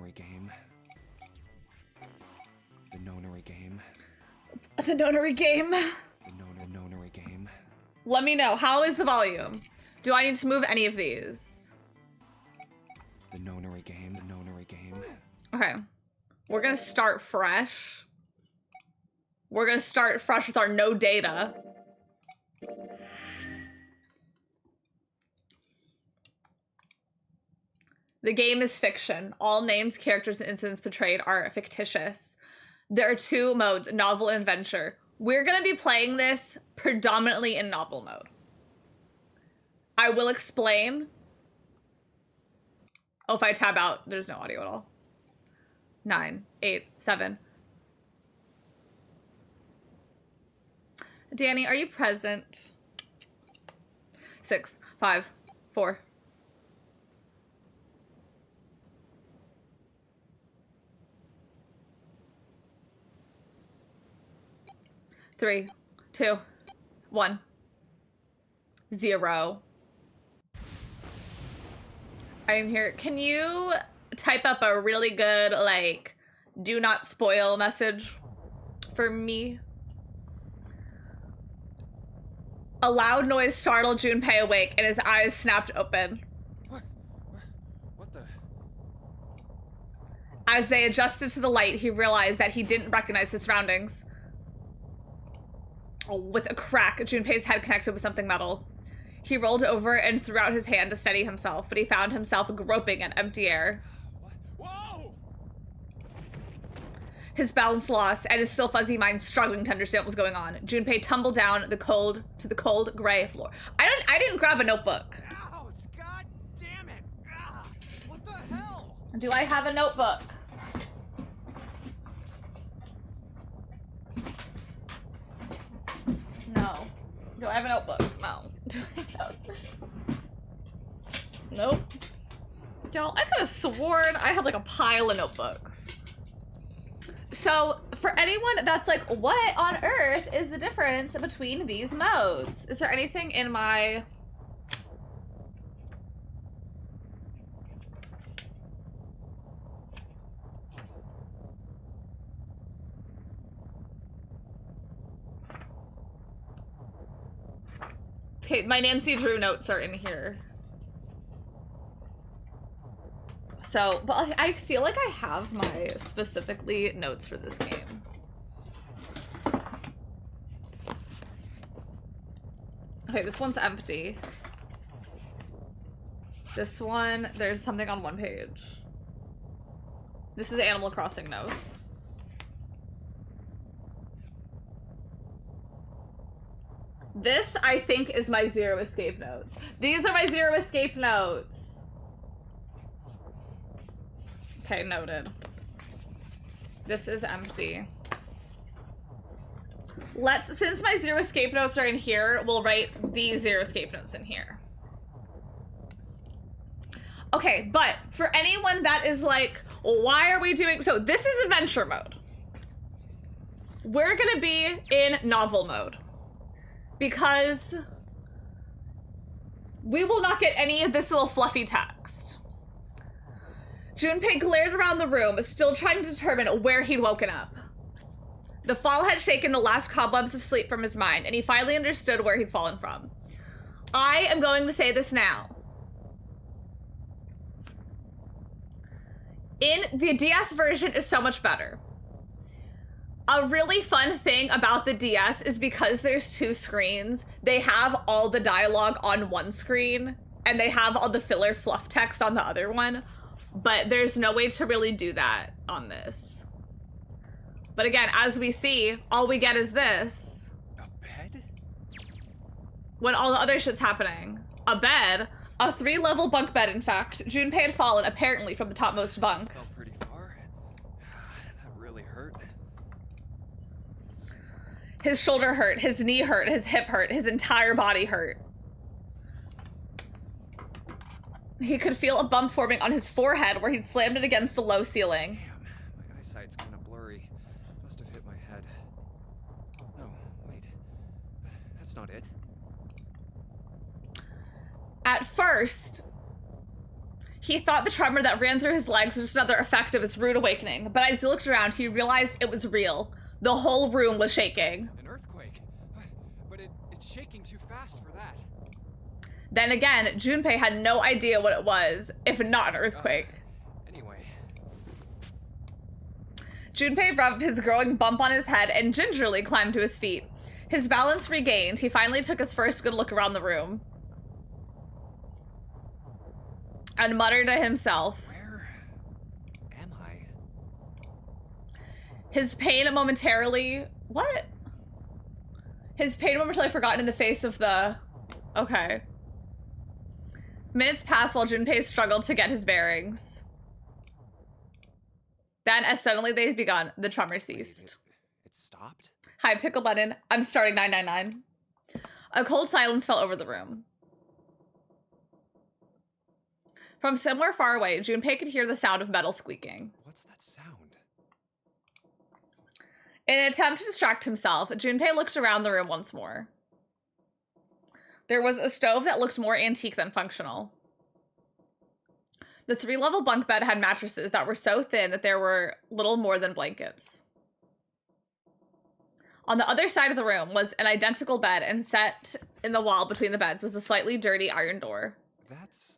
nonary game. The nonary game. The nonary game. The nonary game. Let me know. How is the volume? Do I need to move any of these? The nonary game. The nonary game. Okay. We're gonna start fresh. We're gonna start fresh with our no data. The game is fiction. All names, characters, and incidents portrayed are fictitious. There are 2 modes, novel and adventure. We're gonna be playing this predominantly in novel mode. I will explain. Oh, if I tab out, there's no audio at all. 9, 8, 7. Danny, are you present? 6, 5, 4. Three, 2, 1, 0. I'm here. Can you type up a really good, like, do not spoil message for me? A loud noise startled Junpei awake and his eyes snapped open. What the? As they adjusted to the light, he realized that he didn't recognize his surroundings. With a crack, Junpei's head connected with something metal. He rolled over and threw out his hand to steady himself, but he found himself groping at empty air. Whoa! His balance lost, and his still fuzzy mind struggling to understand what was going on. Junpei tumbled down to the cold gray floor. I didn't grab a notebook. Ouch! God damn it! Ah, what the hell? Do I have a notebook? No. Do I have a notebook? No. Do I have... Nope. Y'all, I could have sworn I had like a pile of notebooks. So, for anyone that's like, what on earth is the difference between these modes? Is there anything in my... Okay, my Nancy Drew notes are in here. So, but I feel like I have my specifically notes for this game. Okay, this one's empty. This one, there's something on one page. This is Animal Crossing notes. This, I think, is my Zero Escape notes. These are my Zero Escape notes. Okay, noted. This is empty. Since my Zero Escape notes are in here, we'll write these Zero Escape notes in here. Okay, but for anyone that is like, why are we doing... So this is adventure mode. We're gonna be in novel mode. Because we will not get any of this little fluffy text. Junpei glared around the room, still trying to determine where he'd woken up. The fall had shaken the last cobwebs of sleep from his mind, and he finally understood where he'd fallen from. I am going to say this now. The DS version is so much better. A really fun thing about the DS is because there's 2 screens, they have all the dialogue on one screen, and they have all the filler fluff text on the other one, but there's no way to really do that on this. But again, as we see, all we get is this. A bed? When all the other shit's happening. A bed, a 3-level bunk bed, in fact. Junpei had fallen, apparently, from the topmost bunk. Fell pretty far. That really hurt. His shoulder hurt, his knee hurt, his hip hurt, his entire body hurt. He could feel a bump forming on his forehead where he'd slammed it against the low ceiling. Damn, my eyesight's kind of blurry. Must have hit my head. No, wait. That's not it. At first, He thought the tremor that ran through his legs was just another effect of his rude awakening, but as he looked around, he realized it was real. The whole room was shaking. An earthquake? But it's shaking too fast for that. Then again, Junpei had no idea what it was, if not an earthquake. Anyway. Junpei rubbed his growing bump on his head and gingerly climbed to his feet. His balance regained, he finally took his first good look around the room. And muttered to himself. Where am I? His pain momentarily... What? His pain momentarily forgotten in the face of the... Okay. Minutes passed while Junpei struggled to get his bearings. Then, as suddenly they begun, the tremor ceased. It stopped? Hi, Pickle Button. I'm starting 999. A cold silence fell over the room. From somewhere far away, Junpei could hear the sound of metal squeaking. What's that sound? In an attempt to distract himself, Junpei looked around the room once more. There was a stove that looked more antique than functional. The 3-level bunk bed had mattresses that were so thin that there were little more than blankets. On the other side of the room was an identical bed, and set in the wall between the beds was a slightly dirty iron door. That's...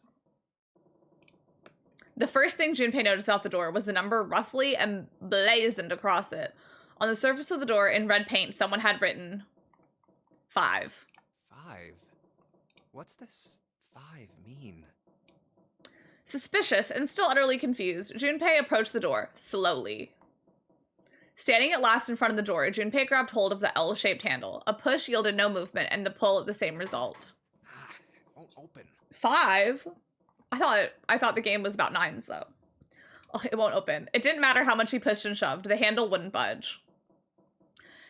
The first thing Junpei noticed about the door was the number roughly emblazoned across it. On the surface of the door, in red paint, someone had written 5. 5? What's this 5 mean? Suspicious and still utterly confused, Junpei approached the door, slowly. Standing at last in front of the door, Junpei grabbed hold of the L-shaped handle. A push yielded no movement, and the pull the same result. It won't open. 5? I thought the game was about 9s, though. Oh, it won't open. It didn't matter how much he pushed and shoved. The handle wouldn't budge.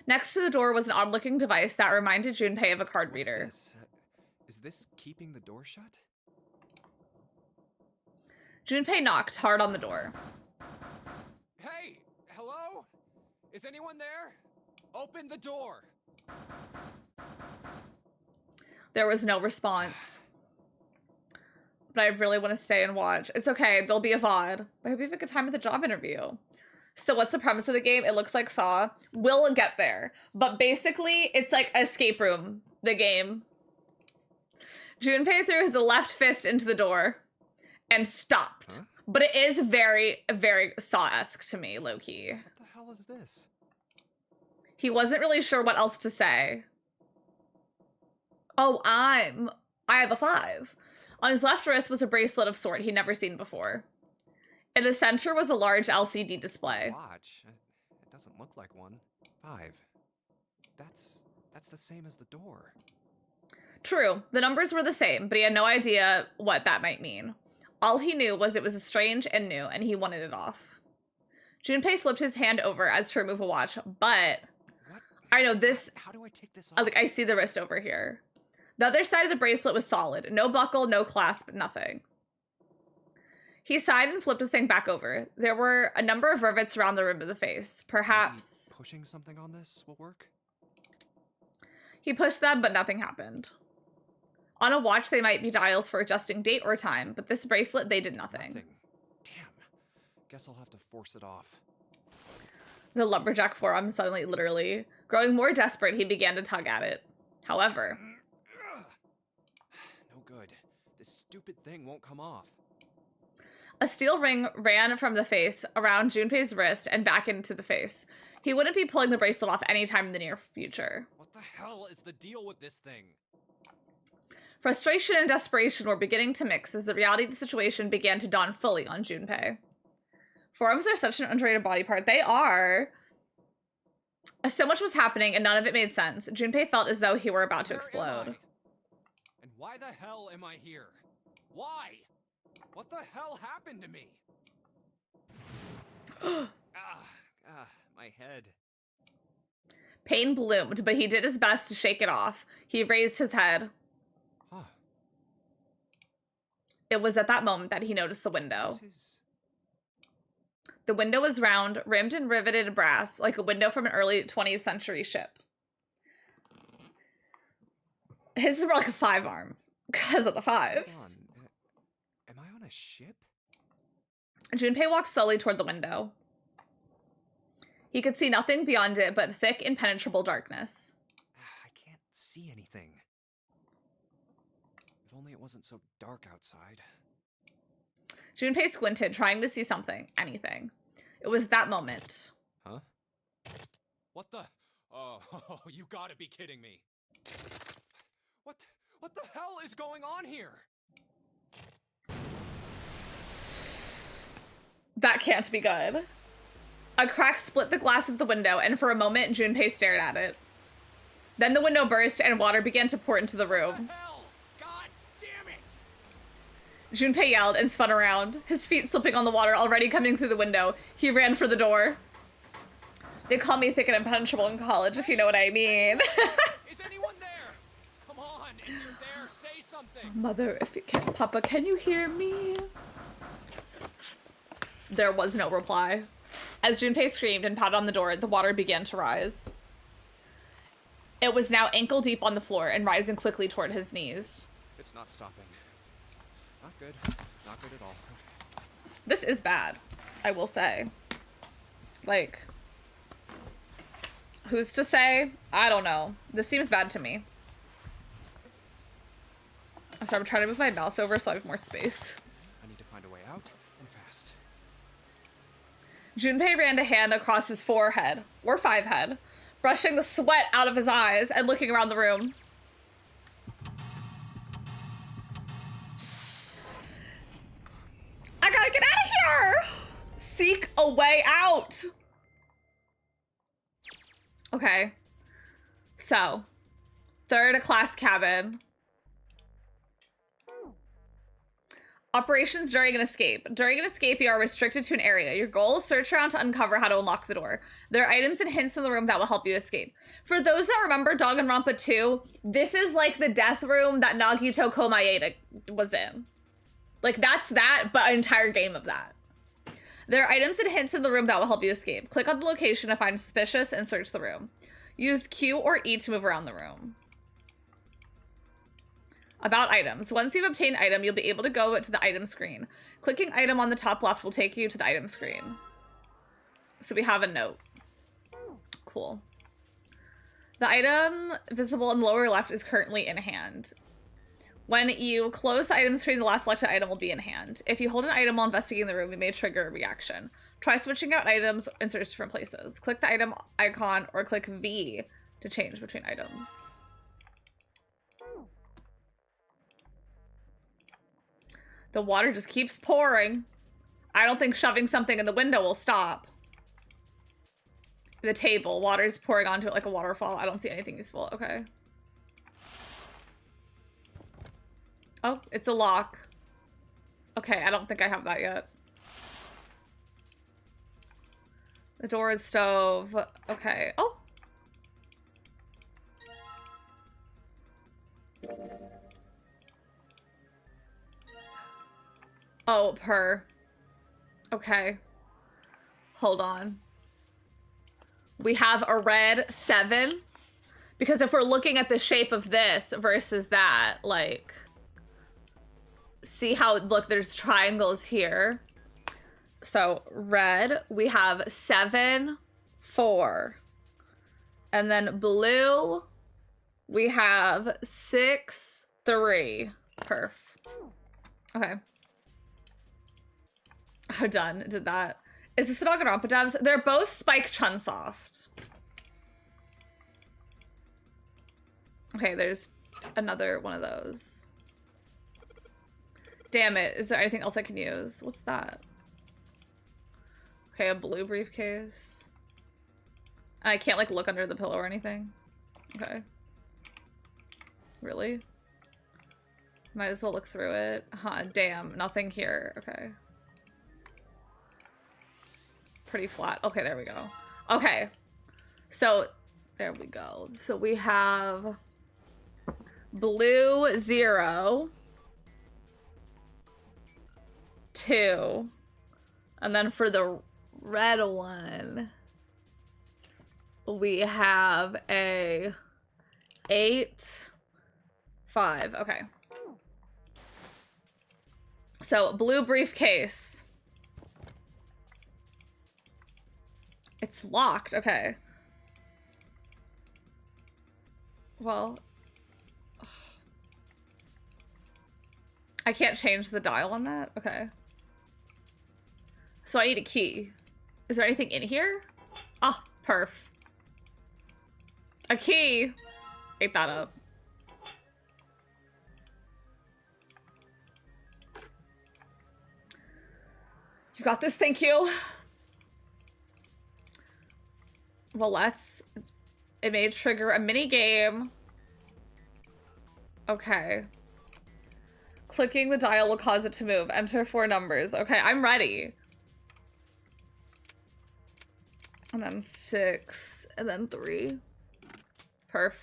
Next to the door was an odd-looking device that reminded Junpei of a card reader. What's this? Is this keeping the door shut? Junpei knocked hard on the door. Hey! Hello? Is anyone there? Open the door! There was no response. But I really want to stay and watch. It's okay, there'll be a VOD. I hope you have a good time at the job interview. So what's the premise of the game? It looks like Saw. We'll get there. But basically, it's like escape room, the game. Junpei threw his left fist into the door and stopped. Huh? But it is very, very Saw-esque to me, low-key. What the hell is this? He wasn't really sure what else to say. Oh, I have a 5. On his left wrist was a bracelet of sort he'd never seen before. In the center was a large LCD display. Watch. It doesn't look like one. 5. That's the same as the door. True, the numbers were the same, but he had no idea what that might mean. All he knew was it was strange and new, and he wanted it off. Junpei flipped his hand over as to remove a watch, but... What? I know this... How do I take this off? I see the wrist over here. The other side of the bracelet was solid. No buckle, no clasp, nothing. He sighed and flipped the thing back over. There were a number of rivets around the rim of the face. Perhaps... Maybe pushing something on this will work? He pushed them, but nothing happened. On a watch, they might be dials for adjusting date or time, but this bracelet, they did nothing. Damn. Guess I'll have to force it off. The lumberjack forearm suddenly, literally. Growing more desperate, he began to tug at it. However... No good. This stupid thing won't come off. A steel ring ran from the face around Junpei's wrist and back into the face. He wouldn't be pulling the bracelet off anytime in the near future. What the hell is the deal with this thing? Frustration and desperation were beginning to mix as the reality of the situation began to dawn fully on Junpei. Forearms are such an underrated body part. They are. So much was happening and none of it made sense. Junpei felt as though he were about to explode. And why the hell am I here? Why? What the hell happened to me? My head. Pain bloomed, but he did his best to shake it off. He raised his head. Huh. It was at that moment that he noticed the window. This is... The window was round, rimmed and riveted in brass, like a window from an early 20th century ship. His is more like a 5 arm, because of the 5s. Hold on. Am I on a ship? Junpei walked slowly toward the window. He could see nothing beyond it but thick, impenetrable darkness. I can't see anything. If only it wasn't so dark outside. Junpei squinted, trying to see something, anything. It was that moment. Huh? What the? Oh, you gotta be kidding me. What the hell is going on here? That can't be good. A crack split the glass of the window, and for a moment, Junpei stared at it. Then the window burst, and water began to pour into the room. What the hell? God damn it! Junpei yelled and spun around, his feet slipping on the water already coming through the window. He ran for the door. They call me thick and impenetrable in college, if you know what I mean. Is anyone there? Come on, if you're there, say something. Mother, if you can, Papa, can you hear me? There was no reply. As Junpei screamed and pounded on the door, the water began to rise. It was now ankle deep on the floor and rising quickly toward his knees. It's not stopping. Not good. Not good at all. This is bad, I will say. Like, who's to say? I don't know. This seems bad to me. So I'm trying to move my mouse over so I have more space. I need to find a way out, and fast. Junpei ran a hand across his forehead, or 5-head, brushing the sweat out of his eyes and looking around the room. I gotta get out of here! Seek a way out! Okay. So, third class cabin. Operations during an escape. During an escape, you are restricted to an area. Your goal is search around to uncover how to unlock the door. There are items and hints in the room that will help you escape. For those that remember Danganronpa 2, this is like the death room that Nagito Komaeda was in. Like, that's that, but an entire game of that. There are items and hints in the room that will help you escape. Click on the location to find suspicious and search the room. Use Q or E to move around the room. About items. Once you've obtained item, you'll be able to go to the item screen. Clicking item on the top left will take you to the item screen. So we have a note. Cool. The item visible in the lower left is currently in hand. When you close the item screen, the last selected item will be in hand. If you hold an item while investigating the room, you may trigger a reaction. Try switching out items and search different places. Click the item icon or click V to change between items. The water just keeps pouring. I don't think shoving something in the window will stop. The table. Water is pouring onto it like a waterfall. I don't see anything useful. Okay. Oh, it's a lock. Okay, I don't think I have that yet. The door is stove. Okay. Oh. Oh, per. Okay. Hold on. We have a red 7. Because if we're looking at the shape of this versus that, like... See how, look, there's triangles here. So, red, we have 7, 4. And then blue, we have 6, 3. Perf. Okay. Oh, done. Did that. Is this the Danganronpa devs? They're both Spike Chunsoft. Okay, there's another one of those. Damn it. Is there anything else I can use? What's that? Okay, a blue briefcase. And I can't, like, look under the pillow or anything. Okay. Really? Might as well look through it. Huh, damn. Nothing here. Okay. Pretty flat. Okay, there we go. Okay. So, there we go. So we have blue 0, 2, and then for the red one, we have a 8, 5. Okay. So blue briefcase. It's locked. Okay. Well, I can't change the dial on that? Okay. So I need a key. Is there anything in here? Ah, perf. A key. Ate that up. You've got this, thank you. Well, let's... It may trigger a mini game. Okay. Clicking the dial will cause it to move. Enter 4 numbers. Okay, I'm ready. And then 6, and then 3. Perf.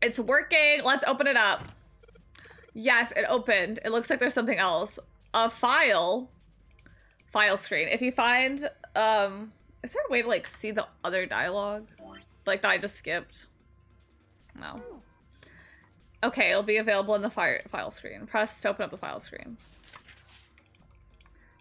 It's working. Let's open it up. Yes, it opened. It looks like there's something else. A file. File screen. If you find, is there a way to like see the other dialogue? Like that I just skipped? No. Okay, it'll be available in the file screen. Press to open up the file screen.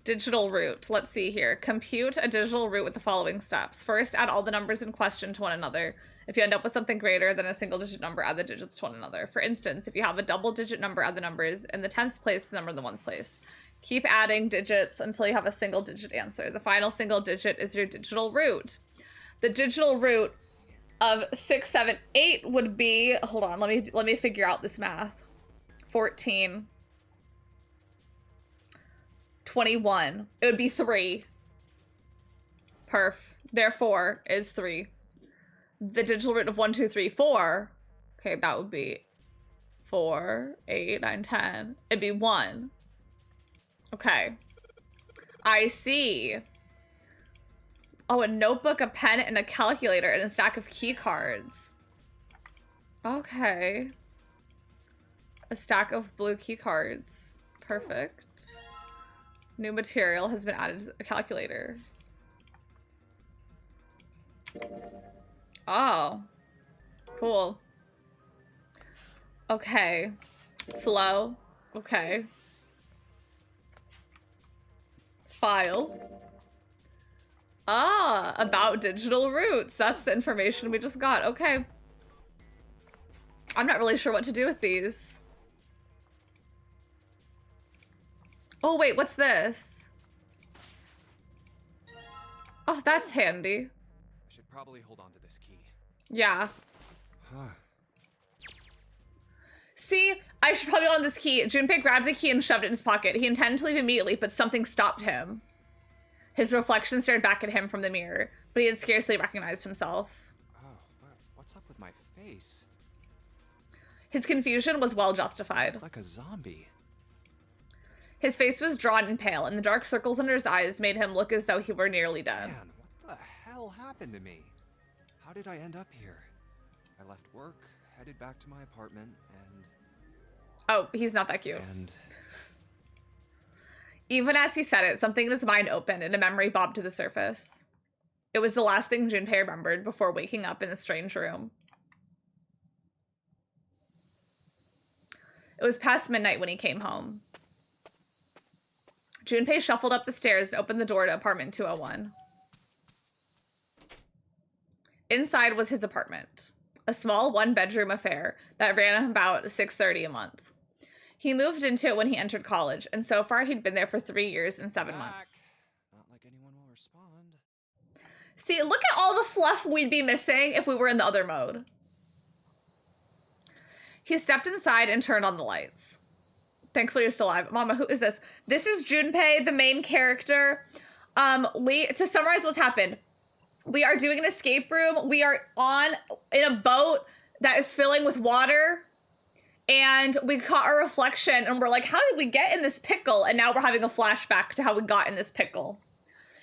Digital root. Let's see here. Compute a digital root with the following steps. First, add all the numbers in question to one another. If you end up with something greater than a single digit number, add the digits to one another. For instance, if you have a double digit number, add the numbers in the tens place to the number in the ones place. Keep adding digits until you have a single digit answer. The final single digit is your digital root. The digital root of 6, 7, 8 would be, hold on, let me figure out this math. 14. 21. It would be 3. Perf. Therefore is 3. The digital root of 1, 2, 3, 4. Okay, that would be 4, 8, 9, 10. It'd be 1. Okay. I see. Oh, a notebook, a pen, and a calculator, and a stack of key cards. Okay. A stack of blue key cards. Perfect. New material has been added to the calculator. Oh. Cool. Okay. Flow. Okay. File. Ah, about digital roots. That's the information we just got. Okay. I'm not really sure what to do with these. Oh, wait, what's this? Oh, that's handy. I should probably hold on to this key. Yeah. Huh. See, I should probably hold on to this key. Junpei grabbed the key and shoved it in his pocket. He intended to leave immediately, but something stopped him. His reflection stared back at him from the mirror, but he had scarcely recognized himself. Oh, what's up with my face? His confusion was well justified. Like a zombie. His face was drawn and pale, and the dark circles under his eyes made him look as though he were nearly dead. Man, what the hell happened to me? How did I end up here? I left work, headed back to my apartment, and... Oh, he's not that cute. And... Even as he said it, something in his mind opened and a memory bobbed to the surface. It was the last thing Junpei remembered before waking up in the strange room. It was past midnight when he came home. Junpei shuffled up the stairs and opened the door to apartment 201. Inside was his apartment, a small one-bedroom affair that ran about $630 a month. He moved into it when he entered college, and so far he'd been there for 3 years and 7 months. Not like anyone will respond. See, look at all the fluff we'd be missing if we were in the other mode. He stepped inside and turned on the lights. Thankfully, you're still alive. Mama, who is this? This is Junpei, the main character. To summarize what's happened, we are doing an escape room. We are in a boat that is filling with water. And we caught our reflection and we're like, how did we get in this pickle? And now we're having a flashback to how we got in this pickle.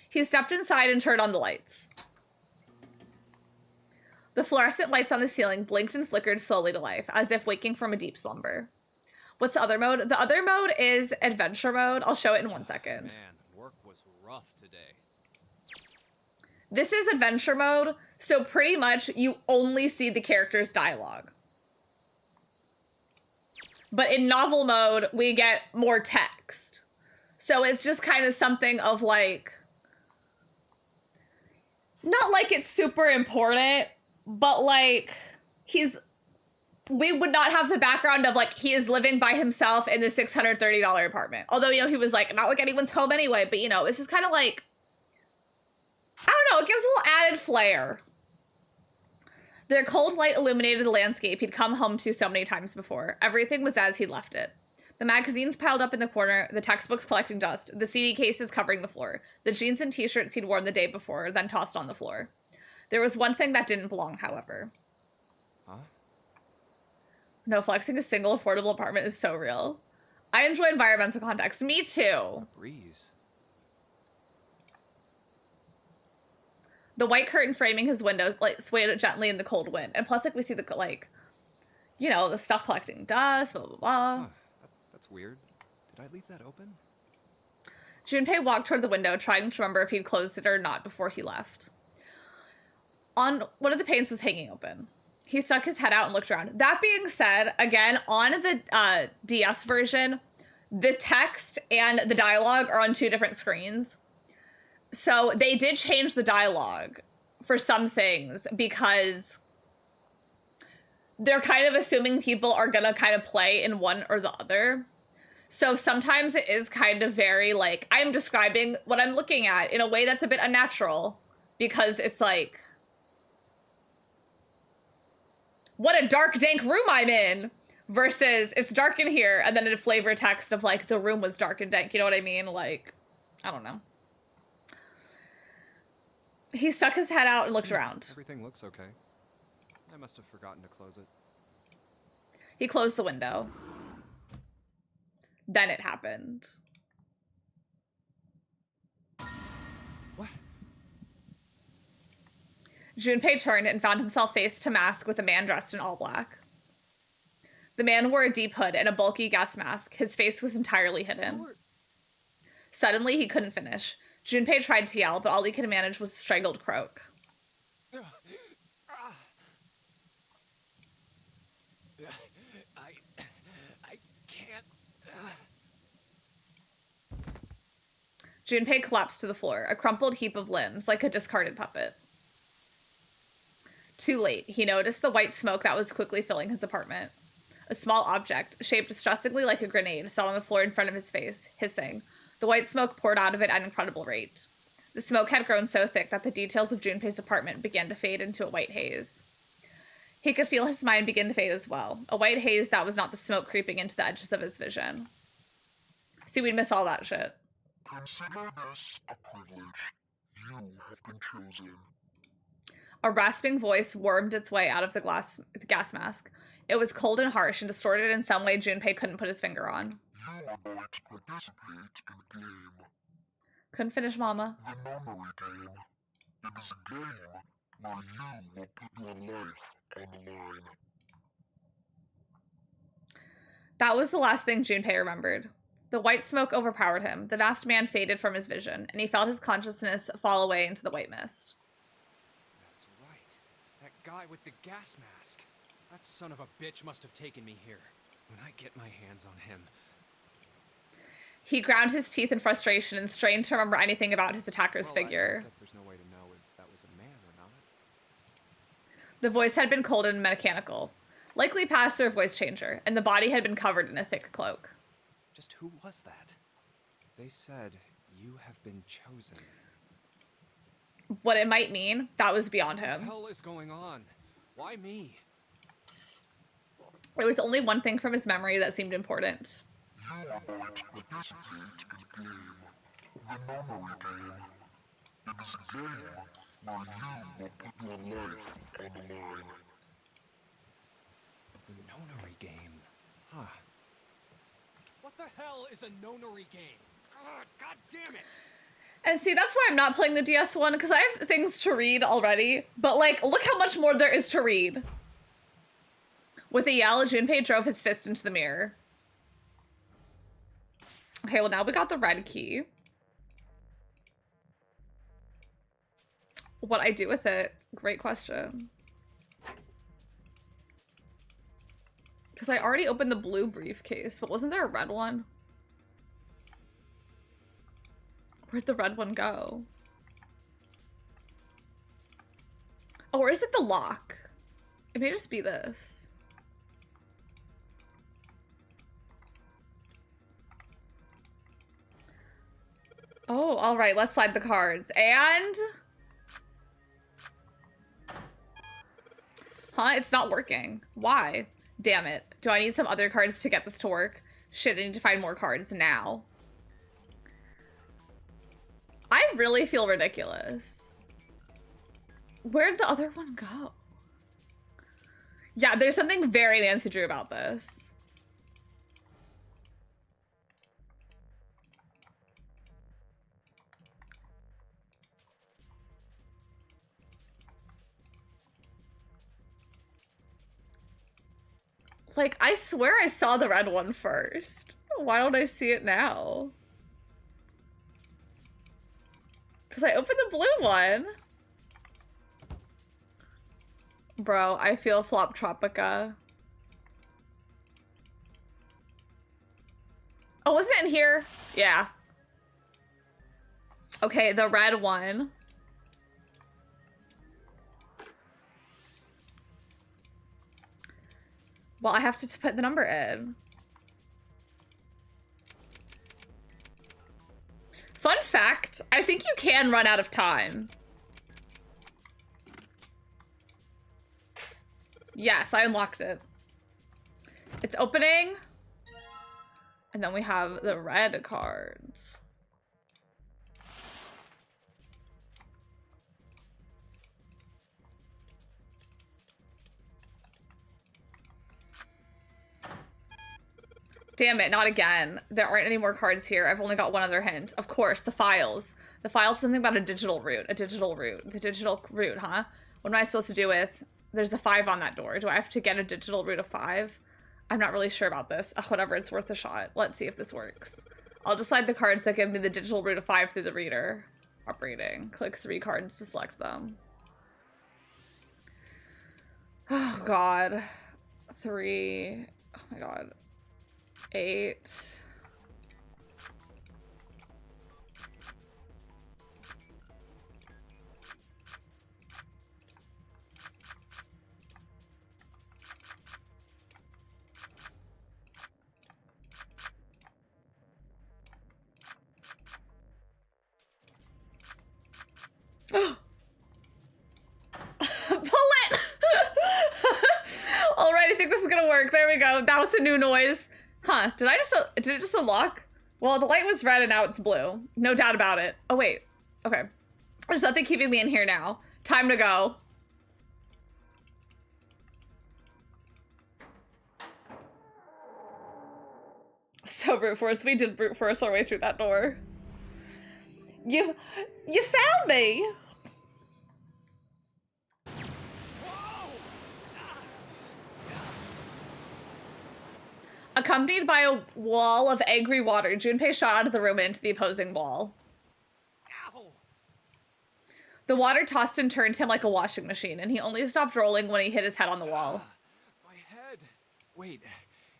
He stepped inside and turned on the lights. The fluorescent lights on the ceiling blinked and flickered slowly to life, as if waking from a deep slumber. What's the other mode? The other mode is adventure mode. I'll show it in 1 second. Man, work was rough today. This is adventure mode, so pretty much you only see the character's dialogue. But in novel mode, we get more text. So it's just kind of something of like, not like it's super important, but like we would not have the background of like he is living by himself in the $630 apartment. Although, you know, he was like not like anyone's home anyway, but you know, it's just kind of like, I don't know, it gives a little added flair. Their cold light illuminated the landscape he'd come home to so many times before. Everything was as he'd left it. The magazines piled up in the corner, the textbooks collecting dust, the CD cases covering the floor, the jeans and t-shirts he'd worn the day before, then tossed on the floor. There was one thing that didn't belong, however. Huh? No, flexing a single affordable apartment is so real. I enjoy environmental context. Me too. A breeze. The white curtain framing his windows like swayed gently in the cold wind. And plus, like, we see the, like, you know, the stuff collecting dust, blah, blah, blah. Huh. That's weird. Did I leave that open? Junpei walked toward the window, trying to remember if he'd closed it or not before he left. On one of the panes was hanging open. He stuck his head out and looked around. That being said, again, on the DS version, the text and the dialogue are on two different screens. So they did change the dialogue for some things because they're kind of assuming people are gonna kind of play in one or the other. So sometimes it is kind of very like, I'm describing what I'm looking at in a way that's a bit unnatural because it's like, what a dark, dank room I'm in versus it's dark in here and then in a flavor text of like, the room was dark and dank. You know what I mean? Like, I don't know. He stuck his head out and looked around. Everything looks okay. I must have forgotten to close it. He closed the window. Then it happened. What? Junpei turned and found himself face to mask with a man dressed in all black. The man wore a deep hood and a bulky gas mask. His face was entirely hidden. Suddenly, he couldn't finish. Junpei tried to yell, but all he could manage was a strangled croak. I can't. Junpei collapsed to the floor, a crumpled heap of limbs, like a discarded puppet. Too late, he noticed the white smoke that was quickly filling his apartment. A small object, shaped distressingly like a grenade, sat on the floor in front of his face, hissing. The white smoke poured out of it at an incredible rate. The smoke had grown so thick that the details of Junpei's apartment began to fade into a white haze. He could feel his mind begin to fade as well, a white haze that was not the smoke creeping into the edges of his vision. See, we'd miss all that shit. Consider this a privilege. You have been chosen. A rasping voice wormed its way out of the gas mask. It was cold and harsh and distorted in some way Junpei couldn't put his finger on. You are going to participate in a game. Couldn't finish, Mama. The nunnery game. It is a game where you will put your life on the line. That was the last thing Junpei remembered. The white smoke overpowered him. The masked man faded from his vision, and he felt his consciousness fall away into the white mist. That's right. That guy with the gas mask. That son of a bitch must have taken me here. When I get my hands on him. He ground his teeth in frustration and strained to remember anything about his attacker's figure. I guess there's no way to know if that was a man or not. The voice had been cold and mechanical, likely past their voice changer, and the body had been covered in a thick cloak. Just who was that? They said, you have been chosen. What it might mean, that was beyond What the him. hell is going on? Why me? There was only one thing from his memory that seemed important. You are going to participate in a game. The nunnery game. It is a game where you will put your life on the line. The nonary game. Huh. What the hell is a nonary game? God damn it! And see, that's why I'm not playing the DS one, because I have things to read already. But, like, look how much more there is to read. With a yell, Junpei drove his fist into the mirror. Okay, well, now we got the red key. What I do with it? Great question. Because I already opened the blue briefcase, but wasn't there a red one? Where'd the red one go? Or is it the lock? It may just be this. Oh, all right, let's slide the cards. And... Huh? It's not working. Why? Damn it. Do I need some other cards to get this to work? Shit, I need to find more cards now. I really feel ridiculous. Where'd the other one go? Yeah, there's something very Nancy Drew about this. Like, I swear I saw the red one first. Why don't I see it now? Because I opened the blue one. Bro, I feel Flop Tropica. Oh, wasn't it in here? Yeah. Okay, the red one. Well, I have to put the number in. Fun fact, I think you can run out of time. Yes, I unlocked it. It's opening. And then we have the red cards. Damn it, not again. There aren't any more cards here. I've only got one other hint. Of course, the files. The file's something about a digital route. A digital route. The digital route, huh? What am I supposed to do with... There's a 5 on that door. Do I have to get a digital route of 5? I'm not really sure about this. Ugh, whatever, it's worth a shot. Let's see if this works. I'll just slide the cards that give me the digital route of 5 through the reader. Operating. Click 3 cards to select them. Oh, God. 3. Oh, my God. 8. Pull it! Alright, I think this is gonna work. There we go. That was a new noise. Huh, did it just unlock? Well, the light was red and now it's blue. No doubt about it. Oh, wait. Okay. There's nothing keeping me in here now. Time to go. So brute force. We did brute force our way through that door. You found me! Accompanied by a wall of angry water, Junpei shot out of the room and into the opposing wall. Ow! The water tossed and turned him like a washing machine, and he only stopped rolling when he hit his head on the wall. My head. Wait,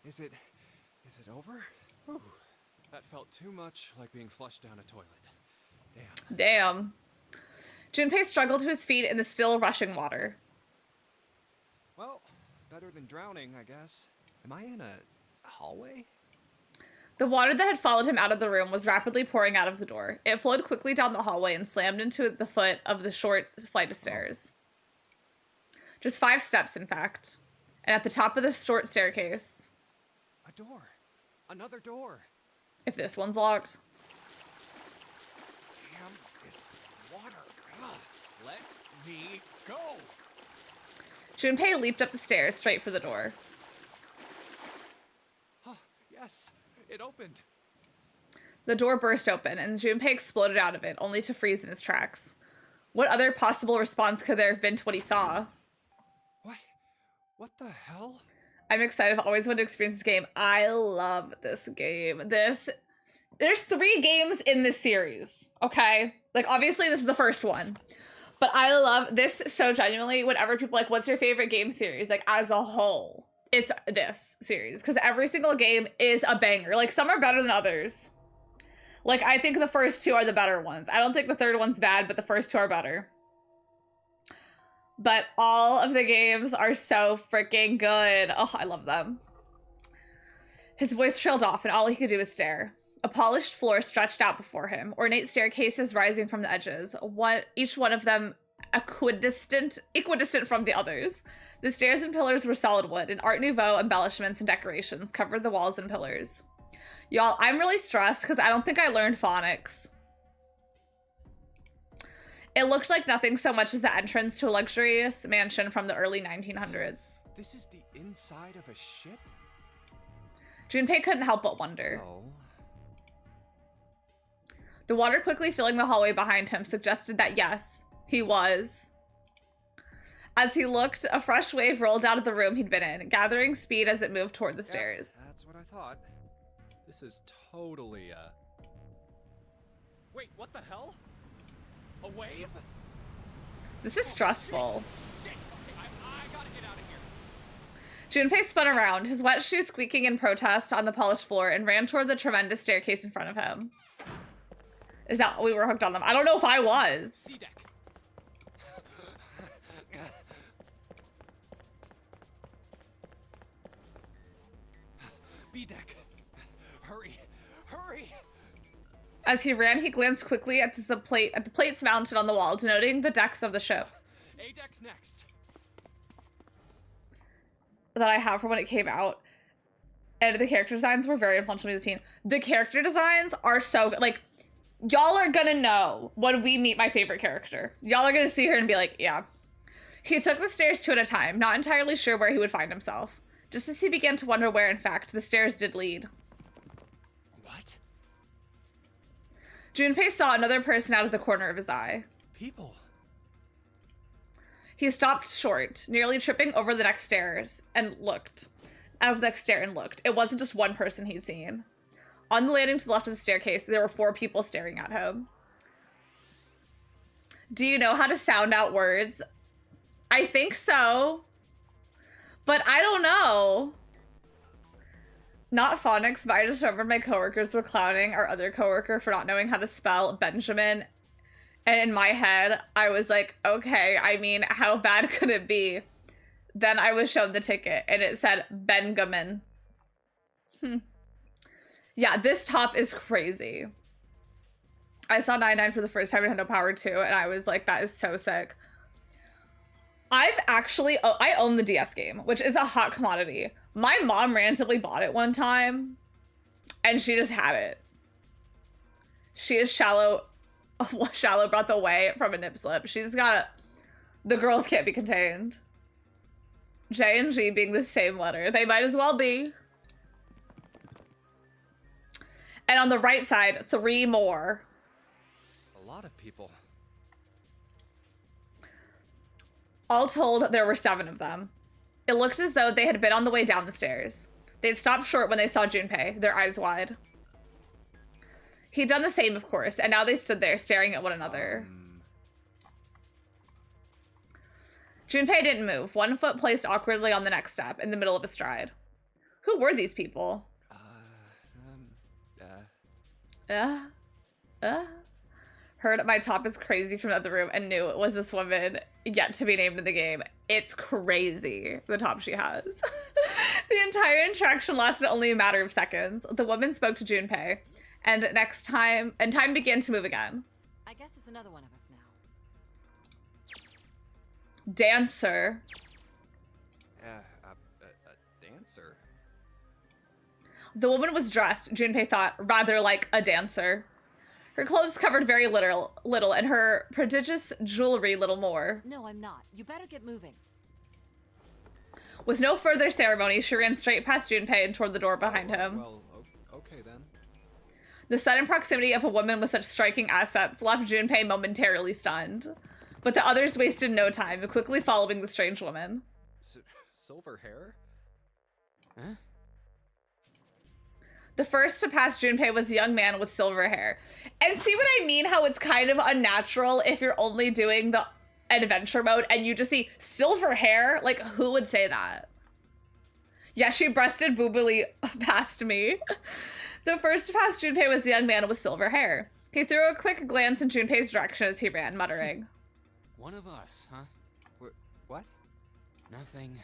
is it over? Whew. That felt too much like being flushed down a toilet. Damn. Damn. Junpei struggled to his feet in the still rushing water. Well, better than drowning, I guess. Am I in a hallway? The water that had followed him out of the room was rapidly pouring out of the door. It flowed quickly down the hallway and slammed into the foot of the short flight of stairs. Just 5 steps, in fact. And at the top of the short staircase... A door. Another door. If this one's locked. Damn this water. Ugh. Let me go. Junpei leaped up the stairs straight for the door. Oh, yes. It opened. The door burst open, and Junpei exploded out of it, only to freeze in his tracks. What other possible response could there have been to what he saw? What the hell? I'm excited. I've always wanted to experience this game. I love this game. There's 3 games in this series, okay? Like, obviously, this is the first one. But I love this so genuinely. Whenever people are like, what's your favorite game series? Like, as a whole, it's this series. Because every single game is a banger. Like, some are better than others. Like, I think the first 2 are the better ones. I don't think the third one's bad, but the first 2 are better. But all of the games are so freaking good. Oh, I love them. His voice trailed off, and all he could do was stare. A polished floor stretched out before him, ornate staircases rising from the edges, each one of them equidistant from the others. The stairs and pillars were solid wood, and Art Nouveau embellishments and decorations covered the walls and pillars. Y'all, I'm really stressed because I don't think I learned phonics. It looked like nothing so much as the entrance to a luxurious mansion from the early 1900s. This is the inside of a ship? Junpei couldn't help but wonder. Oh. The water quickly filling the hallway behind him suggested that yes, he was. As he looked, a fresh wave rolled out of the room he'd been in, gathering speed as it moved toward the stairs. That's what I thought. This is totally, Wait, what the hell? A wave? This is stressful. Shit! Okay, I gotta get out of here. Junpei spun around, his wet shoes squeaking in protest on the polished floor, and ran toward the tremendous staircase in front of him. Is that we were hooked on them? I don't know if I was. C-deck. B-deck. Hurry. Hurry. As he ran, he glanced quickly at the plates mounted on the wall, denoting the decks of the ship. A-deck's next. That I have from when it came out. And the character designs were very influential to the scene. The character designs are so good. Like, y'all are gonna know when we meet my favorite character. Y'all are gonna see her and be like, yeah. He took the stairs two at a time, not entirely sure where he would find himself. Just as he began to wonder where, in fact, the stairs did lead. What? Junpei saw another person out of the corner of his eye. People. He stopped short, nearly tripping over the next stairs, and looked. Out of the next stair and looked. It wasn't just one person he'd seen. On the landing to the left of the staircase, there were 4 people staring at him. Do you know how to sound out words? I think so. But I don't know. Not phonics, but I just remembered my coworkers were clowning our other coworker for not knowing how to spell Benjamin. And in my head, I was like, okay, I mean, how bad could it be? Then I was shown the ticket and it said Benjamin. Yeah, this top is crazy. I saw 99 for the first time in Nintendo Power 2 and I was like, that is so sick. I own the DS game, which is a hot commodity. My mom randomly bought it one time and she just had it. She is shallow breath away from a nip slip. She's got the girls can't be contained. J and G being the same letter. They might as well be. And on the right side, 3 more. A lot of people. All told, there were 7 of them. It looked as though they had been on the way down the stairs. They'd stopped short when they saw Junpei, their eyes wide. He'd done the same, of course, and now they stood there staring at one another. Junpei didn't move, one foot placed awkwardly on the next step, in the middle of a stride. Who were these people? Heard my top is crazy from the other room and knew it was this woman yet to be named in the game. It's crazy, the top she has. The entire interaction lasted only a matter of seconds. The woman spoke to Junpei, and time began to move again. I guess there's another one of us now. Dancer. A dancer? The woman was dressed, Junpei thought, rather like a dancer. Her clothes covered very little, and her prodigious jewelry little more. No, I'm not. You better get moving. With no further ceremony, she ran straight past Junpei and toward the door behind him. Well, okay then. The sudden proximity of a woman with such striking assets left Junpei momentarily stunned. But the others wasted no time, quickly following the strange woman. Silver hair? Huh? The first to pass Junpei was a young man with silver hair. And see what I mean? How it's kind of unnatural if you're only doing the adventure mode and you just see silver hair? Like, who would say that? Yeah, she breasted boobily past me. The first to pass Junpei was a young man with silver hair. He threw a quick glance in Junpei's direction as he ran, muttering. One of us, huh? What? Nothing.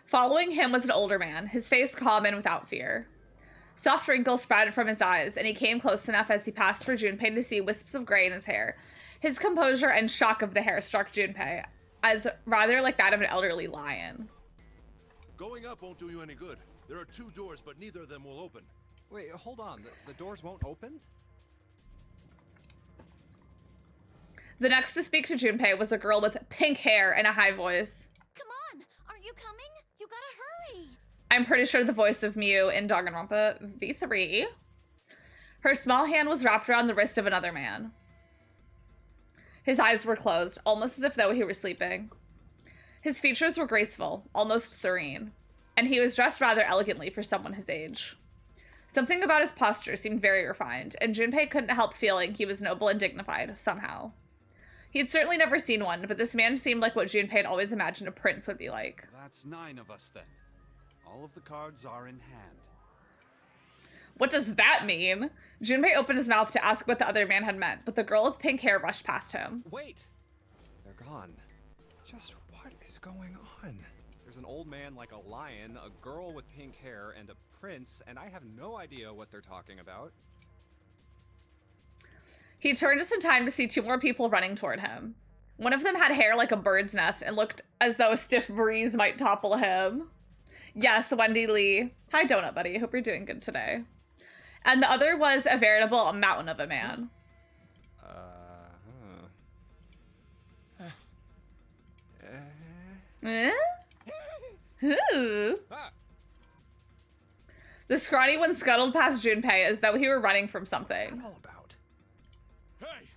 Following him was an older man, his face calm and without fear. Soft wrinkles sprouted from his eyes, and he came close enough as he passed for Junpei to see wisps of gray in his hair. His composure and shock of the hair struck Junpei as rather like that of an elderly lion. Going up won't do you any good. There are 2 doors, but neither of them will open. Wait, hold on. The doors won't open? The next to speak to Junpei was a girl with pink hair and a high voice. Come on, aren't you coming? You gotta hurry. I'm pretty sure the voice of Mew in Danganronpa V3. Her small hand was wrapped around the wrist of another man. His eyes were closed, almost as if though he were sleeping. His features were graceful, almost serene, and he was dressed rather elegantly for someone his age. Something about his posture seemed very refined, and Junpei couldn't help feeling he was noble and dignified, somehow. He had certainly never seen one, but this man seemed like what Junpei had always imagined a prince would be like. That's 9 of us then. All of the cards are in hand. What does that mean? Junpei opened his mouth to ask what the other man had meant, but the girl with pink hair rushed past him. Wait! They're gone. Just what is going on? There's an old man like a lion, a girl with pink hair, and a prince, and I have no idea what they're talking about. He turned just in time to see 2 more people running toward him. One of them had hair like a bird's nest and looked as though a stiff breeze might topple him. Yes, Wendy Lee. Hi, Donut Buddy. Hope you're doing good today. And the other was a veritable mountain of a man. Eh? Ooh. Ah! The scrawny one scuttled past Junpei as though he were running from What's something. that all about? Hey!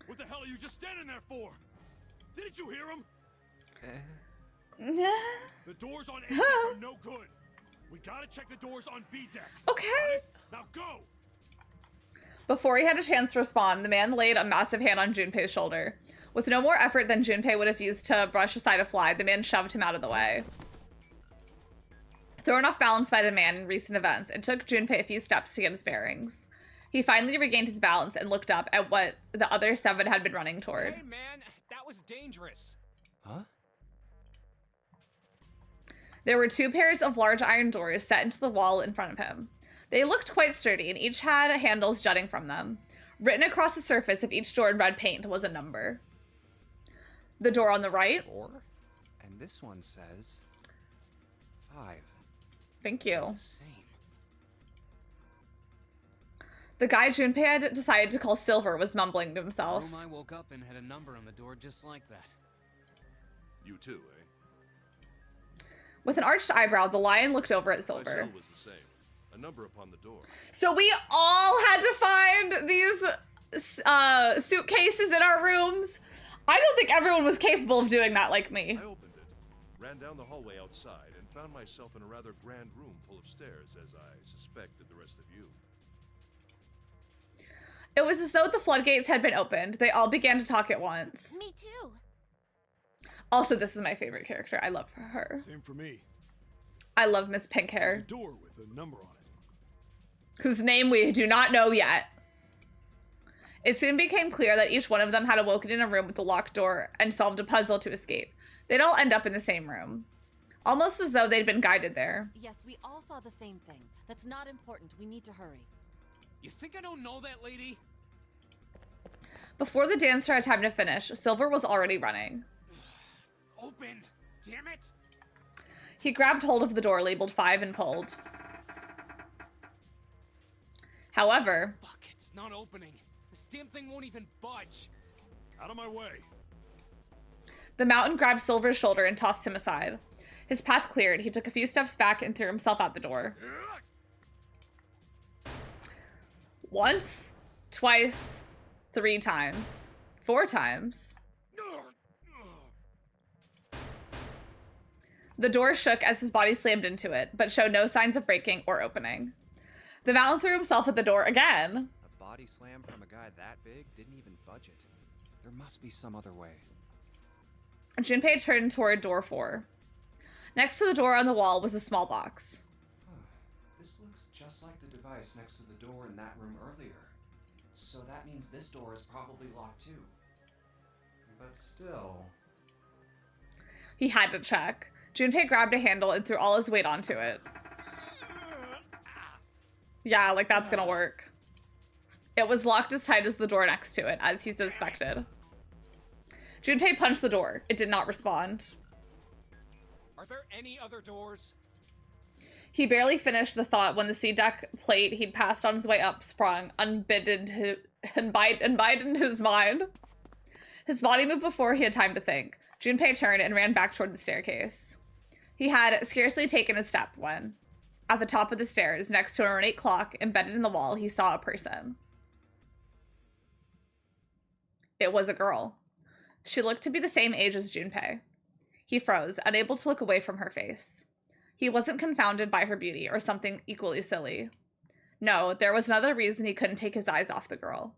What the hell are you just standing there for? Didn't you hear him? The doors on A deck are no good. We gotta check the doors on B deck. Okay. Got it? Now go! Before he had a chance to respond, the man laid a massive hand on Junpei's shoulder. With no more effort than Junpei would have used to brush aside a fly, the man shoved him out of the way. Thrown off balance by the man in recent events, it took Junpei a few steps to get his bearings. He finally regained his balance and looked up at what the other 7 had been running toward. Hey man, that was dangerous. Huh? There were 2 pairs of large iron doors set into the wall in front of him. They looked quite sturdy, and each had handles jutting from them. Written across the surface of each door in red paint was a number. The door on the right. 4. And this one says 5. Thank you. Same. The guy Junpei had decided to call Silver was mumbling to himself. Room I woke up and had a number on the door just like that. You too, eh? With an arched eyebrow, the lion looked over at My Silver. cell was the same. A number upon the door. So we all had to find these suitcases in our rooms. I don't think everyone was capable of doing that like me. I opened it, ran down the hallway outside, and found myself in a rather grand room full of stairs, as I suspected the rest of you. It was as though the floodgates had been opened. They all began to talk at once. Me too. Also, this is my favorite character. I love her. Same for me. I love Miss Pink Hair, Door with a number on it. whose name we do not know yet. It soon became clear that each one of them had awoken in a room with a locked door and solved a puzzle to escape. They'd all end up in the same room, almost as though they'd been guided there. Yes, we all saw the same thing. That's not important. We need to hurry. You think I don't know that lady? Before the dancer had time to finish, Silver was already running. Open! Damn it! He grabbed hold of the door labeled 5 and pulled. However, Fuck, it's not opening. This damn thing won't even budge. Out of my way. the mountain grabbed Silver's shoulder and tossed him aside. His path cleared, he took a few steps back and threw himself out the door. Once, twice, 3 times, 4 times. The door shook as his body slammed into it, but showed no signs of breaking or opening. The mountain threw himself at the door again. A body slam from a guy that big didn't even budge it. There must be some other way. Junpei turned toward door 4. Next to the door on the wall was a small box. This looks just like the device next to the door in that room earlier. So that means this door is probably locked too. but still. He had to check. Junpei grabbed a handle and threw all his weight onto it. Yeah, like that's gonna work. It was locked as tight as the door next to it, as he suspected. Junpei punched the door. It did not respond. Are there any other doors? He barely finished the thought when the C-deck plate he'd passed on his way up sprung, unbidden into his mind. His body moved before he had time to think. Junpei turned and ran back toward the staircase. He had scarcely taken a step when, at the top of the stairs, next to an ornate clock embedded in the wall, he saw a person. It was a girl. She looked to be the same age as Junpei. He froze, unable to look away from her face. He wasn't confounded by her beauty or something equally silly. No, there was another reason he couldn't take his eyes off the girl.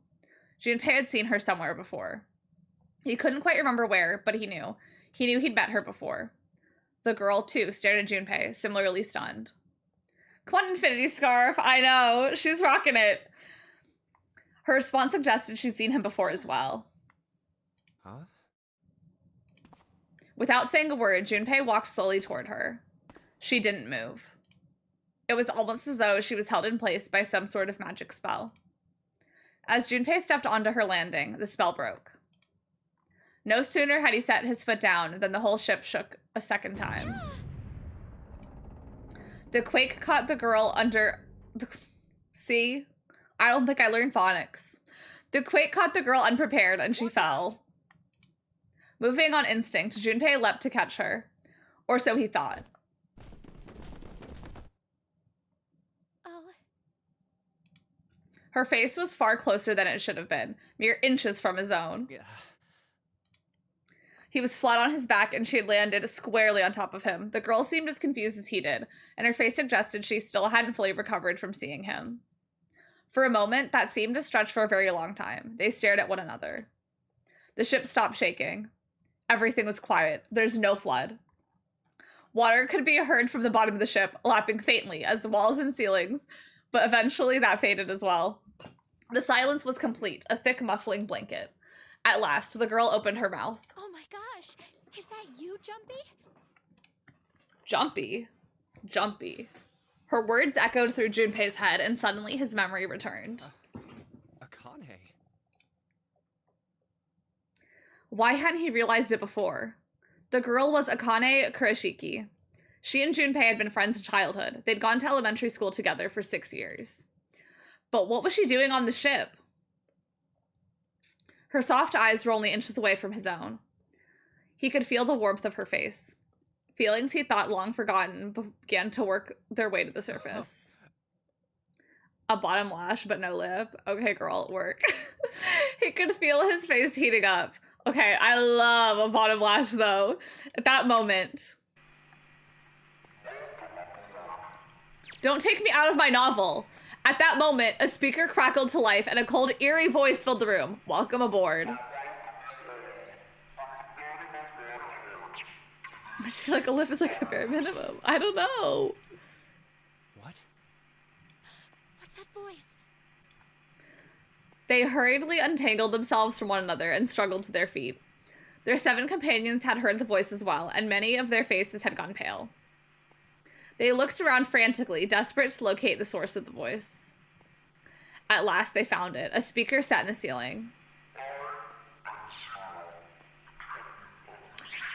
Junpei had seen her somewhere before. He couldn't quite remember where, but he knew. He knew he'd met her before. The girl, too, stared at Junpei, similarly stunned. Quantum Infinity Scarf, I know, she's rocking it. Her response suggested she'd seen him before as well. Huh? Without saying a word, Junpei walked slowly toward her. She didn't move. It was almost as though she was held in place by some sort of magic spell. As Junpei stepped onto her landing, the spell broke. No sooner had he set his foot down than the whole ship shook a second time. The quake caught the girl under... See? I don't think I learned phonics. The quake caught the girl unprepared and she fell. Moving on instinct, Junpei leapt to catch her. Or so he thought. Oh. Her face was far closer than it should have been, mere inches from his own. Yeah. He was flat on his back and she had landed squarely on top of him. The girl seemed as confused as he did, and her face suggested she still hadn't fully recovered from seeing him. For a moment, that seemed to stretch for a very long time. They stared at one another. The ship stopped shaking. Everything was quiet. There's no flood. Water could be heard from the bottom of the ship, lapping faintly as walls and ceilings, but eventually that faded as well. The silence was complete, a thick muffling blanket. At last, the girl opened her mouth. Oh my gosh. Is that you, Jumpy? Jumpy. Jumpy. Her words echoed through Junpei's head, and suddenly his memory returned. Akane. Why hadn't he realized it before? The girl was Akane Kurashiki. She and Junpei had been friends in childhood. They'd gone to elementary school together for 6 years. But what was she doing on the ship? Her soft eyes were only inches away from his own. He could feel the warmth of her face. Feelings he thought long forgotten began to work their way to the surface. A bottom lash, but no lip. Okay, girl, work. He could feel his face heating up. Okay, I love a bottom lash, though. At that moment... Don't take me out of my novel. At that moment, a speaker crackled to life and a cold, eerie voice filled the room. Welcome aboard. I feel like a lip is like the bare minimum. I don't know. What? What's that voice? They hurriedly untangled themselves from one another and struggled to their feet. Their 7 companions had heard the voice as well, and many of their faces had gone pale. They looked around frantically, desperate to locate the source of the voice. At last, they found it. A speaker sat in the ceiling.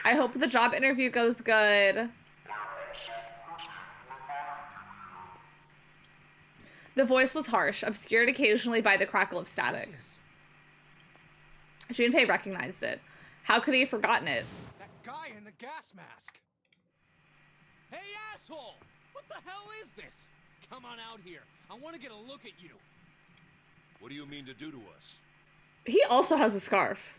I hope the job interview goes good. The voice was harsh, obscured occasionally by the crackle of static. Junpei recognized it. How could he have forgotten it? That guy in the gas mask. Hey, asshole! What the hell is this? Come on out here. I want to get a look at you. What do you mean to do to us? He also has a scarf.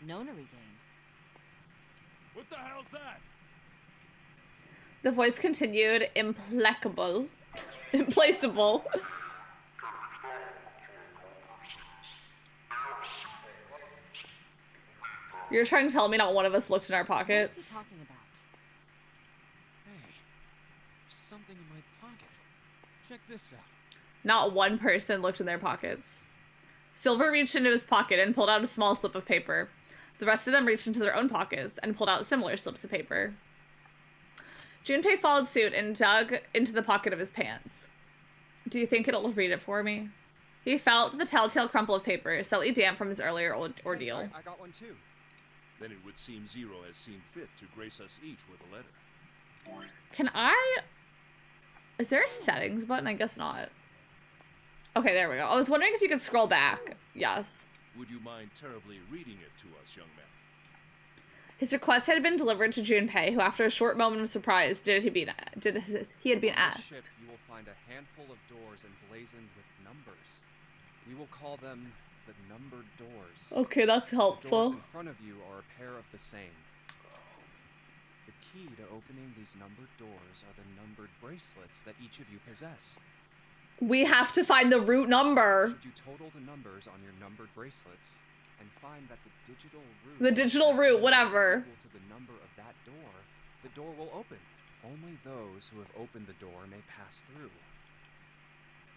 Nonary game. What the hell's that? The voice continued, implacable. Implaceable. You're trying to tell me not one of us looked in our What's pockets? he talking about? Hey, there's something in my pocket. Check this out. Not one person looked in their pockets. Silver reached into his pocket and pulled out a small slip of paper. The rest of them reached into their own pockets and pulled out similar slips of paper. Junpei followed suit and dug into the pocket of his pants. Do you think it'll read it for me? He felt the telltale crumple of paper, slightly damp from his earlier ordeal. I got one too. Then it would seem Zero has seen fit to grace us each with a letter. Can I... Is there a settings button? I guess not. Okay, there we go. I was wondering if you could scroll back. Yes. Would you mind terribly reading it to us, young man? His request had been delivered to Junpei, who after a short moment of surprise he had been On this asked. ship, you will find a handful of doors emblazoned with numbers. We will call them the numbered doors. Okay, that's The doors helpful. in front of you are a pair of the same. The key to opening these numbered doors are the numbered bracelets that each of you possess. We have to find the root number. Should you total the numbers on your numbered bracelets and find that the digital root The digital of that root, number whatever. is equal to the number of that door, the door will open. Only those who have opened the door may pass through.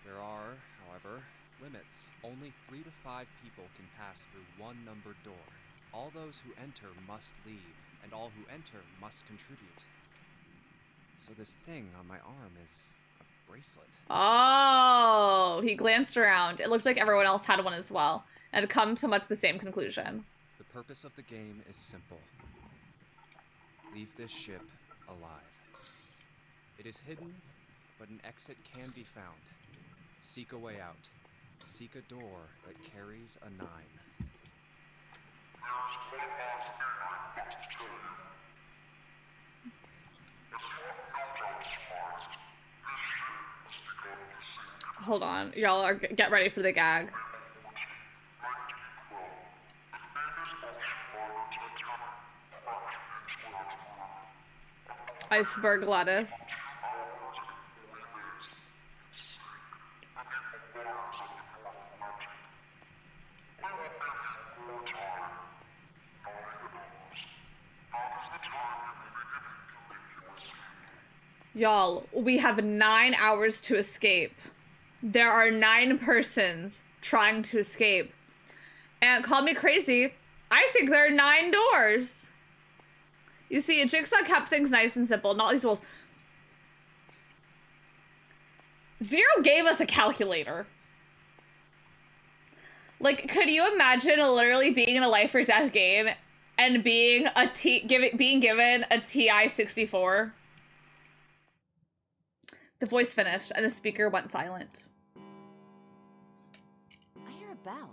There are, however, limits. Only 3 to 5 people can pass through one numbered door. All those who enter must leave, and all who enter must contribute. So this thing on my arm is a bracelet. Oh, he glanced around. It looked like everyone else had one as well, and had come to much the same conclusion. The purpose of the game is simple. Leave this ship alive. It is hidden, but an exit can be found. Seek a way out. Seek a door that carries a 9. Hold on. Y'all are get ready for the gag. Iceberg lettuce. Y'all, we have 9 hours to escape. There are 9 persons trying to escape. And call me crazy, I think there are 9 doors. You see, Jigsaw kept things nice and simple, not these rules. Zero gave us a calculator. Like, could you imagine literally being in a life or death game and being given a TI 64? The voice finished, and the speaker went silent. I hear a bell.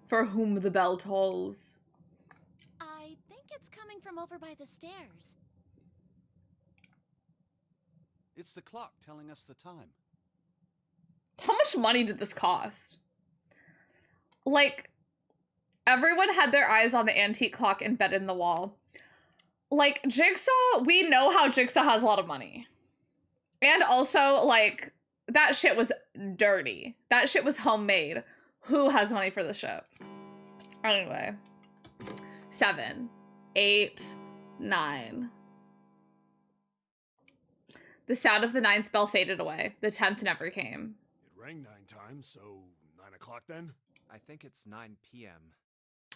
For whom the bell tolls. I think it's coming from over by the stairs. It's the clock telling us the time. How much money did this cost? Like, everyone had their eyes on the antique clock embedded in the wall. Like, Jigsaw, we know how Jigsaw has a lot of money. And also, like, that shit was dirty. That shit was homemade. Who has money for the ship? Anyway. 7, 8, 9. The sound of the 9th bell faded away. The 10th never came. It rang 9 times, so 9 o'clock then? I think it's 9 p.m.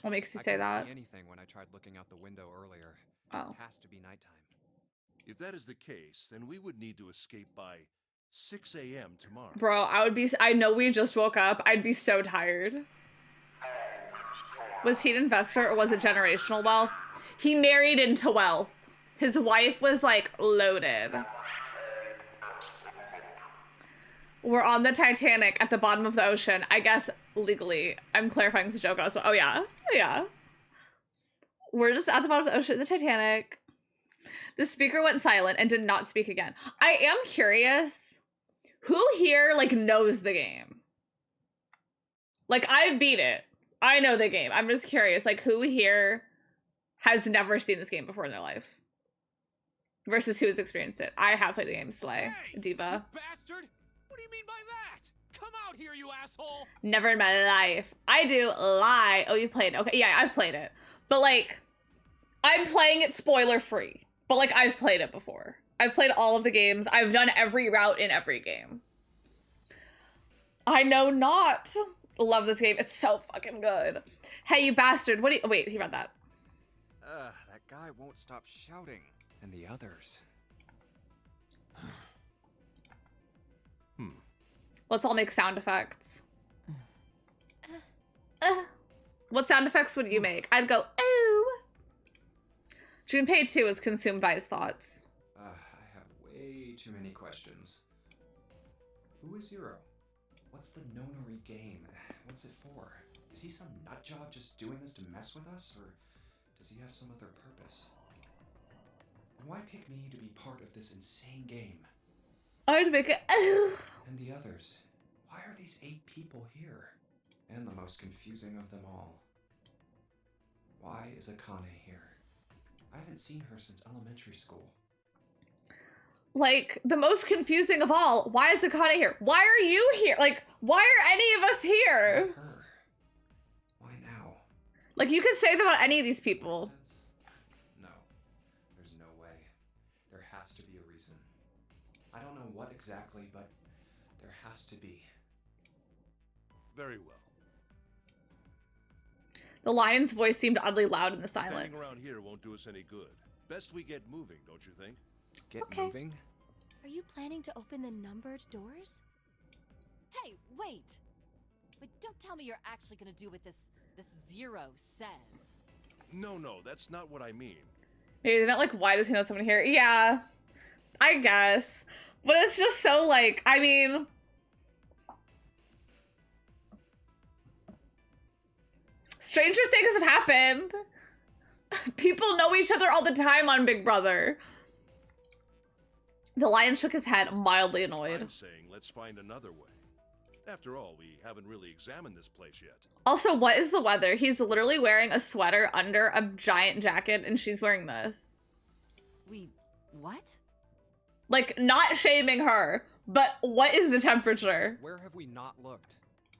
What makes you I say couldn't that? see anything when I tried looking out the window earlier. Oh. It has to be nighttime. If that is the case, then we would need to escape by 6 a.m. tomorrow. Bro, I know we just woke up. I'd be so tired. Was he an investor or was it generational wealth? He married into wealth. His wife was like loaded. We're on the Titanic at the bottom of the ocean. I guess legally. I'm clarifying this joke. Oh yeah. Yeah. We're just at the bottom of the ocean, the Titanic. The speaker went silent and did not speak again. I am curious. Who here, like, knows the game? Like, I've beat it. I know the game. I'm just curious, like, who here has never seen this game before in their life? Versus who has experienced it. I have played the game, Slay. Hey, Diva. you bastard! What do you mean by that? Come out here, you asshole! Never in my life. I do lie. Oh, you played. Okay, yeah, I've played it. But like, I'm playing it spoiler free. But like, I've played it before. I've played all of the games. I've done every route in every game. I know not. Love this game. It's so fucking good. Hey, you bastard. What do you... Wait, he read that. That guy won't stop shouting. And the others. Let's all make sound effects. What sound effects would you make? I'd go, ooh. Junpei 2 is consumed by his thoughts. I have way too many questions. Who is Zero? What's the nonary game? What's it for? Is he some nutjob just doing this to mess with us? Or does he have some other purpose? And why pick me to be part of this insane game? I'd make it, ooh. And the others? Why are these 8 people here? And the most confusing of them all. Why is Akane here? I haven't seen her since elementary school. Like, the most confusing of all, why is Akane here? Why are you here? Like, why are any of us here? Her. Why now? Like, you could say that about any of these people. No. There's no way. There has to be a reason. I don't know what exactly, but there has to be. Very well. The lion's voice seemed oddly loud in the silence. Standing around here won't do us any good. Best we get moving, don't you think? Get moving? Are you planning to open the numbered doors? Hey, wait! But don't tell me you're actually gonna do what this Zero says. No, that's not what I mean. Maybe they meant like, why does he know someone here? Yeah, I guess. But it's just so like, I mean... Stranger things have happened. People know each other all the time on Big Brother. The lion shook his head, mildly annoyed. I'm saying let's find another way. After all, we haven't really examined this place yet. Also, what is the weather? He's literally wearing a sweater under a giant jacket, and she's wearing this. What? Like, not shaming her, but what is the temperature? Where have we not looked?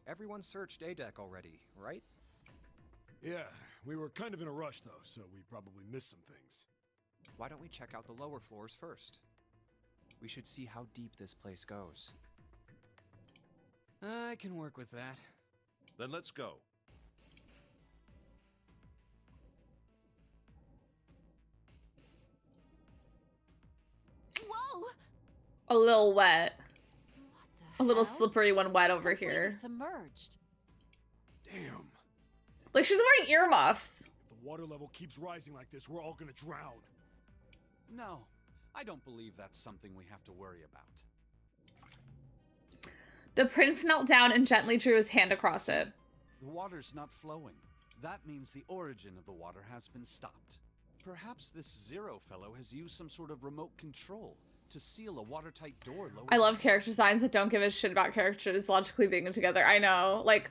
Everyone searched A deck already, right? Yeah, we were kind of in a rush though, so we probably missed some things. Why don't we check out the lower floors first? We should see how deep this place goes. I can work with that. Then let's go. Whoa! A little wet. What the A little hell? slippery when wet It's over completely here. Submerged. Damn. Like, she's wearing earmuffs. If the water level keeps rising like this, we're all gonna drown. No, I don't believe that's something we have to worry about. The prince knelt down and gently drew his hand across it. The water's not flowing. That means the origin of the water has been stopped. Perhaps this Zero fellow has used some sort of remote control to seal a watertight door lower. I love character designs that don't give a shit about characters logically being together. I know, like,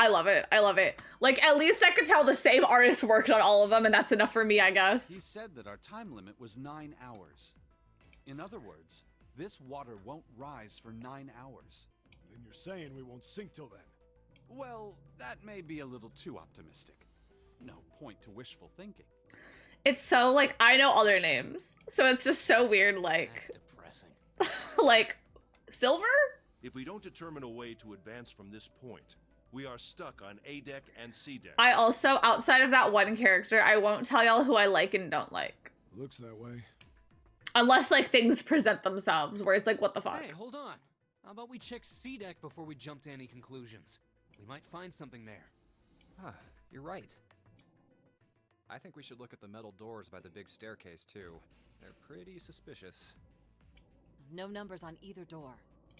I love it. I love it. Like, at least I could tell the same artist worked on all of them, and that's enough for me, I He guess. said that our time limit was 9 hours. In other words, this water won't rise for 9 hours. Then you're saying we won't sink till then. Well, that may be a little too optimistic. No point to wishful thinking. It's so, like, I know all their names. So it's just so weird, like, That's depressing. like, Silver? If we don't determine a way to advance from this point, we are stuck on A deck and C deck. I also, outside of that one character, I won't tell y'all who I like and don't like. Looks that way. Unless, like, things present themselves, where it's like, what the fuck? Hey, hold on. How about we check C deck before we jump to any conclusions? We might find something there. Huh, you're right. I think we should look at the metal doors by the big staircase, too. They're pretty suspicious. No numbers on either door.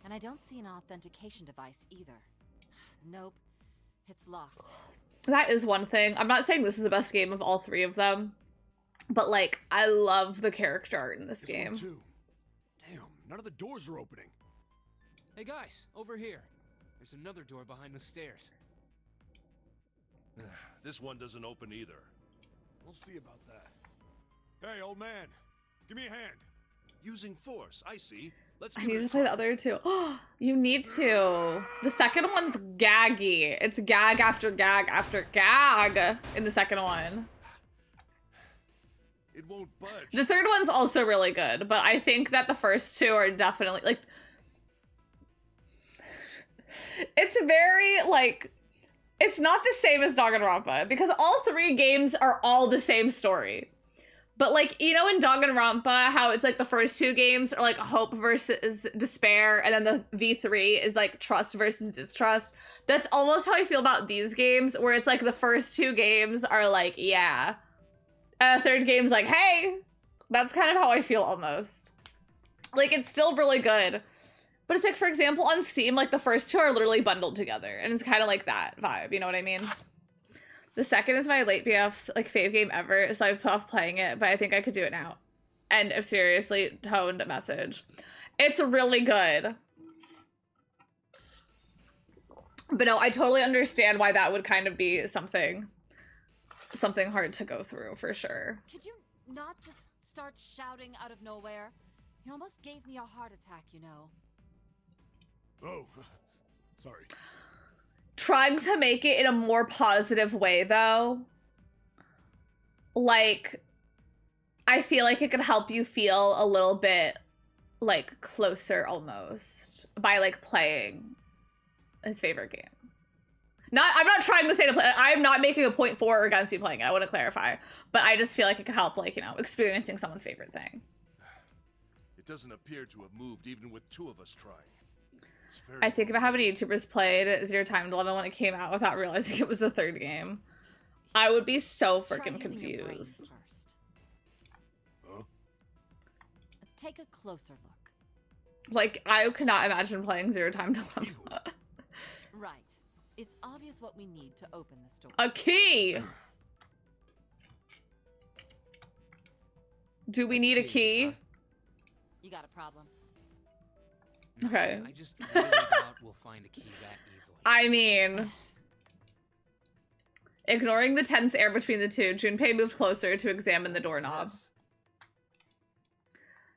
And I don't see an authentication device either. Nope. It's locked. That is one thing. I'm not saying this is the best game of all three of them, but, like, I love the character art in this One game. too. Damn, none of the doors are opening. Hey guys, over here. There's another door behind the stairs. This one doesn't open either. We'll see about that. Hey, old man, give me a hand. Using force, I see. Let's I give need it a to play the try. other two. You need to. The second one's gaggy. It's gag after gag after gag in the second one. It won't budge. The third one's also really good, but I think that the first two are definitely, like... It's very, like... It's not the same as Danganronpa, because all three games are all the same story. But, like, you know in Danganronpa, how it's, like, the first two games are, like, hope versus despair, and then the V3 is, like, trust versus distrust? That's almost how I feel about these games, where it's, like, the first two games are, like, yeah. And the third game's like, hey! That's kind of how I feel, almost. Like, it's still really good. But it's, like, for example, on Steam, like, the first two are literally bundled together, and it's kind of like that vibe, you know what I mean? The second is my late BF's, like, fave game ever, so I've put off playing it, but I think I could do it now. End of seriously toned message. It's really good. But no, I totally understand why that would kind of be something hard to go through, for sure. Could you not just start shouting out of nowhere? You almost gave me a heart attack, you know. Oh, sorry. Trying to make it in a more positive way, though. Like, I feel like it could help you feel a little bit, like, closer almost by, like, playing his favorite game. I'm not trying to say to play, I'm not making a point for or against you playing it, I want to clarify. But I just feel like it could help, like, you know, experiencing someone's favorite thing. It doesn't appear to have moved even with two of us trying. It's very I think about how many YouTubers played Zero Time Dilemma when it came out without realizing it was the third game. I would be so Try freaking using your brain confused. first. Huh? Take a closer look. Like, I could not imagine playing Zero Time Dilemma. Right. It's obvious what we need to open this door. A key! Do we need a key? You got a problem? Okay. I just really doubt we'll find a key that easily. I mean... Ignoring the tense air between the two, Junpei moved closer to examine the doorknob.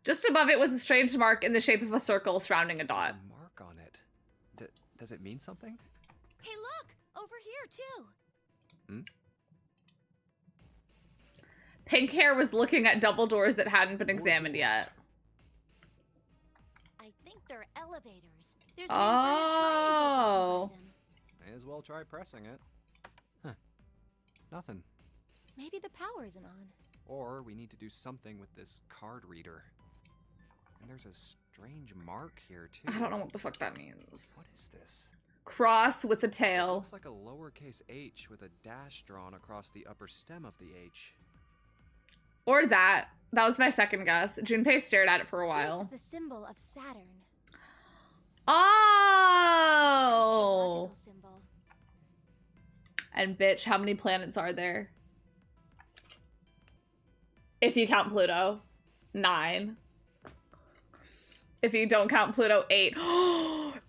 Just above it was a strange mark in the shape of a circle surrounding a dot. There's a mark on it. Does it mean something? Hey, look! Over here, too! Hmm? Pink hair was looking at double doors that hadn't been examined yet. I think they're elevators. There's an inverted triangle by them. May as well try pressing it. Huh. Nothing. Maybe the power isn't on. Or we need to do something with this card reader. And there's a strange mark here, too. I don't know what the fuck that means. What is this? Cross with a It tail. looks like a lowercase h with a dash drawn across the upper stem of the H. Or that. That was my second guess. Junpei stared at it for a This while. is the symbol of Saturn. Oh! Astrological symbol. And bitch, how many planets are there? If you count Pluto, 9. If you don't count Pluto, 8.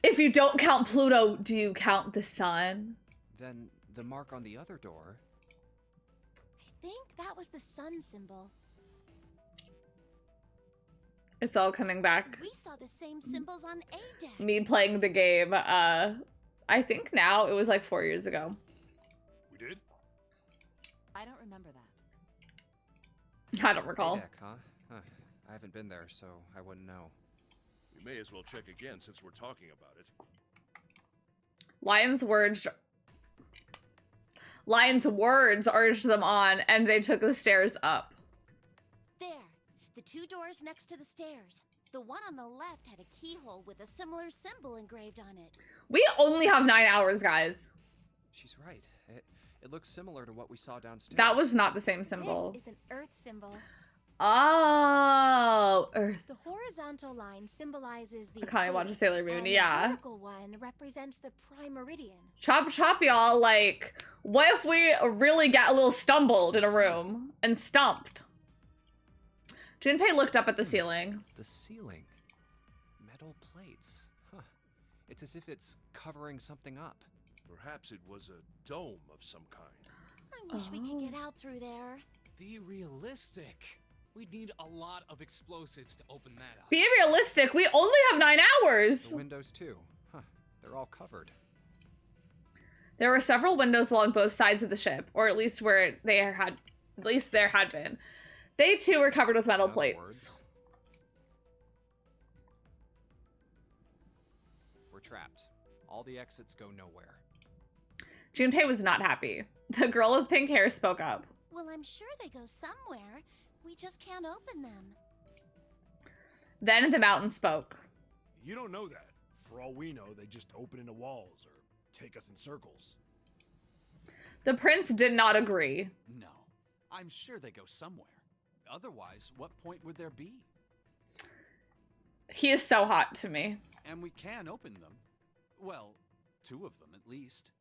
If you don't count Pluto, do you count the sun? Then the mark on the other door. I think that was the sun symbol. It's all coming back. We saw the same symbols on A deck. Me playing the game, I think now it was like 4 years ago. We did? I don't remember that. I don't recall. Deck, huh? I haven't been there, so I wouldn't know. We may as well check again since we're talking about it. Lion's words urged them on, and they took the stairs up. There. The two doors next to the stairs. The one on the left had a keyhole with a similar symbol engraved on it. We only have 9 hours, guys. She's right. It looks similar to what we saw downstairs. That was not the same symbol. This is an earth symbol. Oh, Earth. The horizontal line symbolizes the I kinda watched equator, Sailor Moon, and yeah. The vertical one represents the prime meridian. Chop, y'all. Like, what if we really got a little stumbled in a room and stumped? Junpei looked up at the ceiling. The ceiling. Metal plates. Huh. It's as if it's covering something up. Perhaps it was a dome of some kind. I wish we could get out through there. Be realistic. We'd need a lot of explosives to open that up. Be realistic, we only have 9 hours! The windows too. Huh, they're all covered. There were several windows along both sides of the ship, or at least where they had, at least there had been. They too were covered with metal In other plates. words, we're trapped. All the exits go nowhere. Junpei was not happy. The girl with pink hair spoke up. Well, I'm sure they go somewhere. We just can't open them. Then the mountain spoke. You don't know that. For all we know, they just open into walls or take us in circles. The prince did not agree. No, I'm sure they go somewhere. Otherwise, what point would there be? He is so hot to me. And we can open them. Well, 2 of them at least.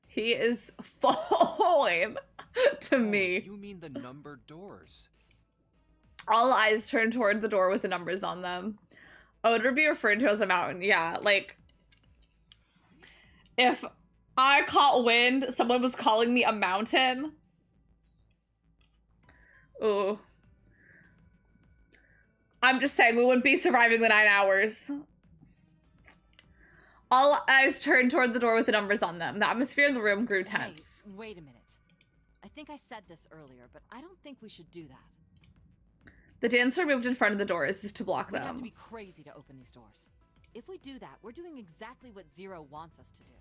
He is falling to me. You mean the numbered doors? All eyes turned toward the door with the numbers on them. Oh, it would be referred to as a mountain. Yeah, like, if I caught wind, someone was calling me a mountain. Ooh. I'm just saying, we wouldn't be surviving the 9 hours. All eyes turned toward the door with the numbers on them. The atmosphere in the room grew tense. Hey, wait a minute. I think I said this earlier, but I don't think we should do that. The dancer moved in front of the doors to block We'd have to them. be crazy to open these doors. If we do that, we're doing exactly what Zero wants us to do.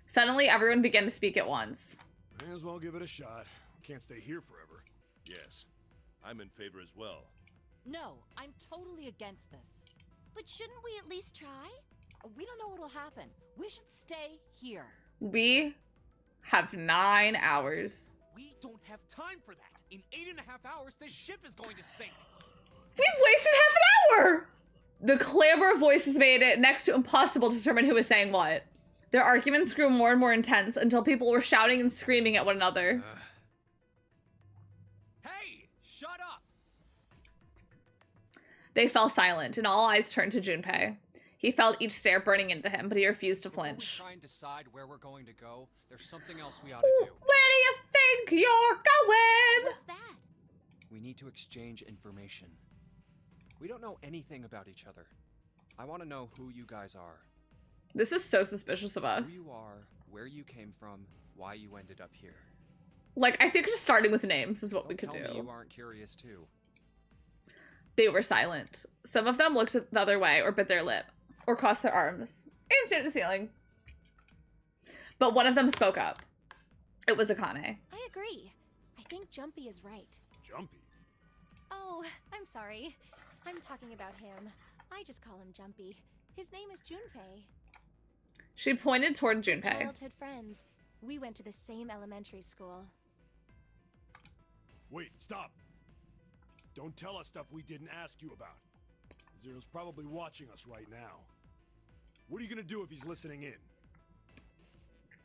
Suddenly, everyone began to speak at once. May as well give it a shot. Can't stay here forever. Yes, I'm in favor as well. No, I'm totally against this. But shouldn't we at least try? We don't know what'll happen. We should stay here. We have 9 hours. We don't have time for that. In 8.5 hours, this ship is going to sink. We've wasted half an hour! The clamor of voices made it next to impossible to determine who was saying what. Their arguments grew more and more intense until people were shouting and screaming at one another. Hey, shut up! They fell silent, and all eyes turned to Junpei. He felt each stare burning into him, but he refused to Before we flinch. try and decide where we're going to go, there's something else we ought to do. Where do you think you're going? What's that? We need to exchange information. We don't know anything about each other. I want to know who you guys are. This is so suspicious of Who us. you are, where you came from, why you ended up here. Like, I think just starting with names is what we Don't could tell me do. you aren't curious too. They were silent. Some of them looked the other way or bit their lip, or crossed their arms, and stared at the ceiling. But one of them spoke up. It was Akane. I agree. I think Jumpy is right. Jumpy. Oh, I'm sorry. I'm talking about him. I just call him Jumpy. His name is Junpei. She pointed toward Junpei. Childhood friends. We went to the same elementary school. Wait, stop. Don't tell us stuff we didn't ask you about. Zero's probably watching us right now. What are you gonna do if he's listening in?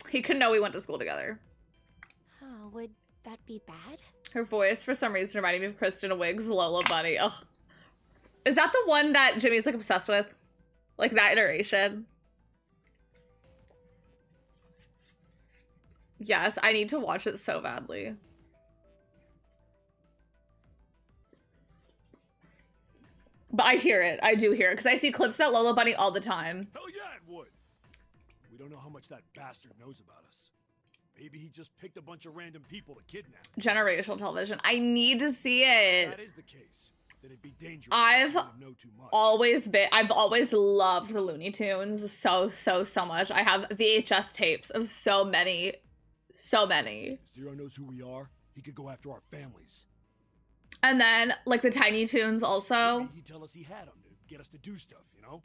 He could know we went to school together. Oh, would that be bad? Her voice, for some reason, reminded me of Kristen Wiig's Lola Bunny. Ugh. Is that the one that Jimmy's, like, obsessed with? Like, that iteration? Yes, I need to watch it so badly. But I hear it. I do hear it. Because I see clips of that Lola Bunny all the time. Hell yeah, it would. We don't know how much that bastard knows about us. Maybe he just picked a bunch of random people to kidnap. Generational television. I need to see it. If that is the case, then it'd be dangerous. I've for us to know too much. I've always loved the Looney Tunes so much. I have VHS tapes of so many. If Zero knows who we are, he could go after our families. And then, like, the Tiny Toons also. Maybe he'd tell us he had them to get us to do stuff, you know?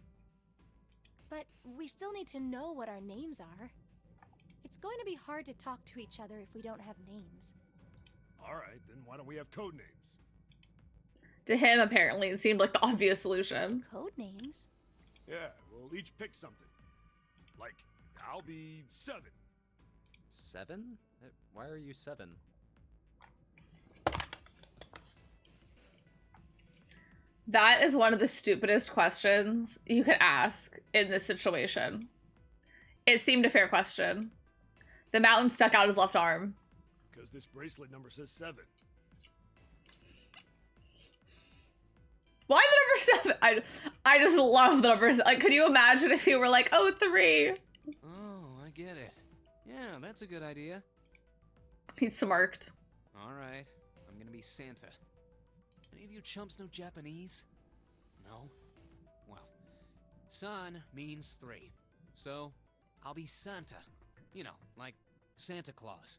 But we still need to know what our names are. It's going to be hard to talk to each other if we don't have names. Alright, then why don't we have code names? To him, apparently, it seemed like the obvious solution. Code names? Yeah, we'll each pick something. Like, I'll be 7. 7? Why are you 7? That is one of the stupidest questions you could ask in this situation. It seemed a fair question. The mountain stuck out his left arm. Because this bracelet number says 7. Why the number 7? I just love the number 7. Like, could you imagine if you were like, oh, 3? Oh, I get it. Yeah, that's a good idea. He smirked. All right, I'm gonna be Santa. Any of you chumps know Japanese? No? Well, san means 3. So, I'll be Santa. You know, like Santa Claus.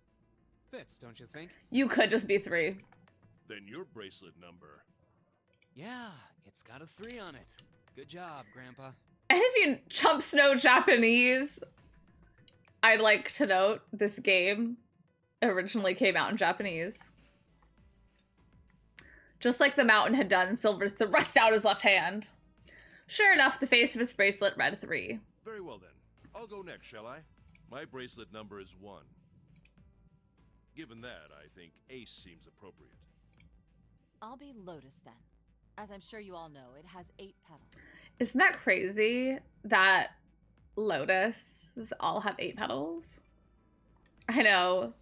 Fits, don't you think? You could just be 3. Then your bracelet number. Yeah, it's got a 3 on it. Good job, Grandpa. And if you chumps know Japanese, I'd like to note this game originally came out in Japanese. Just like the mountain had done, Silver thrust out his left hand. Sure enough, the face of his bracelet read 3. Very well then. I'll go next, shall I? My bracelet number is 1. Given that, I think Ace seems appropriate. I'll be Lotus then. As I'm sure you all know, it has 8 petals. Isn't that crazy that lotuses all have 8 petals? I know.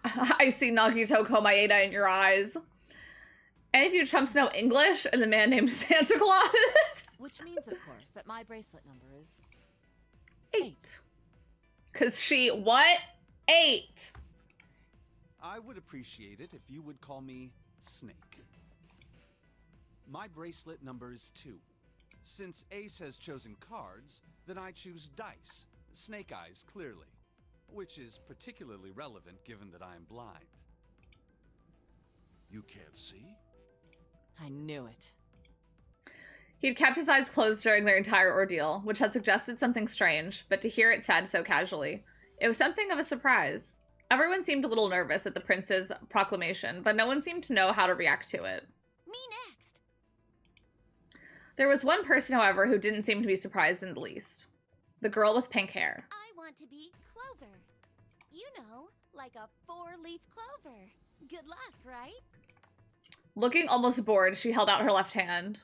I see Nagito Komaeda in your eyes. And if you chumps know English and the man named Santa Claus. Which means, of course, that my bracelet number is 8. Cause she, what? 8. I would appreciate it if you would call me Snake. My bracelet number is 2. Since Ace has chosen cards, then I choose dice. Snake eyes, clearly. Which is particularly relevant given that I am blind. You can't see? I knew it. He'd kept his eyes closed during their entire ordeal, which had suggested something strange, but to hear it said so casually, it was something of a surprise. Everyone seemed a little nervous at the prince's proclamation, but no one seemed to know how to react to it. Me next. There was one person, however, who didn't seem to be surprised in the least. The girl with pink hair. I want to be Clover. You know, like a 4-leaf clover. Good luck, right? Looking almost bored, she held out her left hand.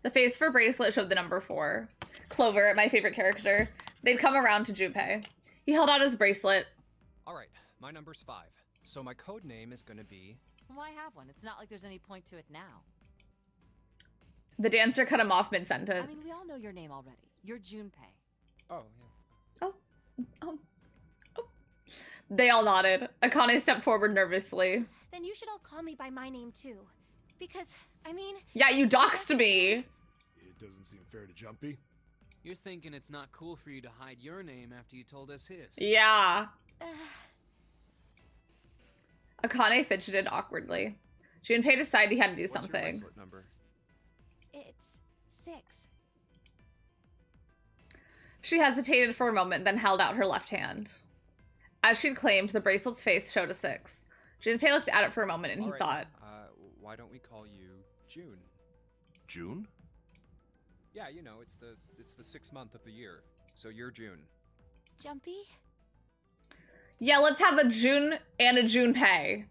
The face of her bracelet showed the number 4. Clover, my favorite character. They'd come around to Junpei. He held out his bracelet. All right, my number's 5. So my code name is going to be... Why have one? It's not like there's any point to it now. The dancer cut him off I mean, mid-sentence. we all know your name already. You're Junpei. Oh, yeah. Oh. They all nodded. Akane stepped forward nervously. Then you should all call me by my name too. Because, I mean... Yeah, you doxed me. It doesn't seem fair to Jumpy. You're thinking it's not cool for you to hide your name after you told us his. Yeah. Akane fidgeted awkwardly. Junpei decided he had to do What's your something. bracelet number? It's 6. She hesitated for a moment, then held out her left hand. As she'd claimed, the bracelet's face showed a 6. Junpei looked at it for a moment and he All right, thought, why don't we call you June? June? Yeah, you know, it's the 6th month of the year. So you're June. Jumpy? yeah, let's have a June and a Junpei.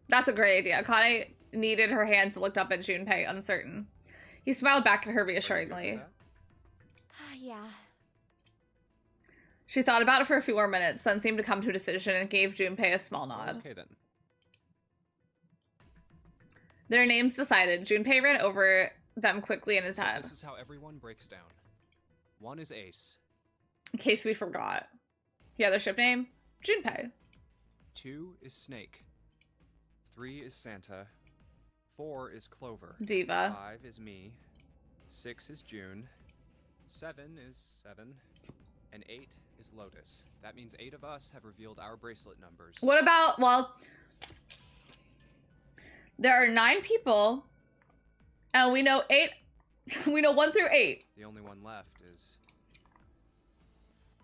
That's a great idea. Akane kneaded her hands and looked up at Junpei, uncertain. He smiled back at her Are you good with reassuringly. that? Yeah. She thought about it for a few more minutes, then seemed to come to a decision and gave Junpei a small nod. Okay then. Their names decided, Junpei ran over them quickly in his So head, this is how everyone breaks down. 1 is Ace. in case we forgot. Yeah, their ship name? Junpei. 2 is Snake. 3 is Santa. 4 is Clover. Diva. 5 is me. 6 is June. 7 is 7. And 8 is Lotus. That means 8 of us have revealed our bracelet numbers. What about, well, there are 9 people, and we know 8, we know 1 through 8. The only one left is...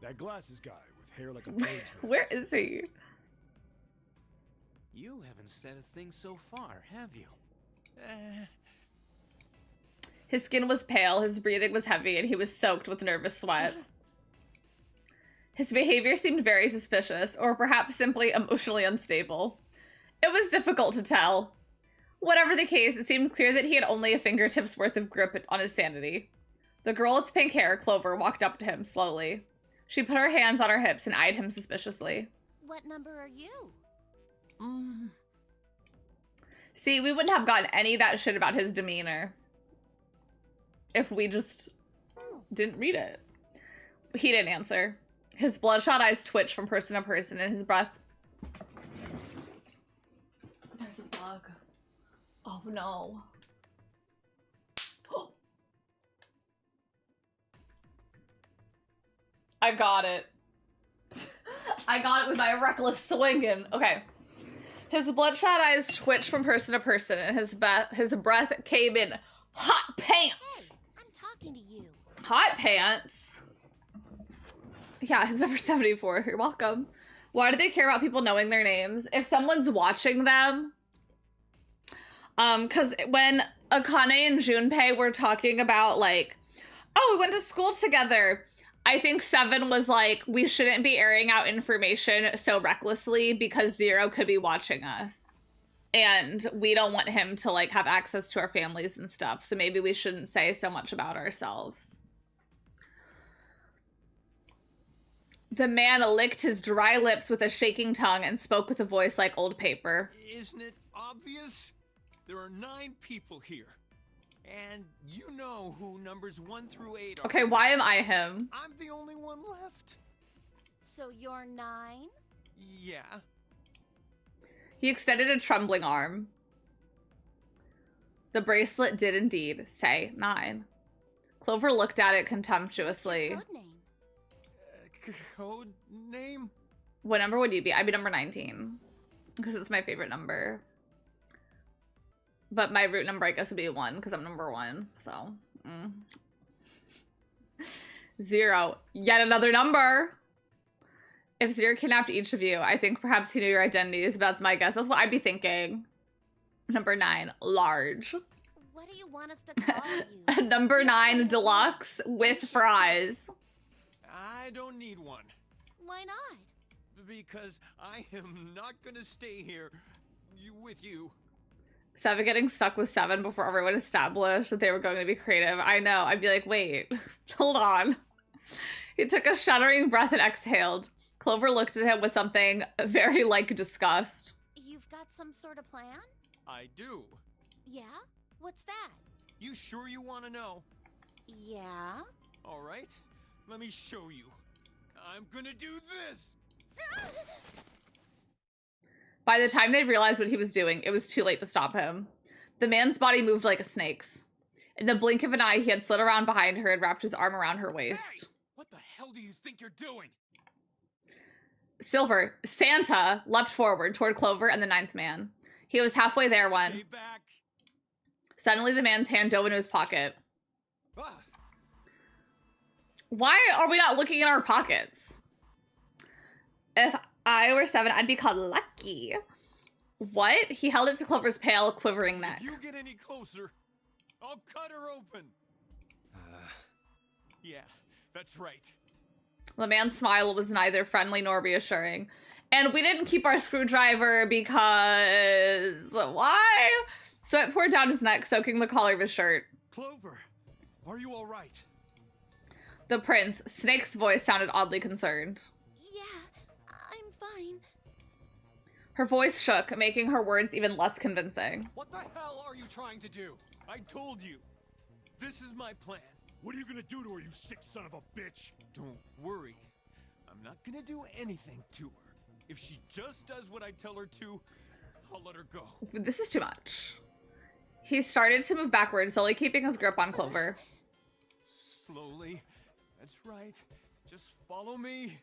That glasses guy with hair like a bird's nest. Where is he? You haven't said a thing so far, have you? His skin was pale, his breathing was heavy, and he was soaked with nervous sweat. His behavior seemed very suspicious, or perhaps simply emotionally unstable. It was difficult to tell. Whatever the case, it seemed clear that he had only a fingertip's worth of grip on his sanity. The girl with pink hair, Clover, walked up to him slowly. She put her hands on her hips and eyed him suspiciously. What number are you? See, we wouldn't have gotten any of that shit about his demeanor if we just didn't read it. He didn't answer. His bloodshot eyes twitched from person to person, and his breath... There's a bug. Oh no. I got it. I got it with my reckless swinging. Okay. His bloodshot eyes twitched from person to person, and his breath came in hot pants. Hey, I'm talking to you. Hot pants? Yeah, his number 74. You're welcome. Why do they care about people knowing their names? If someone's watching them... Because when Akane and Junpei were talking about, like, oh, we went to school together, I think 7 was like, we shouldn't be airing out information so recklessly because Zero could be watching us. And we don't want him to, like, have access to our families and stuff, so maybe we shouldn't say so much about ourselves. The man licked his dry lips with a shaking tongue and spoke with a voice like old paper. Isn't it obvious? There are 9 people here. And you know who numbers 1 through 8 are. Okay, why am I him? I'm the only one left. So you're 9? Yeah. He extended a trembling arm. The bracelet did indeed say 9. Clover looked at it contemptuously. Code name. Code name? What number would you be? I'd be number 19. Because it's my favorite number. But my root number, I guess, would be 1, because I'm number 1. So, 0. Yet another number! If Zero kidnapped each of you, I think perhaps he knew your identities, but that's my guess. That's what I'd be thinking. Number 9, large. What do you want us to call you? Number 9, deluxe, with fries. I don't need one. Why not? Because I am not gonna stay here with you. 7 getting stuck with 7 before everyone established that they were going to be creative. I know. I'd be like, wait, hold on. He took a shuddering breath and exhaled. Clover looked at him with something very like disgust. You've got some sort of plan? I do. Yeah? What's that? You sure you want to know? Yeah? All right. Let me show you. I'm gonna do this! By the time they realized what he was doing, it was too late to stop him. The man's body moved like a snake's. In the blink of an eye, he had slid around behind her and wrapped his arm around her waist. Hey! What the hell do you think you're doing? Silver, Santa, leapt forward toward Clover and the 9th man. He was halfway there when... Stay back. Suddenly, the man's hand dove into his pocket. Ah. Why are we not looking in our pockets? If I were 7, I'd be called lucky. What? He held it to Clover's pale, quivering neck. If you get any closer, I'll cut her open. Yeah, that's right. The man's smile was neither friendly nor reassuring. And we didn't keep our screwdriver because... why? Sweat poured down his neck, soaking the collar of his shirt. Clover, are you all right? The prince, Snake's voice sounded oddly concerned. Yeah, I'm fine. Her voice shook, making her words even less convincing. What the hell are you trying to do? I told you. This is my plan. What are you gonna do to her, you sick son of a bitch? Don't worry. I'm not gonna do anything to her. If she just does what I tell her to, I'll let her go. This is too much. He started to move backwards, slowly keeping his grip on Clover. Slowly. That's right. Just follow me.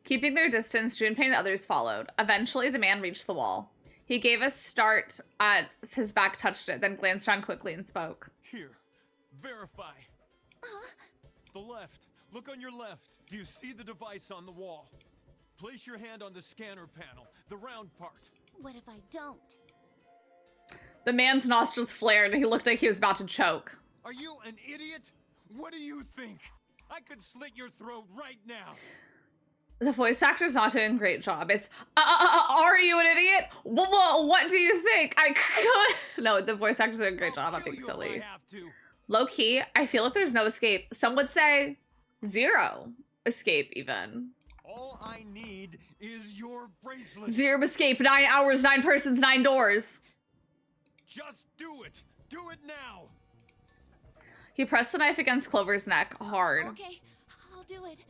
Keeping their distance, Junpei and the others followed. Eventually, the man reached the wall. He gave a start as his back touched it, then glanced around quickly and spoke. Here. Verify. The left. Look on your left. Do you see the device on the wall? Place your hand on the scanner panel, the round part. What if I don't? The man's nostrils flared and he looked like he was about to choke. Are you an idiot? What do you think? I could slit your throat right now. The voice actor's not doing a great job. It's, are you an idiot? What do you think? I could. No, the voice actor's doing a great job. I'm being silly. Low key, I feel like there's no escape. Some would say 0 escape even. All I need is your bracelet. 0 escape, 9 hours, 9 persons, 9 doors. Just do it. Do it now. He pressed the knife against Clover's neck hard. Okay, I'll do it.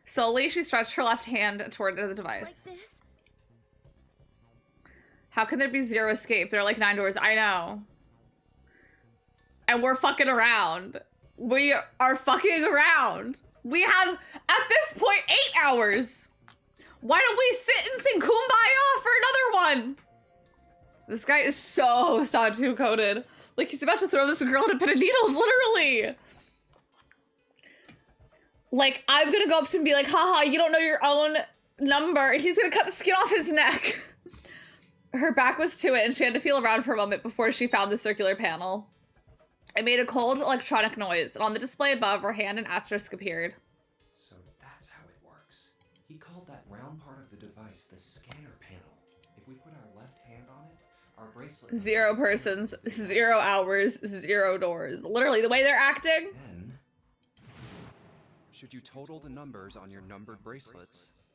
Slowly, she stretched her left hand toward the device. Like this? How can there be 0 escape? There are like 9 doors. I know. And we're fucking around. We are fucking around. We have, at this point, 8 hours. Why don't we sit and sing Kumbaya for another one? This guy is so Satu coded. Like he's about to throw this girl in a pit of needles, literally. Like, I'm gonna go up to him and be like, haha, you don't know your own number. And he's gonna cut the skin off his neck. Her back was to it and she had to feel around for a moment before she found the circular panel. It made a cold electronic noise, and on the display above, her hand and asterisk appeared. So that's how it works. He called that round part of the device the scanner panel. If we put our left hand on it, our bracelet... 0 persons, 0 hours, 0 doors. Literally, the way they're acting. Then, should you total the numbers on your numbered bracelets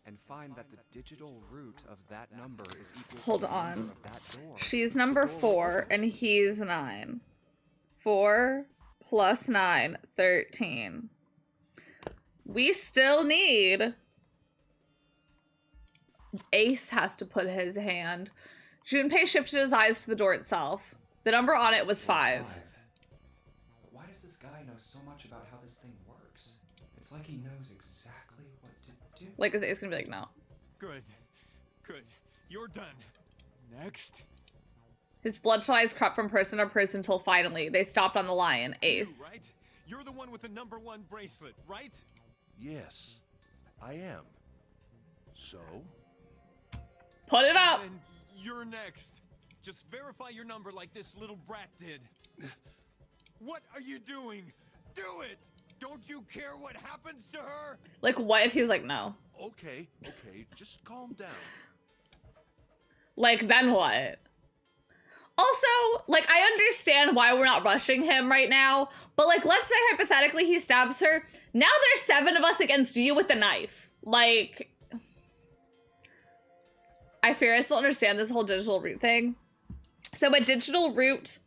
and find that the digital root of that number is equal Hold to the on. number of that door, She's number 4, and he's 9. 4 plus 9, 13. We still need... Ace has to put his hand. Junpei shifted his eyes to the door itself. The number on it was 5. But why does this guy know so much about how this thing works? It's like he knows exactly what to do. Like, is Ace gonna be like, no. Good. Good. You're done. Next. His bloodshot eyes crept from person to person until finally they stopped on the lion, Ace. You, right? You're the one with the number 1 bracelet, right? Yes, I am. So? Put it up! Then you're next. Just verify your number like this little brat did. What are you doing? Do it! Don't you care what happens to her? Like, what if he's like, no? Okay, just calm down. Like, then what? Also, like, I understand why we're not rushing him right now, but, like, let's say hypothetically he stabs her. Now there's 7 of us against you with the knife. Like, I fear I still understand this whole digital root thing. So a digital root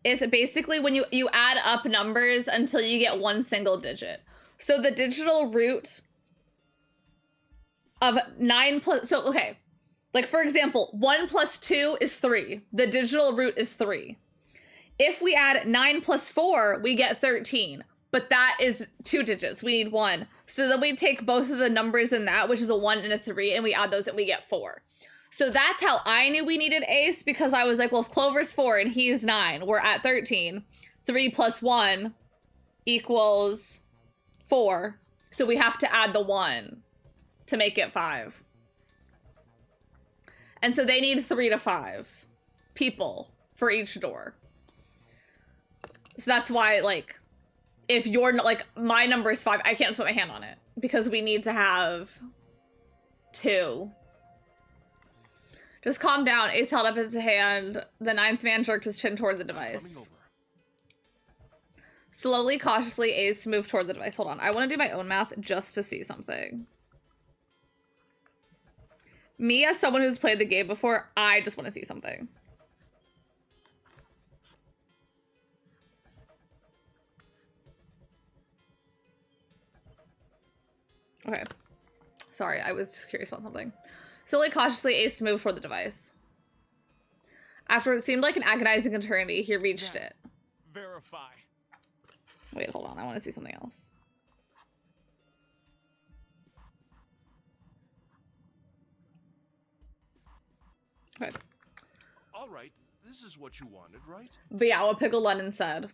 is basically when you add up numbers until you get 1 single digit. So the digital root of 9 plus, so, okay. Like, for example, 1 plus 2 is 3. The digital root is 3. If we add 9 plus 4, we get 13. But that is 2 digits. We need 1. So then we take both of the numbers in that, which is a 1 and a 3, and we add those and we get 4. So that's how I knew we needed Ace, because I was like, well, if Clover's 4 and he's 9, we're at 13. 3 plus 1 equals 4. So we have to add the 1 to make it 5. And so they need 3 to 5 people for each door. So that's why, like, if you're, like, my number is 5, I can't put my hand on it. Because we need to have 2. Just calm down. Ace held up his hand. The 9th man jerked his chin toward the device. Slowly, cautiously, Ace moved toward the device. Hold on. I want to do my own math just to see something. Me, as someone who's played the game before, I just want to see something. Okay. Sorry, I was just curious about something. Slowly, cautiously, Ace moved toward the device. After what seemed like an agonizing eternity, he reached it. Verify. Wait, hold on. I want to see something else. Okay. All right, this is what you wanted, right? But yeah, what Pickle London said.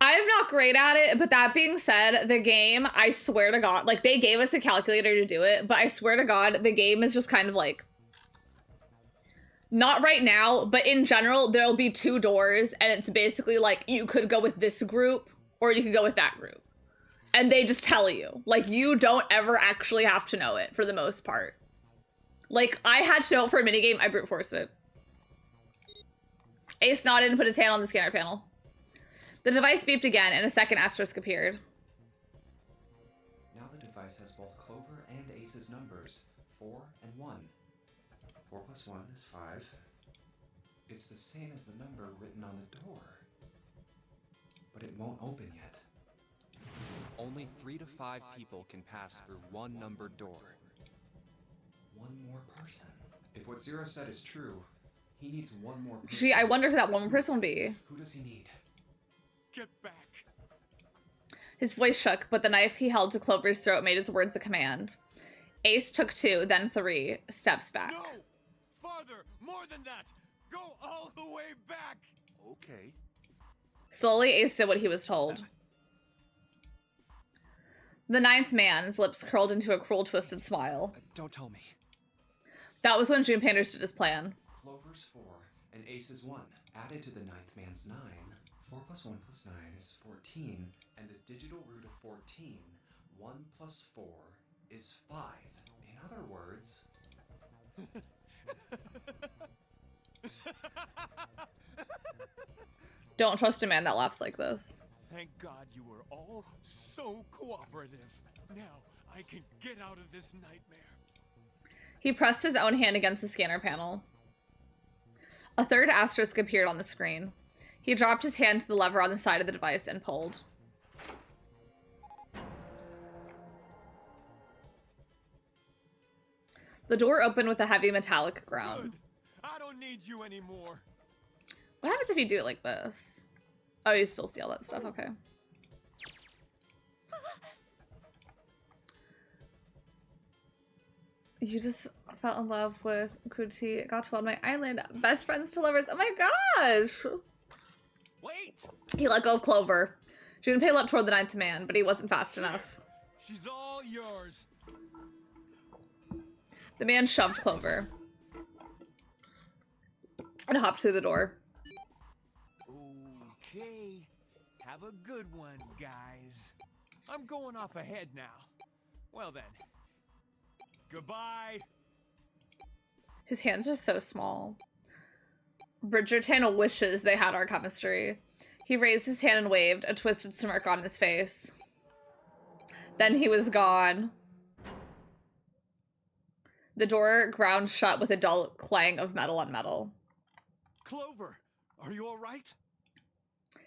I'm not great at it, but that being said, the game, I swear to God, like, they gave us a calculator to do it, but I swear to God, the game is just kind of like, not right now, but in general, there'll be 2 doors, and it's basically like, you could go with this group, or you could go with that group. And they just tell you. Like, you don't ever actually have to know it, for the most part. Like, I had to know it for a minigame, I brute forced it. Ace nodded and put his hand on the scanner panel. The device beeped again, and a second asterisk appeared. device has both Clover and Ace's numbers, 4 and 1. 4 plus 1 is 5. It's the same as the number written on the door. But it won't open yet. Only 3 to 5 people can pass through one numbered door. One more person. If what Zero said is true, he needs one more person. Gee, I wonder who that one more person would be. Who does he need? Get back. His voice shook, but the knife he held to Clover's throat made his words a command. Ace took 2, then 3 steps back. No! Farther! More than that! Go all the way back! Okay. Slowly, Ace did what he was told. The 9th man's lips curled into a cruel, twisted smile. Don't tell me. That was when Junpei understood his plan. Clover's 4 and Ace's 1. Added to the 9th man's 9. 4 plus 1 plus 9 is 14, and the digital root of 14, 1 plus 4 is 5. In other words... Don't trust a man that laughs like this. Thank God you were all so cooperative. Now I can get out of this nightmare. He pressed his own hand against the scanner panel. A third asterisk appeared on the screen. He dropped his hand to the lever on the side of the device and pulled. The door opened with a heavy metallic groan. Good. I don't need you anymore. What happens if you do it like this? Oh, you still see all that stuff, okay. You just fell in love with Kuti, got to on my island. Best friends to lovers. Oh my gosh! Wait! He let go of Clover. Junpei leapt toward the 9th man, but he wasn't fast enough. She's all yours. The man shoved Clover and hopped through the door. Okay. Have a good one, guys. I'm going off ahead now. Well then. Goodbye. His hands are so small. Bridgerton wishes they had our chemistry. He raised his hand and waved, a twisted smirk on his face. Then he was gone. The door ground shut with a dull clang of metal on metal. Clover, are you all right?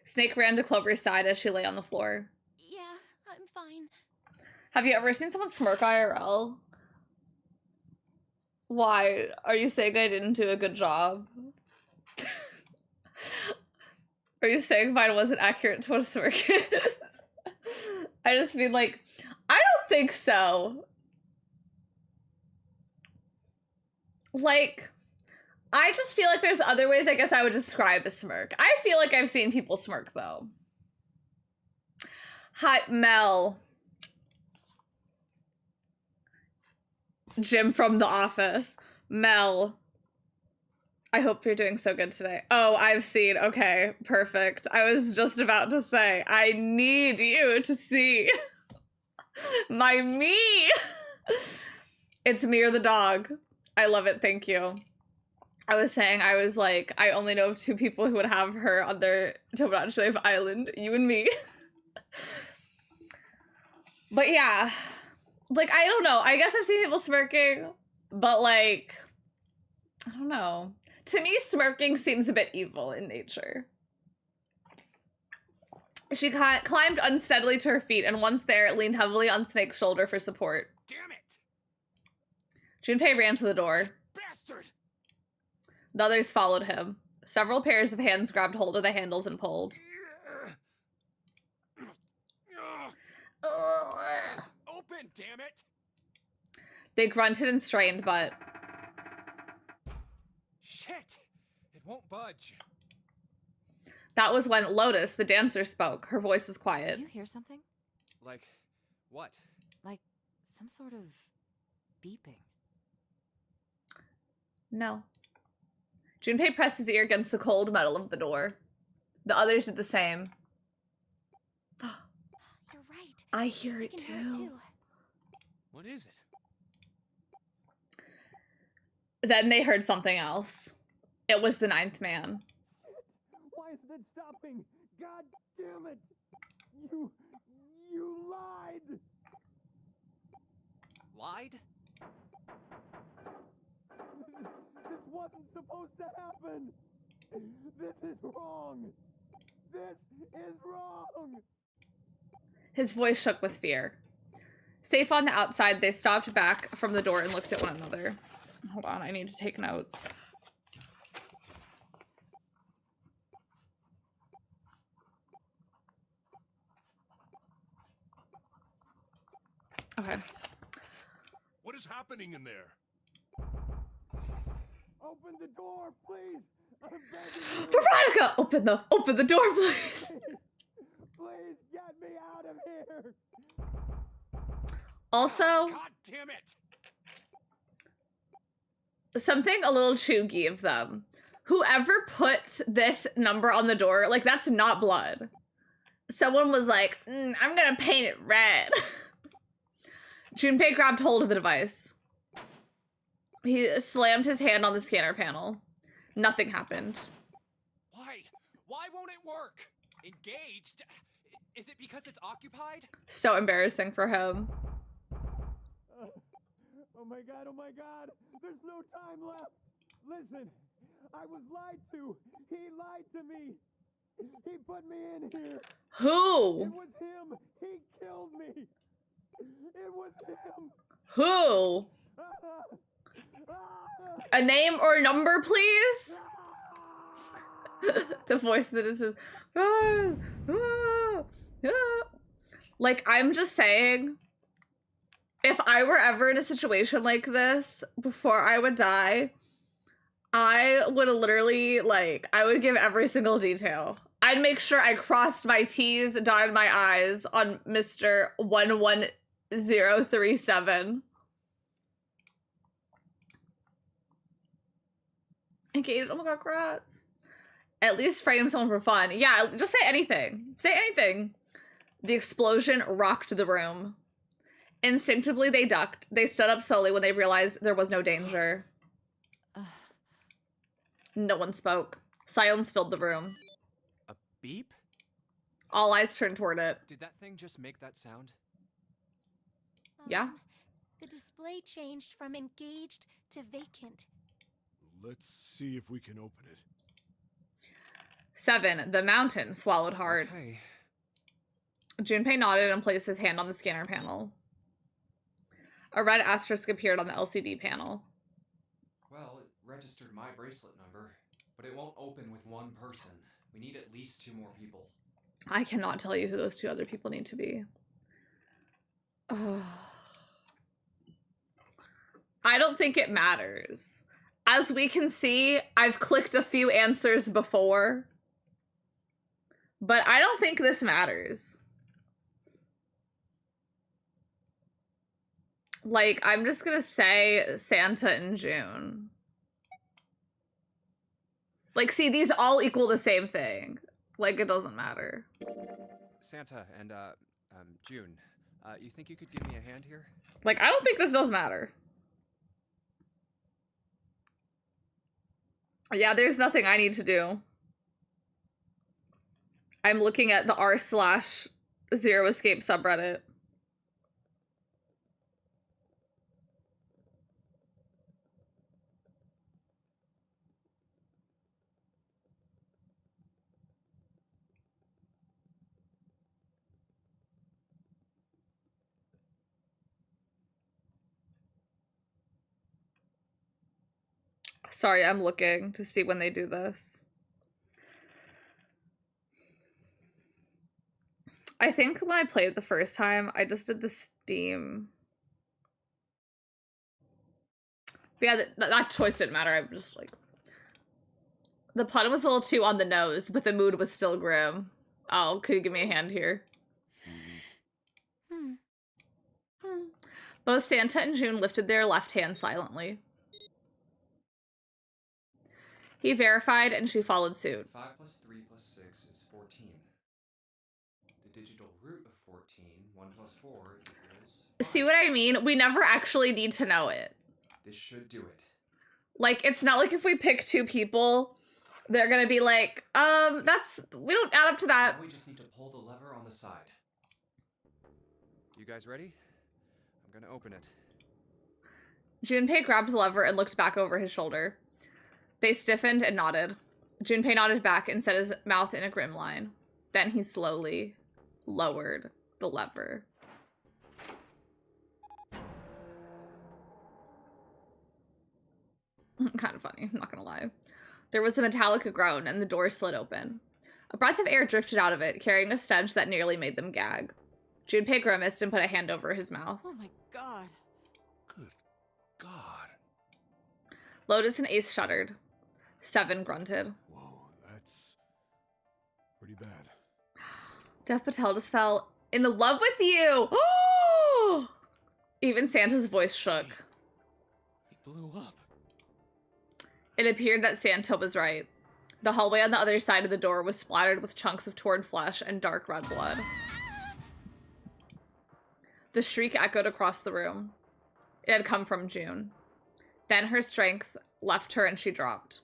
Snake ran to Clover's side as she lay on the floor. Yeah, I'm fine. Have you ever seen someone smirk IRL? Why? Are you saying I didn't do a good job? Are you saying mine wasn't accurate to what a smirk is? I just mean, like, I don't think so. Like, I just feel like there's other ways I guess I would describe a smirk. I feel like I've seen people smirk, though. Hi, Mel. Jim from The Office. Mel. I hope you're doing so good today. Oh, I've seen. Okay, perfect. I was just about to say, I need you to see my me. It's me or the dog. I love it. Thank you. I was saying, I was like, I only know of 2 people who would have her on their Tomodachi Life island. You and me. But yeah. Like, I don't know. I guess I've seen people smirking. But like, I don't know. To me, smirking seems a bit evil in nature. She climbed unsteadily to her feet, and once there, leaned heavily on Snake's shoulder for support. Damn it! Junpei ran to the door. Bastard! The others followed him. Several pairs of hands grabbed hold of the handles and pulled. Open, damn it! They grunted and strained, but... Shit! It won't budge. That was when Lotus, the dancer, spoke. Her voice was quiet. Did you hear something? Like, what? Like some sort of beeping. No. Junpei pressed his ear against the cold metal of the door. The others did the same. You're right. I hear I it can hear it too. too. What is it? Then they heard something else. It was the 9th man. Why isn't it stopping? God damn it! You lied! lied? This wasn't supposed to happen. This is wrong. This is wrong. His voice shook with fear. Safe on the outside, they stopped back from the door and looked at one another. Hold on, I need to take notes. Okay. What is happening in there? Open the door, please. I'm begging you. Veronica, open the door, please. Please get me out of here. Also, God damn it! something a little chuggy of them. Whoever put this number on the door, like, that's not blood. Someone was like, I'm gonna paint it red. Junpei grabbed hold of the device. He slammed his hand on the scanner panel. Nothing happened. Why? Why won't it work? Engaged? Is it because it's occupied? So embarrassing for him. Oh my god. There's no time left. Listen, I was lied to. He lied to me. He put me in here. Who? It was him. He killed me. It was him. Who? A name or number, please? The voice that is like, I'm just saying, if I were ever in a situation like this before I would die, I would literally, like, I would give every single detail. I'd make sure I crossed my T's, dotted my I's on Mr. 11037. Engaged, oh my god, congrats. At least frame someone for fun. Yeah, just say anything. Say anything. The explosion rocked the room. Instinctively, they ducked. They stood up slowly when they realized there was no danger. No one spoke. Silence filled the room. A beep? All eyes turned toward it. Did that thing just make that sound? Yeah? The display changed from engaged to vacant. Let's see if we can open it. 7. The mountain swallowed hard. Okay. Junpei nodded and placed his hand on the scanner panel. A red asterisk appeared on the LCD panel. Well, it registered my bracelet number, but it won't open with one person. We need at least 2 more people. I cannot tell you who those 2 other people need to be. Ugh. I don't think it matters. As we can see, I've clicked a few answers before, but I don't think this matters. Like, I'm just gonna say Santa and June. Like, see, these all equal the same thing. Like, it doesn't matter. Santa and, June, you think you could give me a hand here? Like, I don't think this does matter. Yeah, there's nothing I need to do. I'm looking at the r/0escape subreddit. Sorry, I'm looking to see when they do this. I think when I played the first time, I just did the Steam. But yeah, that choice didn't matter. I'm just like... The pun was a little too on the nose, but the mood was still grim. Oh, could you give me a hand here? Both Santa and June lifted their left hand silently. He verified, and she followed suit. 5 plus 3 plus 6 is 14. The digital root of 14, 1 plus 4 equals 5. See what I mean? We never actually need to know it. This should do it. Like, it's not like if we pick 2 people, they're gonna be like, we don't add up to that. Now we just need to pull the lever on the side. You guys ready? I'm gonna open it. Junpei grabbed the lever and looked back over his shoulder. They stiffened and nodded. Junpei nodded back and set his mouth in a grim line. Then he slowly lowered the lever. Kind of funny, I'm not gonna lie. There was a metallic groan and the door slid open. A breath of air drifted out of it, carrying a stench that nearly made them gag. Junpei grimaced and put a hand over his mouth. Oh my god. Good God. Lotus and Ace shuddered. Seven grunted. Whoa, that's pretty bad. Dev Patel just fell in love with you! Even Santa's voice shook. He blew up. It appeared that Santa was right. The hallway on the other side of the door was splattered with chunks of torn flesh and dark red blood. The shriek echoed across the room. It had come from June. Then her strength left her and she dropped.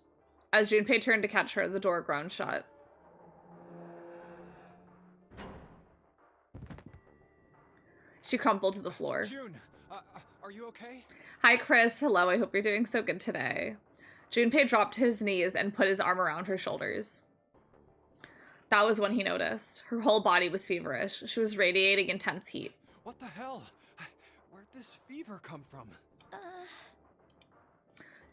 As Junpei turned to catch her, the door ground shut. She crumpled to the floor. June, are you okay? Hi, Chris. Hello, I hope you're doing so good today. Junpei dropped to his knees and put his arm around her shoulders. That was when he noticed. Her whole body was feverish. She was radiating intense heat. What the hell? Where'd this fever come from?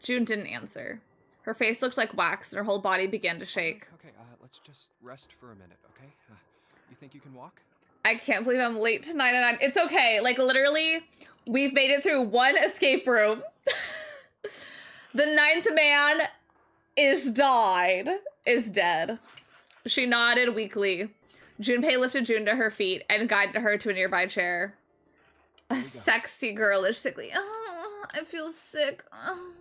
June didn't answer. Her face looked like wax and her whole body began to shake. Okay, let's just rest for a minute, okay? You think you can walk? I can't believe I'm late to 9 It's okay. Like, literally, we've made it through one escape room. The ninth man is dead. She nodded weakly. Junpei lifted June to her feet and guided her to a nearby chair. A sexy girlish sickly. Oh, I feel sick. Oh.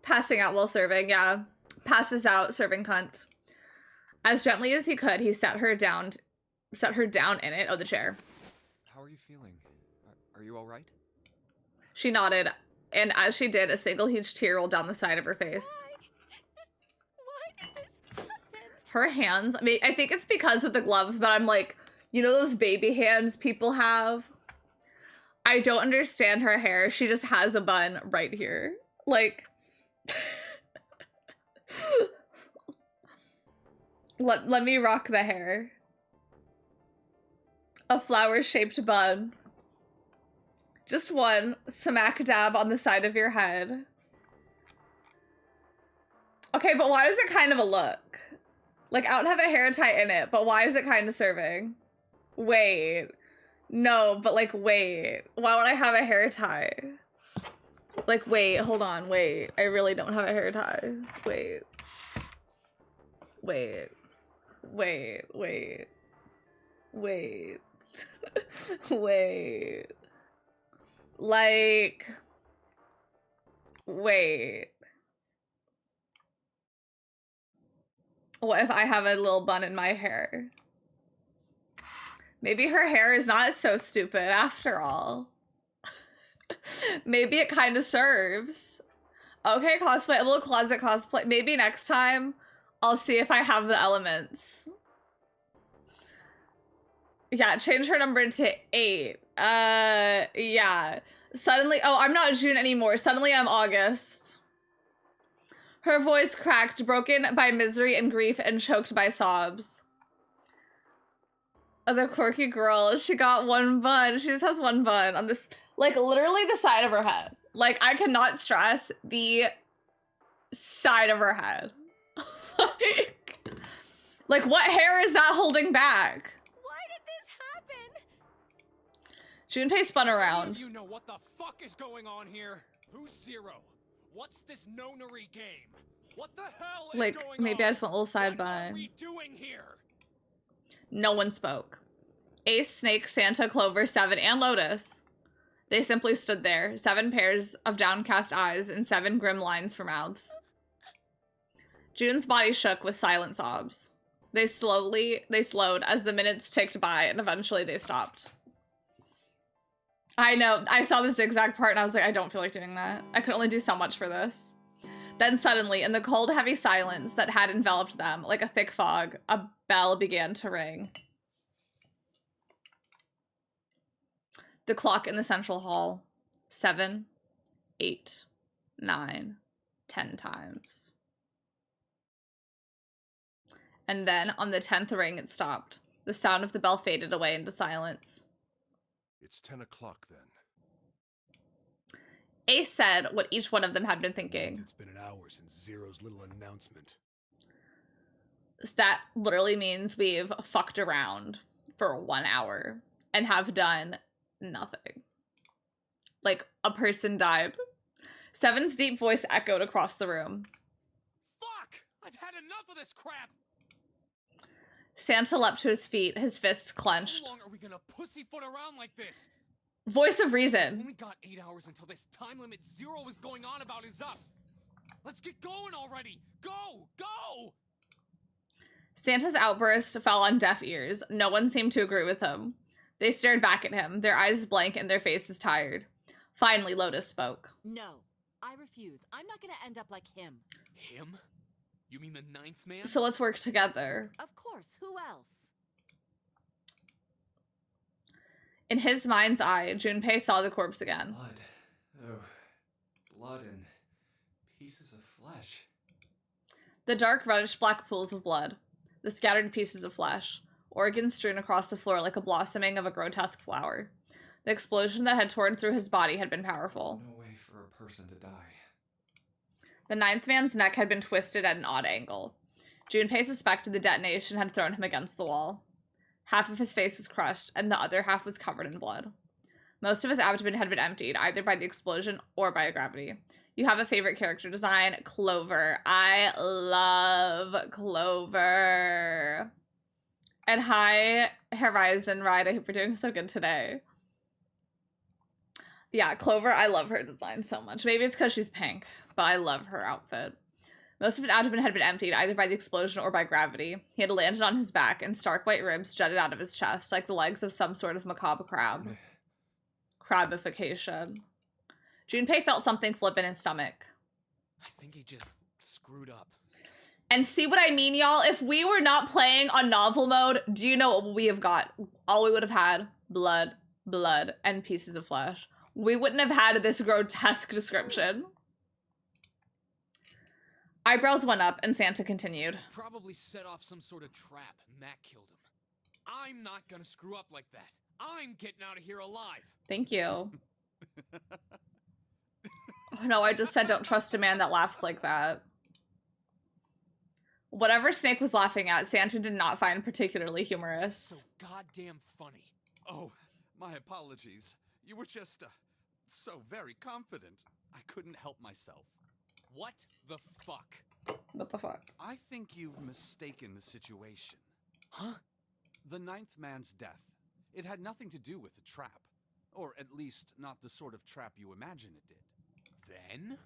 Passing out while serving, yeah. Passes out, serving cunt. As gently as he could, he set her down in it. Oh, the chair. How are you feeling? Are you all right? She nodded, and as she did, a single huge tear rolled down the side of her face. Why did this happen? Her hands, I think it's because of the gloves, but I'm like, you know those baby hands people have? I don't understand her hair. She just has a bun right here. Like, let me rock the hair. A flower-shaped bun. Just one smack dab on the side of your head. Okay, but why is it kind of a look? Like, I don't have a hair tie in it, but why is it kind of serving? Wait. No, but like, wait. Why don't I have a hair tie? Like, wait, hold on, wait. I really don't have a hair tie. Wait. Wait. Wait, wait. Wait. Wait. Like, wait. What if I have a little bun in my hair? Maybe her hair is not so stupid after all. Maybe it kind of serves. Okay, cosplay, a little closet cosplay. Maybe next time I'll see if I have the elements. Yeah, change her number to 8. Yeah. Suddenly, oh, I'm not June anymore. Suddenly I'm August. Her voice cracked, broken by misery and grief and choked by sobs. Oh, the quirky girl, she got one bun. She just has one bun on this, like, literally the side of her head. Like, I cannot stress the side of her head. Like, what hair is that holding back? Why did this happen? Junpei spun around. You know what the fuck is going on here? Who's Zero? What's this nonary game? What the hell is Like, going maybe on? I just want a little side What bun. are we doing here? No one spoke. Ace, Snake, Santa, Clover, Seven, and Lotus. They simply stood there, 7 pairs of downcast eyes and 7 grim lines for mouths. June's body shook with silent sobs. They slowed as the minutes ticked by and eventually they stopped. I know, I saw the zigzag part and I was like, I don't feel like doing that. I could only do so much for this. Then suddenly, in the cold, heavy silence that had enveloped them like a thick fog, a bell began to ring. The clock in the central hall. 7, 8, 9, 10 times. And then on the 10th ring, it stopped. The sound of the bell faded away into silence. It's 10 o'clock then. Ace said what each one of them had been thinking. It's been an hour since Zero's little announcement. That literally means we've fucked around for 1 hour and have done nothing. Like, a person died. Seven's deep voice echoed across the room. Fuck! I've had enough of this crap! Santa leapt to his feet, his fists clenched. How long are we gonna pussyfoot around like this? Voice of We reason. only got 8 hours until this time limit Zero was going on about is up. Let's get going already! Go! Go! Santa's outburst fell on deaf ears. No one seemed to agree with him. They stared back at him, their eyes blank and their faces tired. Finally, Lotus spoke. No, I refuse. I'm not gonna end up like him. Him? You mean the 9th man? So let's work together. Of course, who else? In his mind's eye, Junpei saw the corpse again. Blood. Oh, blood and pieces of flesh. The dark reddish-black pools of blood. The scattered pieces of flesh. Organs strewn across the floor like a blossoming of a grotesque flower. The explosion that had torn through his body had been powerful. There's no way for a person to die. The 9th man's neck had been twisted at an odd angle. Junpei suspected the detonation had thrown him against the wall. Half of his face was crushed, and the other half was covered in blood. Most of his abdomen had been emptied, either by the explosion or by gravity. You have a favorite character design? Clover. I love Clover. And hi, Horizon Ride. I hope you're doing so good today. Yeah, Clover, I love her design so much. Maybe it's because she's pink, but I love her outfit. Most of his abdomen had been emptied, either by the explosion or by gravity. He had landed on his back, and stark white ribs jutted out of his chest, like the legs of some sort of macabre crab. Crabification. Junpei felt something flip in his stomach. I think he just screwed up. And see what I mean, y'all? If we were not playing on novel mode, do you know what we have got? All we would have had, blood, blood, and pieces of flesh. We wouldn't have had this grotesque description. Eyebrows went up, and Santa continued. Probably set off some sort of trap, and that killed him. I'm not gonna screw up like that. I'm getting out of here alive. Thank you. Oh no, I just said don't trust a man that laughs like that. Whatever Snake was laughing at, Santa did not find particularly humorous. So goddamn funny. Oh, my apologies. You were just, so very confident. I couldn't help myself. What the fuck? What the fuck? I think you've mistaken the situation. Huh? The 9th man's death. It had nothing to do with the trap. Or at least not the sort of trap you imagine it did. Then?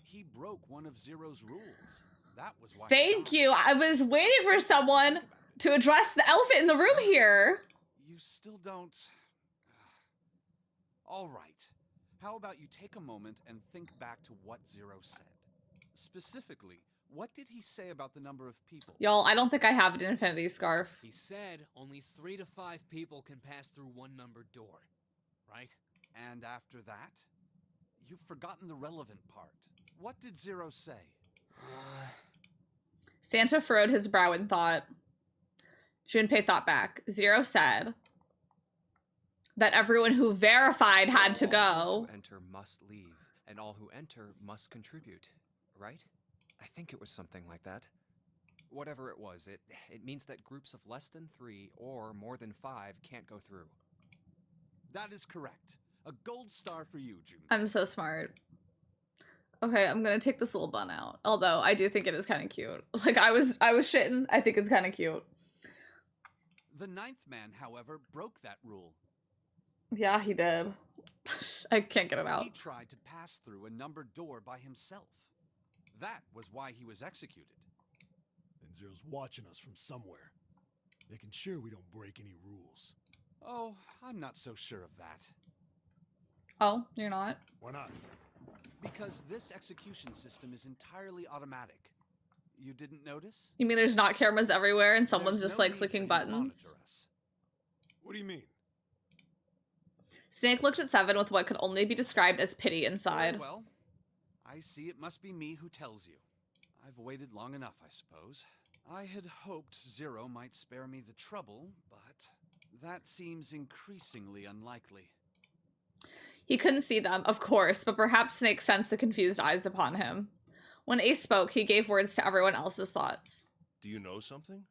He broke one of Zero's rules. That was why. Thank you. I was waiting for someone to address the elephant in the room here. You still don't... All right. How about you take a moment and think back to what Zero said? Specifically, what did he say about the number of people? Y'all, I don't think I have an infinity scarf. He said only 3 to 5 people can pass through one numbered door, right? And after that? You've forgotten the relevant part. What did Zero say? Santa furrowed his brow in thought. Junpei thought back. Zero said that everyone who verified had to All go. who enter must leave, and all who enter must contribute, right? I think it was something like that. Whatever it was, it means that groups of less than 3 or more than 5 can't go through. That is correct. A gold star for you, Junpei. I'm so smart. Okay, I'm gonna take this little bun out. Although I do think it is kind of cute. Like I was shitting. I think it's kind of cute. The 9th man, however, broke that rule. Yeah, he did. I can't get it He out. tried to pass through a numbered door by himself. That was why he was executed. And Zero's watching us from somewhere, making sure we don't break any rules. Oh, I'm not so sure of that. Oh, you're not? Why not? Because this execution system is entirely automatic. You didn't notice? You mean there's not cameras everywhere and someone's There's just no like need clicking for you to buttons? monitor us. What do you mean? Snake looked at Seven with what could only be described as pity inside. Very well, I see it must be me who tells you. I've waited long enough, I suppose. I had hoped Zero might spare me the trouble, but that seems increasingly unlikely. He couldn't see them, of course, but perhaps Snake sensed the confused eyes upon him. When Ace spoke, he gave words to everyone else's thoughts. Do you know something?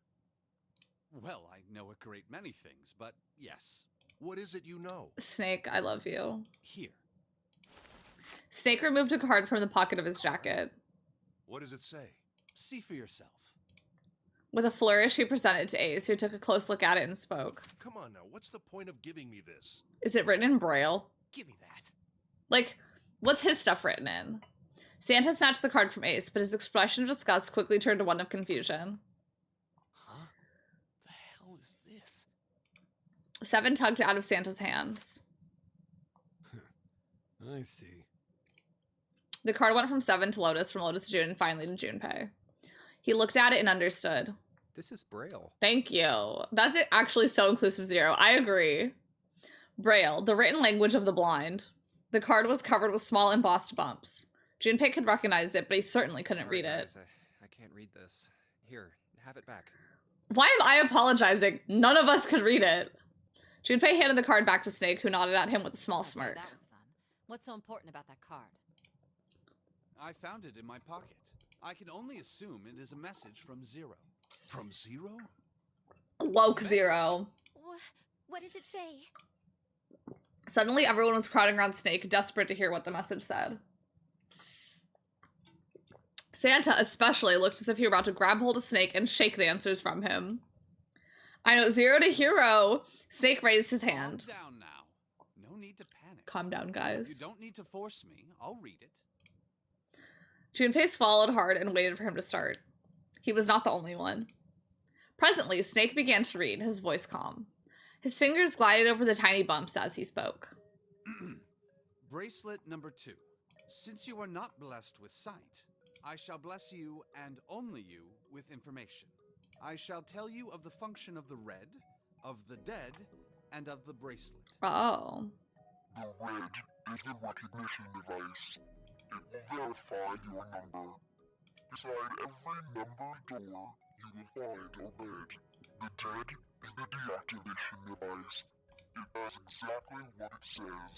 Well, I know a great many things, but yes. What is it you know? Snake, I love you. Here. Snake removed a card from the pocket of his jacket. What does it say? See for yourself. With a flourish, he presented it to Ace, who took a close look at it and spoke. Come on now, what's the point of giving me this? Is it written in Braille? Give me that. Like, what's his stuff written in? Santa snatched the card from Ace, but his expression of disgust quickly turned to one of confusion. Huh? The hell is this? Seven tugged it out of Santa's hands. I see. The card went from Seven to Lotus, from Lotus to June, and finally to Junpei. He looked at it and understood. This is Braille. Thank you. That's it, actually so inclusive, Zero. I agree. Braille, the written language of the blind. The card was covered with small embossed bumps. Junpei could recognize it, but he certainly couldn't Sorry, read it. guys, I can't read this. Here, have it back. Why am I apologizing? None of us could read it. Junpei handed the card back to Snake, who nodded at him with a small Okay, smirk. that was fun. What's so important about that card? I found it in my pocket. I can only assume it is a message from Zero. From Zero? Gloke Zero. What does it say? Suddenly, everyone was crowding around Snake, desperate to hear what the message said. Santa, especially, looked as if he were about to grab hold of Snake and shake the answers from him. I know, 0 to hero. Snake raised his hand. Calm down now. No need to panic. Calm down, You guys. don't need to force me. I'll read it. Junpei swallowed hard and waited for him to start. He was not the only one. Presently, Snake began to read, his voice calm. His fingers glided over the tiny bumps as he spoke. Bracelet number 2. Since you are not blessed with sight, I shall bless you, and only you, with information. I shall tell you of the function of the red, of the dead, and of the bracelet. Oh. The red is the recognition device. It will verify your number. Beside every numbered door, you will find a red. The dead is the deactivation device. It does exactly what it says.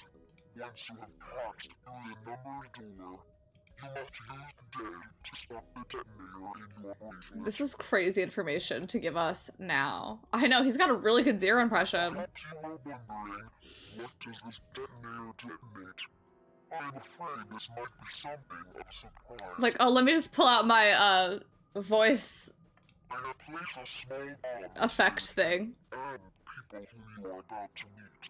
Once you have passed through the numbered door, you must use the dead to stop the detonator in your bracelet. This is crazy information to give us now. I know, he's got a really good Zero impression. Perhaps you are wondering, what does this detonator detonate? I am afraid this might be something of surprise. Like, oh, let me just pull out my, voice I have placed a small bomb effect thing. and people whom you are about to meet.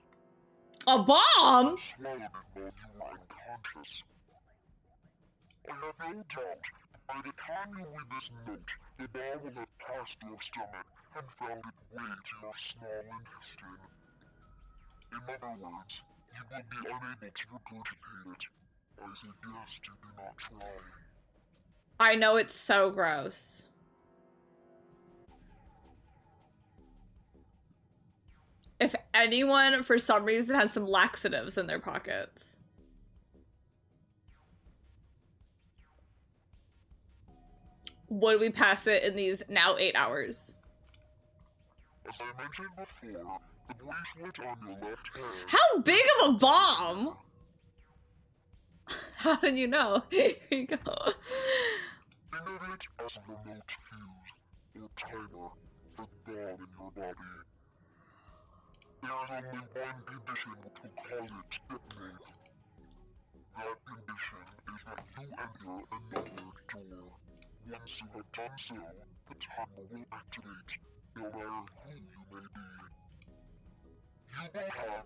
A bomb? You swallowed it while you were unconscious. I have no doubt that by the time you read this note, the bomb will have passed your stomach and found its way to your small intestine. In other words, you will be unable to regurgitate it. I suggest you do not try. I know, it's so gross. If anyone, for some reason, has some laxatives in their pockets. Would we pass it in these now 8 hours? As I mentioned before, the bracelet on your left hand... How big of a bomb? How did you know? Here you go. Think of it as a remote fuse, or timer, for the bomb in your body. There is only one condition to cause it to detonate. That condition is that you enter another door. Once you have done so, the timer will activate, no matter who you may be. You will have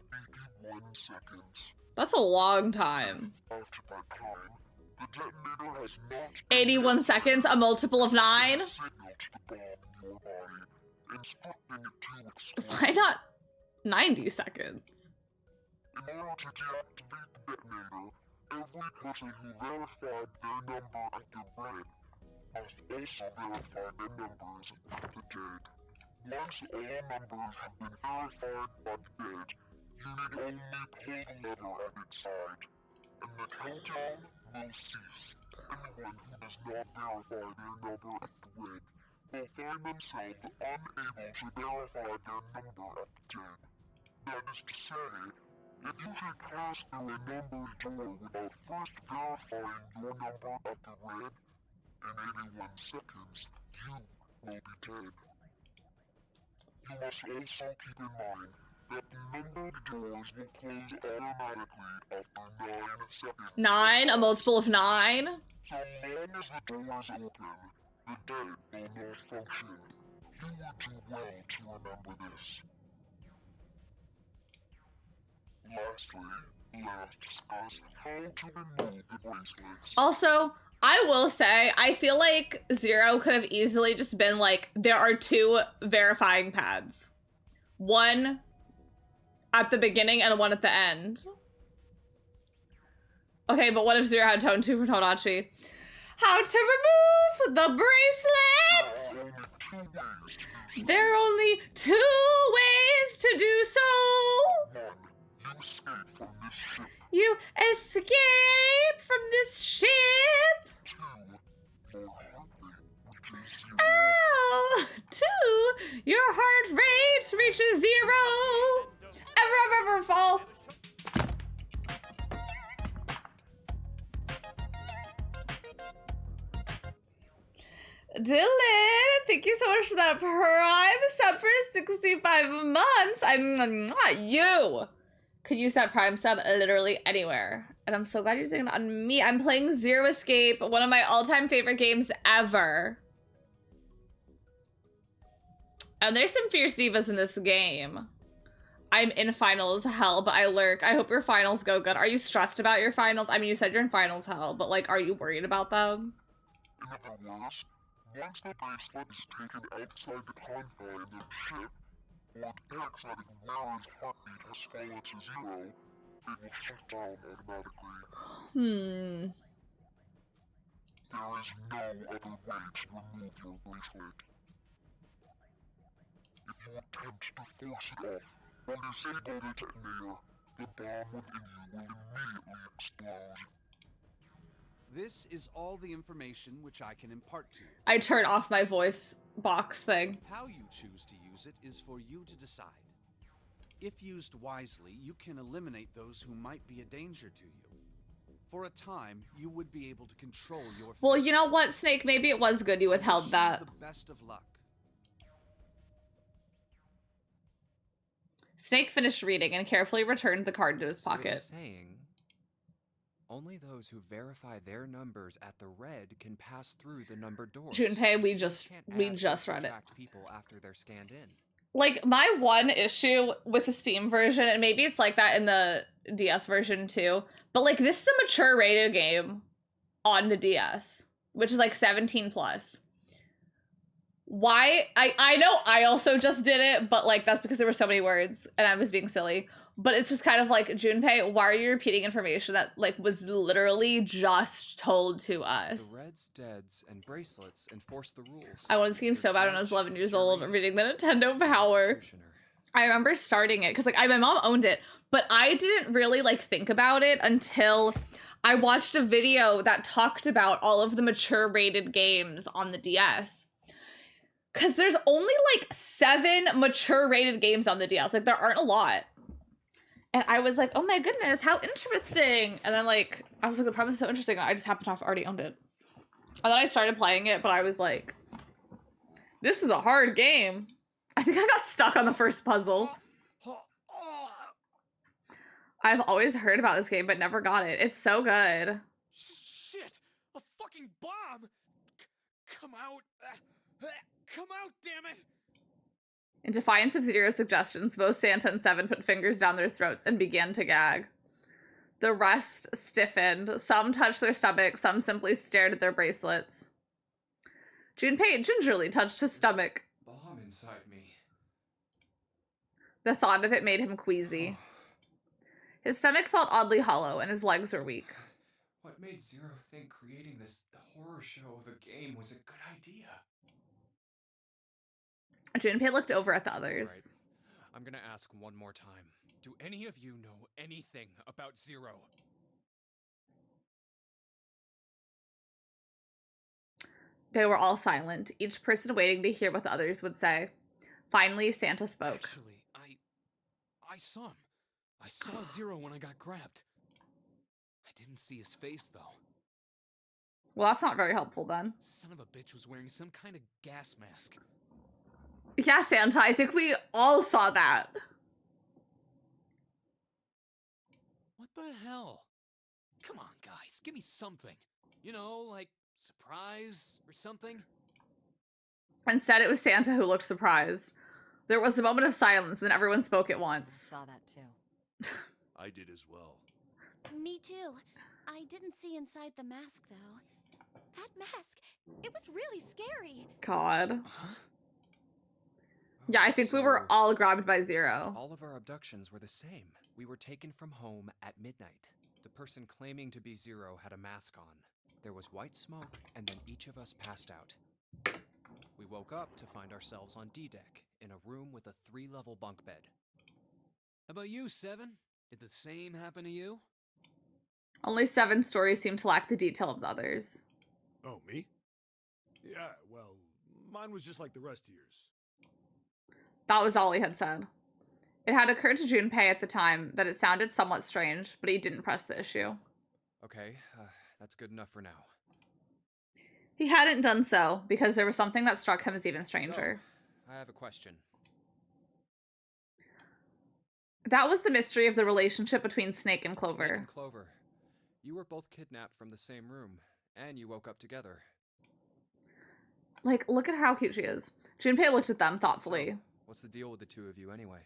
81 seconds. That's a long time. After that time, the detonator has not 81 seconds, a multiple of 9? signal to the bomb in your body, instructing it to explode. Why not 90 seconds? In order to deactivate the detonator, every person who verified their number at the red must also verify their numbers at the dead. Once all numbers have been verified by the dead, you need only pull the lever at its side, and the countdown will cease. Anyone who does not verify their number at the red will find themselves unable to verify their number at the 10. That is to say, if you should pass through a numbered door without first verifying your number at the red, in 81 seconds, you will be dead. You must also keep in mind that the numbered doors will close automatically after 9 seconds. 9? A multiple of 9? So long as the doors open, the dead will not function. You would do well to remember this. Lastly, let us discuss how to remove the bracelets. Also, I will say, I feel like Zero could have easily just been like, there are 2 verifying pads. One at the beginning and one at the end. Okay, but what if Zero had Tone 2 for Todachi? How to remove the bracelet? There are only 2 ways to do so. You escape from this ship. Oh, 2, your heart rate reaches 0. Ever fall. Dylan, thank you so much for that Prime sub for 65 months. I'm not you. Could use that Prime sub literally anywhere. And I'm so glad you're using it on me. I'm playing Zero Escape, one of my all-time favorite games ever. And there's some fierce divas in this game. I'm in finals hell, but I lurk. I hope your finals go good. Are you stressed about your finals? I mean, you said you're in finals hell, but like, are you worried about them? Nevertheless, once the bracelet is taken outside the confine of the ship, or detects that Wara's heartbeat has fallen to 0, it will shut down automatically. There is no other way to remove your bracelet. If you attempt to force it off, or disable the detonator, the bomb within you will immediately explode. This is all the information which I can impart to you. I turn off my voice box thing. How you choose to use it is for you to decide. If used wisely, you can eliminate those who might be a danger to you. For a time, you would be able to control your fate. Well, you know what, Snake? Maybe it was good you withheld that. The best of luck. Snake finished reading and carefully returned the card to his So pocket. it's saying only those who verify their numbers at the red can pass through the numbered doors. Junpei, we You just can't read add or it. subtract people after they're scanned in. Like, my one issue with the Steam version, and maybe it's like that in the DS version too, but like, this is a mature rated game on the DS, which is like 17 plus. Why? I know I also just did it, but like, that's because there were so many words and I was being silly. But it's just kind of like, Junpei, why are you repeating information that like was literally just told to us? The reds, deads, and bracelets enforce the rules. I wanted this game so bad when I was 11 years old, reading the Nintendo Power. I remember starting it because like my mom owned it, but I didn't really like think about it until I watched a video that talked about all of the mature rated games on the DS. Because there's only like 7 mature rated games on the DS. Like, there aren't a lot. And I was like, oh my goodness, how interesting. And then like, I was like, the premise is so interesting. I just happened to have already owned it. And then I started playing it, but I was like, this is a hard game. I think I got stuck on the first puzzle. I've always heard about this game, but never got it. It's so good. Shit! A fucking bomb! Come out! Come out, damn it! In defiance of Zero's suggestions, both Santa and Seven put fingers down their throats and began to gag. The rest stiffened. Some touched their stomach, some simply stared at their bracelets. Junpei gingerly touched his stomach. Bomb inside me. The thought of it made him queasy. His stomach felt oddly hollow and his legs were weak. What made Zero think creating this horror show of a game was a good idea? Junpei looked over at the others. Right. I'm gonna ask one more time. Do any of you know anything about Zero? They were all silent, each person waiting to hear what the others would say. Finally, Santa spoke. Actually, I saw him. I saw Zero when I got grabbed. I didn't see his face, though. Well, that's not very helpful then. Son of a bitch was wearing some kind of gas mask. Yeah, Santa, I think we all saw that. What the hell? Come on, guys, give me something. You know, like surprise or something? Instead, it was Santa who looked surprised. There was a moment of silence, then everyone spoke at once. Saw that too. I did as well. Me too. I didn't see inside the mask, though. That mask, it was really scary. God. Yeah, I think we were all grabbed by Zero. All of our abductions were the same. We were taken from home at midnight. The person claiming to be Zero had a mask on. There was white smoke, and then each of us passed out. We woke up to find ourselves on D-Deck, in a room with a 3-level bunk bed. How about you, Seven? Did the same happen to you? Only 7 stories seem to lack the detail of the others. Oh, me? Yeah, well, mine was just like the rest of yours. That was all he had said. It had occurred to Junpei at the time that it sounded somewhat strange, but he didn't press the issue. Okay, that's good enough for now. He hadn't done so, because there was something that struck him as even stranger. So, I have a question. That was the mystery of the relationship between Snake and Clover. Snake and Clover. You were both kidnapped from the same room, and you woke up together. Like, look at how cute she is. Junpei looked at them thoughtfully. So, what's the deal with the two of you anyway?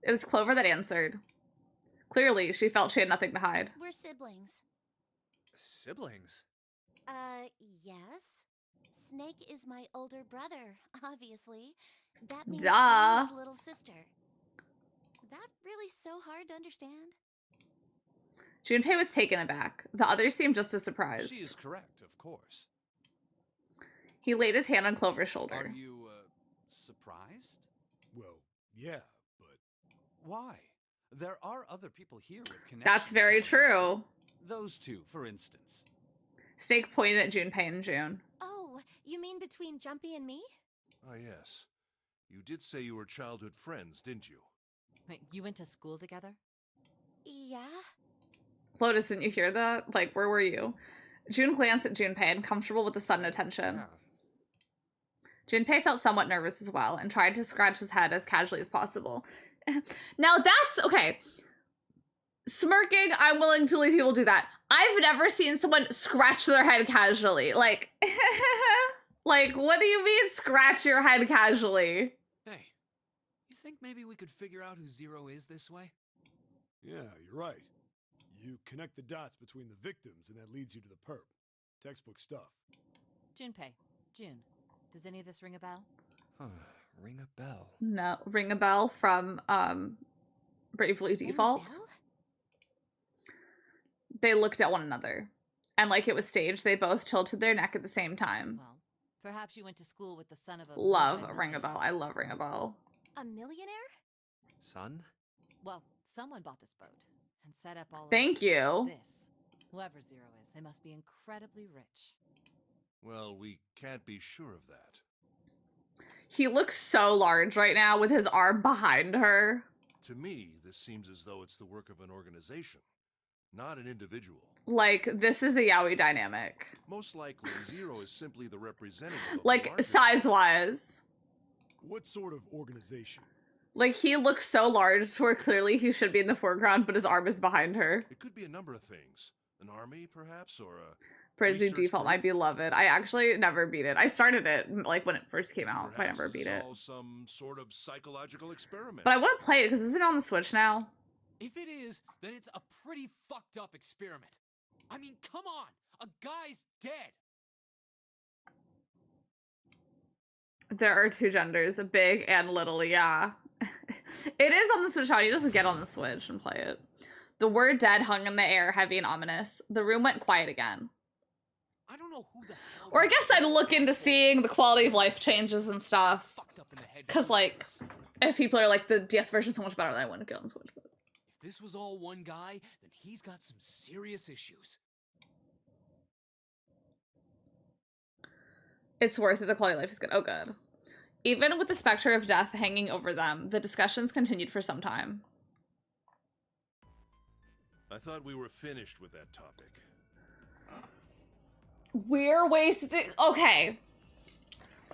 It was Clover that answered. Clearly, she felt she had nothing to hide. We're siblings. Siblings? Yes. Snake is my older brother, obviously. That means Duh. I'm his little sister. That really so hard to understand? Junpei was taken aback. The others seemed just as surprised. She is correct, of course. He laid his hand on Clover's shoulder. Are you, surprised? Well, yeah, but Why? There are other people here with connections. That's very true. Those two, for instance. Snake pointed at Junpei and June. Oh, you mean between Jumpy and me? Ah, yes. You did say you were childhood friends, didn't you? Wait, you went to school together? Yeah. Lotus, didn't you hear that? Like, where were you? June glanced at Junpei, uncomfortable with the sudden attention. Yeah. Junpei felt somewhat nervous as well, and tried to scratch his head as casually as possible. Now that's, okay. Smirking, I'm willing to leave people do that. I've never seen someone scratch their head casually. Like, like, what do you mean scratch your head casually? Hey, you think maybe we could figure out who Zero is this way? yeah, you're right. You connect the dots between the victims, and that leads you to the perp. Textbook stuff. Junpei, June, does any of this ring a bell? Huh. Ring a bell. No, ring a bell from, Bravely Default. Bell? They looked at one another. And like it was staged, they both tilted their neck at the same time. Well, perhaps you went to school with the son of a... Love multi-millionaire. Ring a Bell. I love Ring a Bell. A millionaire? Son? Well, someone bought this boat and set up all Thank of you. this. Whoever Zero is, they must be incredibly rich. Well, we can't be sure of that. He looks so large right now with his arm behind her. To me, this seems as though it's the work of an organization, not an individual. Like, this is a yaoi dynamic. Most likely, Zero is simply the representative of the Like, larger size-wise. What sort of organization? Like, he looks so large to where clearly he should be in the foreground, but his arm is behind her. It could be a number of things. An army, perhaps, or a... Bravely research Default group? might be beloved. I actually never beat it. I started it, like, when it first came out, but I Perhaps never this beat is it. all some sort of psychological experiment. But I want to play it, because isn't it on the Switch now? If it is, then it's a pretty fucked up experiment. I mean, come on! A guy's dead! There are 2 genders, big and little, yeah. It is on the Switch now. You just get on the Switch and play it. The word dead hung in the air, heavy and ominous. The room went quiet again. I don't know who the hell... Or I this guess I'd look into seeing the quality of life changes and stuff. fucked up in the head. Because, like, if people are like, the DS version's so much better, then I wouldn't get on the Switch. But If this was all one guy, then he's got some serious issues. It's worth it. The quality of life is good. Oh, good. Even with the specter of death hanging over them, the discussions continued for some time. I thought we were finished with that topic. We're wasting... Okay.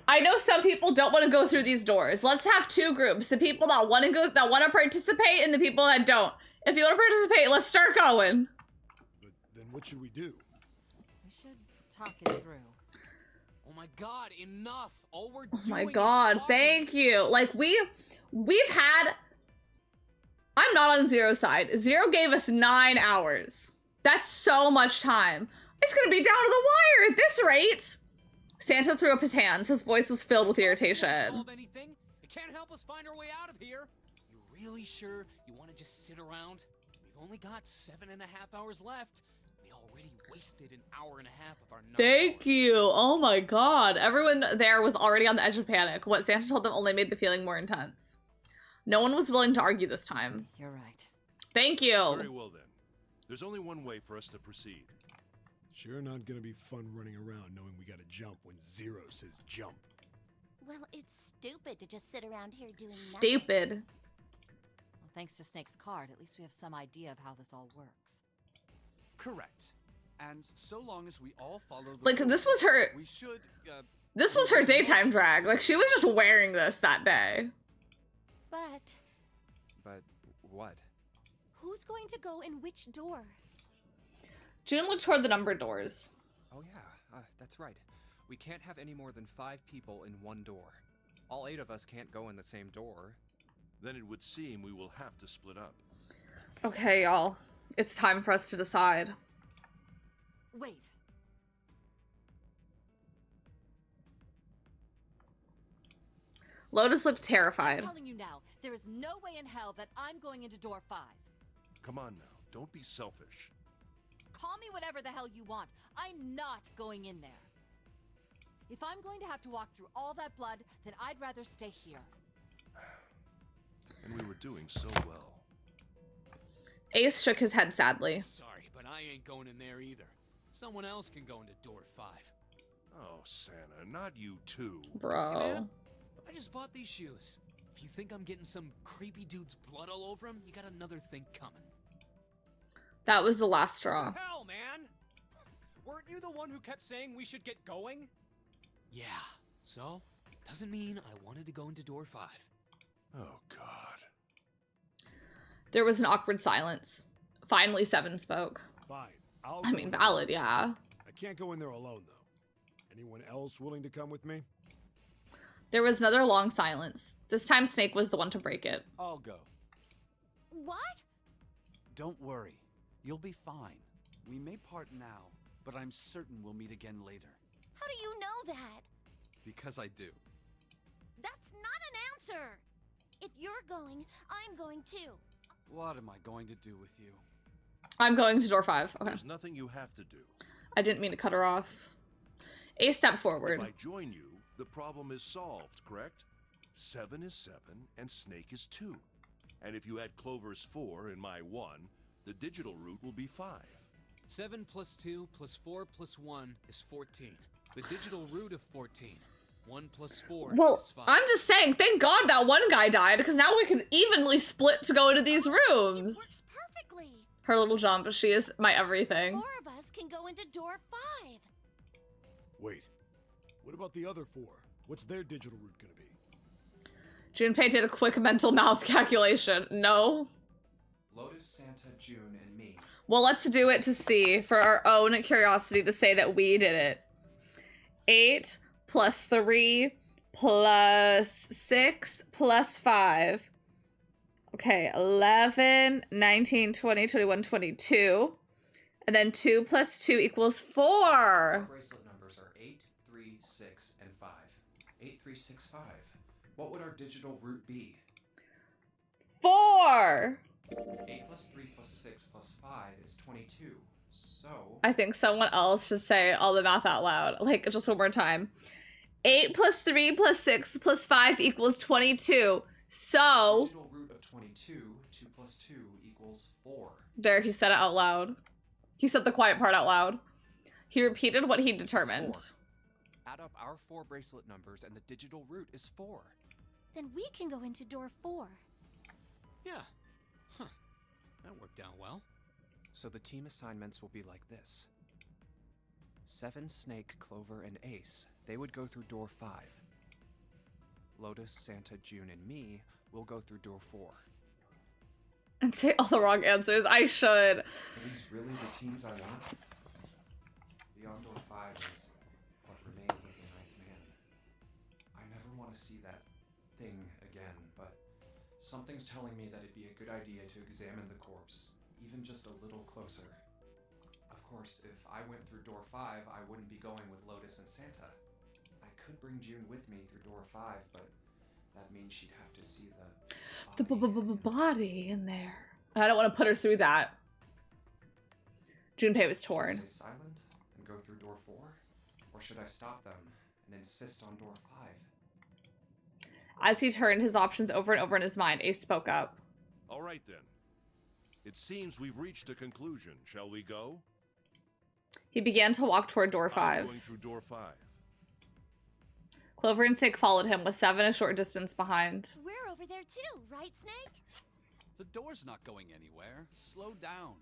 I know some people don't want to go through these doors. Let's have two groups. The people that want to go, that want to participate, and the people that don't. If you want to participate, let's start going. But then what should we do? We should talk it through. Oh my god, enough! All we're doing Oh my is god, talking. thank you. Like, we've had... I'm not on Zero's side. Zero gave us 9 hours. That's so much time. It's gonna be down to the wire at this rate. Santa threw up his hands. His voice was filled with irritation. Solve anything? It can't help us find our way out of here. You really sure you want to just sit around? We've only got 7.5 hours left. We already wasted an hour and a half of our 9 Thank hours. you. Oh my god. Everyone there was already on the edge of panic. What Santa told them only made the feeling more intense. No one was willing to argue this time. You're right. Thank you. Very well then. There's only one way for us to proceed. Sure not gonna be fun running around knowing we gotta jump when Zero says jump. Well, it's stupid to just sit around here doing nothing. Stupid. Well, thanks to Snake's card, at least we have some idea of how this all works. Correct. And so long as we all follow the Like, this was her... we should, This was her daytime drag. Like, she was just wearing this that day. But But what? who's going to go in which door? June looked toward the numbered doors. Oh yeah, that's right. We can't have any more than 5 people in one door. All 8 of us can't go in the same door. Then it would seem we will have to split up. Okay, y'all. It's time for us to decide. Wait. Lotus looked I'm terrified. telling you now, there is no way in hell that I'm going into door 5. Come on now, don't be selfish. Call me whatever the hell you want. I'm not going in there. If I'm going to have to walk through all that blood, then I'd rather stay here. And we were doing so well. Ace shook his head sadly. Sorry, but I ain't going in there either. Someone else can go into door 5. Oh, Santa, not you too. Hey, Bro. man, I just bought these shoes. If you think I'm getting some creepy dude's blood all over them, you got another thing coming. That was the last straw. What the hell, man? Weren't you the one who kept saying we should get going? Yeah, so doesn't mean I wanted to go into door 5. Oh, God. There was an awkward silence. Finally, Seven spoke. Fine. I mean, valid, yeah. I can't go in there alone, though. Anyone else willing to come with me? There was another long silence. This time, Snake was the one to break it. I'll go. What? Don't worry. You'll be fine. We may part now, but I'm certain we'll meet again later. How do you know that? Because I do. That's not an answer. If you're going, I'm going too. What am I going to do with you? I'm going to door 5. Okay. There's nothing you have to do. I didn't mean to cut her off. Ace stepped forward. If I join you, the problem is solved, correct? 7 is 7, and Snake is 2. And if you add Clover's 4 and my 1, the digital route will be 5. 7 plus 2 plus 4 plus 1 is 14. The digital root of 14. 1 plus 4 Well, is 5. I'm just saying, thank God that one guy died, because now we can evenly split to go into these It rooms. works perfectly. Her little jump, she is my everything. 4 of us can go into door 5. Wait. What about the other 4? What's their digital route gonna be? Junpei did a quick mental mouth calculation. No. Lotus, Santa, June, and me. Well, let's do it to see, for our own curiosity, to say that we did it. 8 plus 3 plus 6 plus 5. Okay, 11, 19, 20, 21, 22. And then 2 plus 2 equals 4. Our bracelet numbers are 8, 3, 6, and 5. 8, 3, 6, 5. What would our digital root be? 4! 8 plus 3 plus 6 plus 5 is 22. So... I think someone else should say all the math out loud. Like, just one more time. 8 plus 3 plus 6 plus 5 equals 22. So... digital root of 22, 2 plus 2 equals 4. There, he said it out loud. He said the quiet part out loud. He repeated what he determined. That's 4. add up our 4 bracelet numbers and the digital root is 4. Then we can go into door 4. Yeah. Huh. That worked out well. So the team assignments will be like this. 7, Snake, Clover, and Ace, they would go through door 5. Lotus, Santa, June, and me will go through door 4. And say all the wrong answers. I should. Are these really the teams I want? Beyond door 5 is what remains of the 9th man. I never want to see that thing again, but something's telling me that it'd be a good idea to examine the corpse, even just a little closer. Of course, if I went through door 5, I wouldn't be going with Lotus and Santa. I could bring June with me through door 5, but that means she'd have to see the body in there. And I don't want to put her through that. Junpei was torn. Stay silent and go through door 4? Or should I stop them and insist on door 5? As he turned his options over and over in his mind, Ace spoke up. All right then. It seems we've reached a conclusion. Shall we go? He began to walk toward door I'm 5. going through door 5. Clover and Snake followed him, with 7 a short distance behind. We're over there too, right, Snake? The door's not going anywhere. Slow down.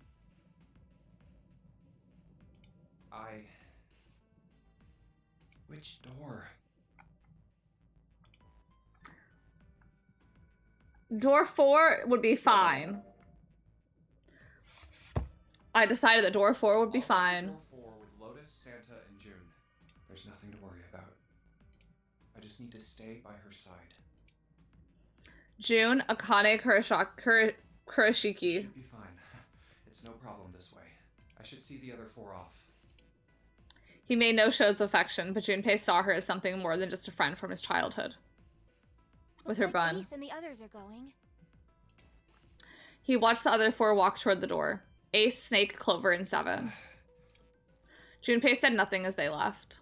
Which door? Door 4 would be fine. I decided that door 4 would be fine. Door 4 with Lotus, Santa, and June. There's nothing to worry about. I just need to stay by her side. June, Akane Kurashiki. Should be fine. It's no problem this way. I should see the other 4 off. He made no shows of affection, but Junpei saw her as something more than just a friend from his childhood. With her bun. Ace and the others are going. He watched the other 4 walk toward the door. Ace, Snake, Clover, and 7. Junpei said nothing as they left.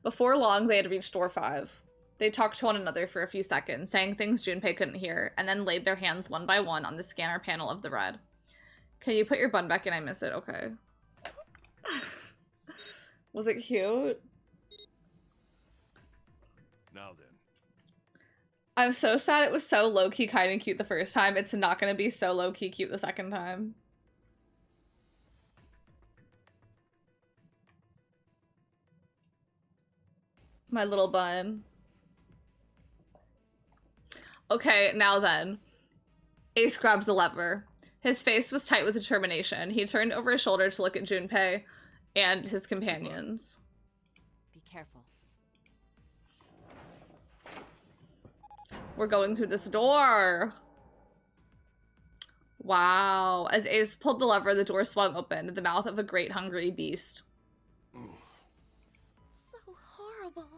Before long, they had reached door 5. They talked to one another for a few seconds, saying things Junpei couldn't hear, and then laid their hands one by one on the scanner panel of the red. Can you put your bun back in? I miss it. Okay. Was it cute? Now then. I'm so sad it was so low-key kind of cute the first time. It's not going to be so low-key cute the second time. My little bun. Okay, now then. Ace grabbed the lever. His face was tight with determination. He turned over his shoulder to look at Junpei and his companions. Be careful. We're going through this door. Wow. As Ace pulled the lever, the door swung open in the mouth of a great hungry beast. So horrible.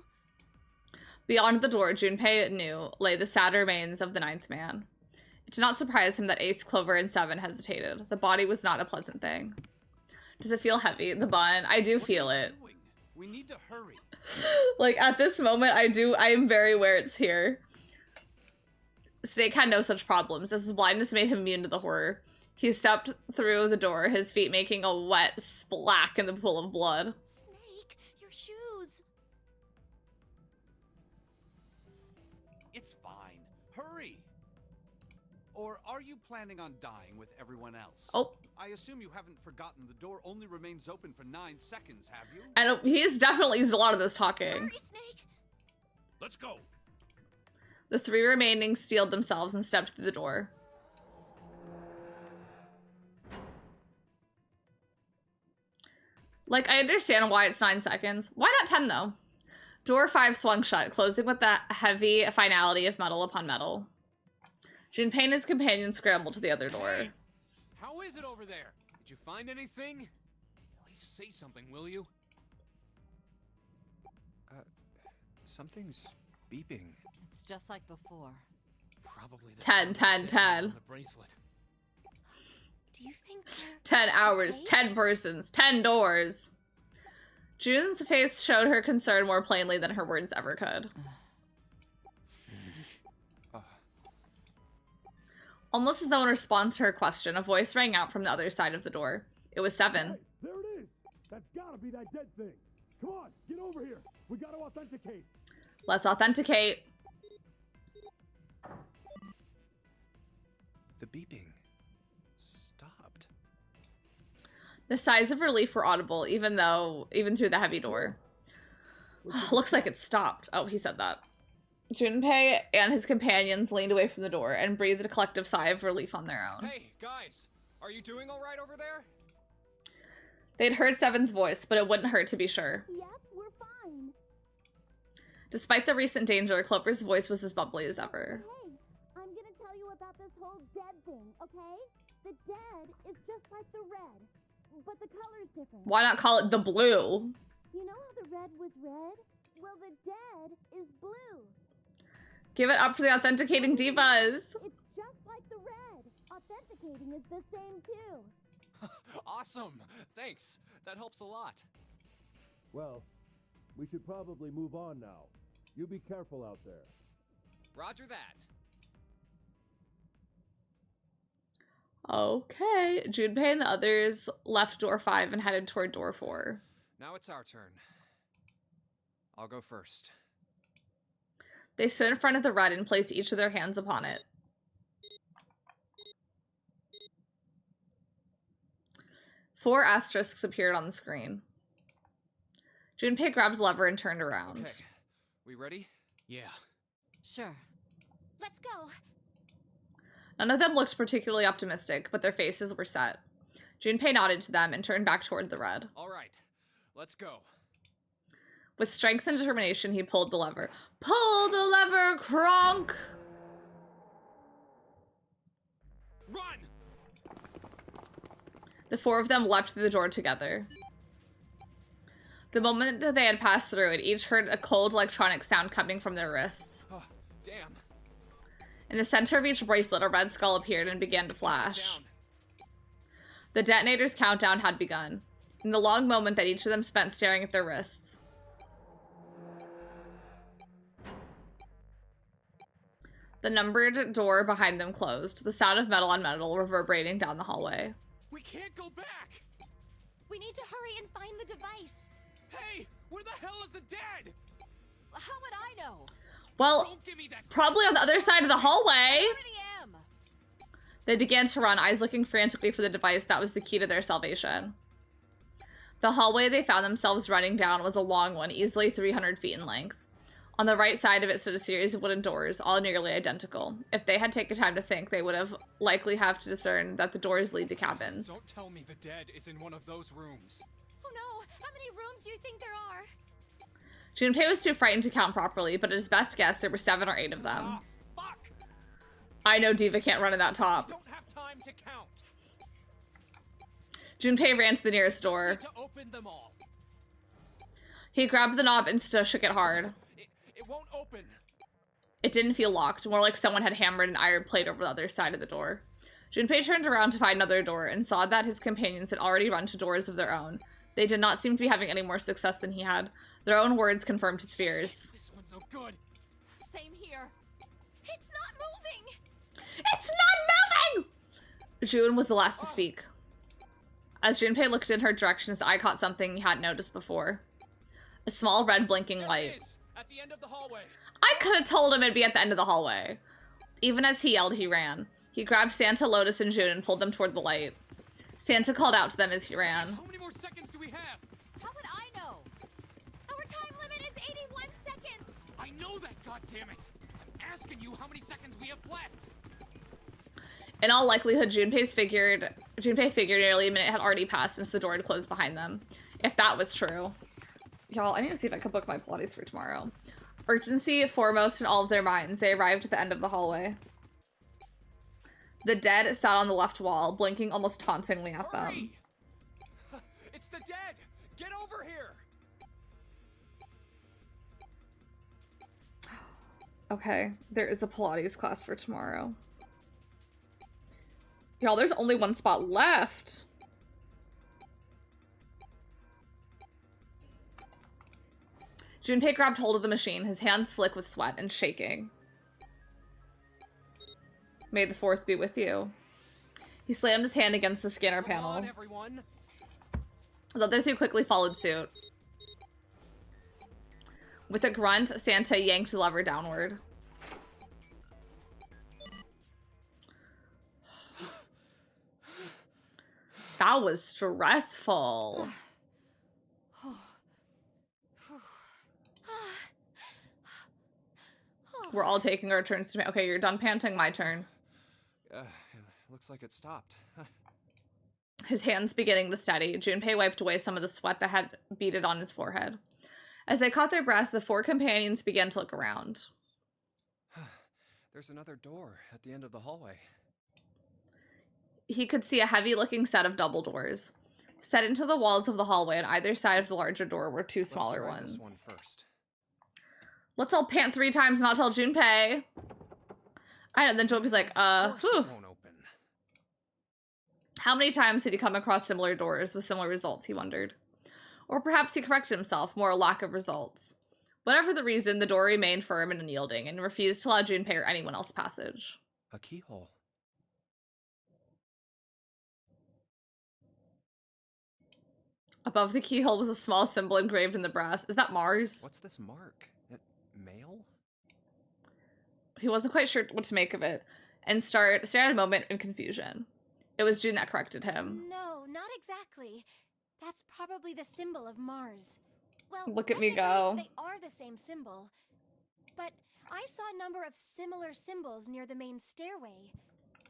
Beyond the door, Junpei knew, lay the sad remains of the 9th man. It did not surprise him that Ace, Clover, and 7 hesitated. The body was not a pleasant thing. Does it feel heavy? The bun? I do feel it. We need to hurry. Like, at this moment, I am very aware it's here. Snake had no such problems, as his blindness made him immune to the horror. He stepped through the door, his feet making a wet splack in the pool of blood. Snake, your shoes. It's fine. Hurry. Or are you planning on dying with everyone else? Oh. I assume you haven't forgotten the door only remains open for 9 seconds, have you? And he's definitely used a lot of this talking. Hurry, Snake. Let's go. The 3 remaining steeled themselves and stepped through the door. Like, I understand why it's 9 seconds. Why not 10, though? Door 5 swung shut, closing with that heavy finality of metal upon metal. Junpei and his companion scrambled to the other door. Hey, how is it over there? Did you find anything? At least say something, will you? Something's beeping. It's just like before. Probably the 10, 10, 10. on the bracelet. Do you think they're 10 hours, okay? 10 persons, 10 doors. June's face showed her concern more plainly than her words ever could. Almost as though in response to her question, a voice rang out from the other side of the door. It was 7. There That's gotta be that dead thing. Come on, get over here. We gotta authenticate. Let's authenticate. The beeping stopped. The sighs of relief were audible, even through the heavy door. Looks like it stopped. Oh, he said that. Junpei and his companions leaned away from the door and breathed a collective sigh of relief on their own. Hey, guys! Are you doing alright over there? They'd heard Seven's voice, but it wouldn't hurt to be sure. Yep, we're fine. Despite the recent danger, Clover's voice was as bubbly as ever. Hey, I'm gonna tell you about this whole dead thing, okay? The dead is just like the red, but the color's different. Why not call it the blue? You know how the red was red? Well, the dead is blue. Give it up for the authenticating divas. It's just like the red. Authenticating is the same too. Awesome! Thanks. That helps a lot. Well, we should probably move on now. You be careful out there. Roger that. Okay. Junpei and the others left door 5 and headed toward door 4. Now it's our turn. I'll go first. They stood in front of the red and placed each of their hands upon it. Four asterisks appeared on the screen. Junpei grabbed the lever and turned around. Okay. We ready? Yeah. Sure. Let's go. None of them looked particularly optimistic, but their faces were set. Junpei nodded to them and turned back toward the red. All right. Let's go. With strength and determination, he pulled the lever. Pull the lever, Kronk! Run! The four of them leapt through the door together. The moment that they had passed through it, each heard a cold electronic sound coming from their wrists. Oh, damn. In the center of each bracelet, a red skull appeared and began to flash. Down. The detonator's countdown had begun, in the long moment that each of them spent staring at their wrists. The numbered door behind them closed, the sound of metal on metal reverberating down the hallway. We can't go back! We need to hurry and find the device. Hey! Where the hell is the dead? How would I know? Well, Don't give me that probably on the other side of the hallway. I already am. They began to run, eyes looking frantically for the device that was the key to their salvation. The hallway they found themselves running down was a long one, easily 300 feet in length. On the right side of it stood a series of wooden doors, all nearly identical. If they had taken time to think, they would have likely have to discern that the doors lead to cabins. Don't tell me the dead is in one of those rooms. Oh no, how many rooms do you think there are? Junpei was too frightened to count properly, but at his best guess, there were 7 or 8 of them. Ah, fuck! I know Diva can't run in that I top. don't have time to count. Junpei ran to the nearest Just door. need to open them all. He grabbed the knob and shook it hard. It won't open. It didn't feel locked, more like someone had hammered an iron plate over the other side of the door. Junpei turned around to find another door and saw that his companions had already run to doors of their own. They did not seem to be having any more success than he had. Their own words confirmed his fears. This one's no good. Same here. It's not moving. It's not moving! June was the last to speak. As Junpei looked in her direction, his eye caught something he hadn't noticed before. A small red blinking There light. it is, at the end of the hallway. I could have told him it'd be at the end of the hallway. Even as he yelled, he ran. He grabbed Santa, Lotus, and June and pulled them toward the light. Santa called out to them as he ran. How many more seconds do we have? How would I know? Our time limit is 81 seconds. I know that, goddammit! I'm asking you how many seconds we have left. In all likelihood, Junpei figured nearly a minute had already passed since the door had closed behind them. If that was true. Y'all, I need to see if I can book my Pilates for tomorrow. Urgency foremost in all of their minds, they arrived at the end of the hallway. The dead sat on the left wall, blinking almost tauntingly at them. Hurry! It's the dead! Get over here! Okay, there is a Pilates class for tomorrow. Y'all, there's only one spot left. Junpei grabbed hold of the machine, his hands slick with sweat and shaking. May the 4th be with you. He slammed his hand against the scanner Come on, panel. everyone! The other three quickly followed suit. With a grunt, Santa yanked the lever downward. That was stressful. We're all taking our turns to... Okay, you're done panting, my turn. Looks like it stopped. His hands beginning to steady, Junpei wiped away some of the sweat that had beaded on his forehead. As they caught their breath, the four companions began to look around. There's another door at the end of the hallway. He could see a heavy-looking set of double doors. Set into the walls of the hallway on either side of the larger door were two smaller Let's try ones. this one first. Let's all pant 3 times, not tell Junpei. I know, then Junpei's like, Of course whew. it won't open. How many times had he come across similar doors with similar results, he wondered. Or perhaps he corrected himself, more a lack of results. Whatever the reason, the door remained firm and unyielding, and refused to allow Junpei or anyone else passage. A keyhole. Above the keyhole was a small symbol engraved in the brass. Is that Mars? What's this mark? Mail? He wasn't quite sure what to make of it, and stared a moment in confusion. It was June that corrected him. No, not exactly. That's probably the symbol of Mars. Well, Look at me technically, go. They are the same symbol. But I saw a number of similar symbols near the main stairway.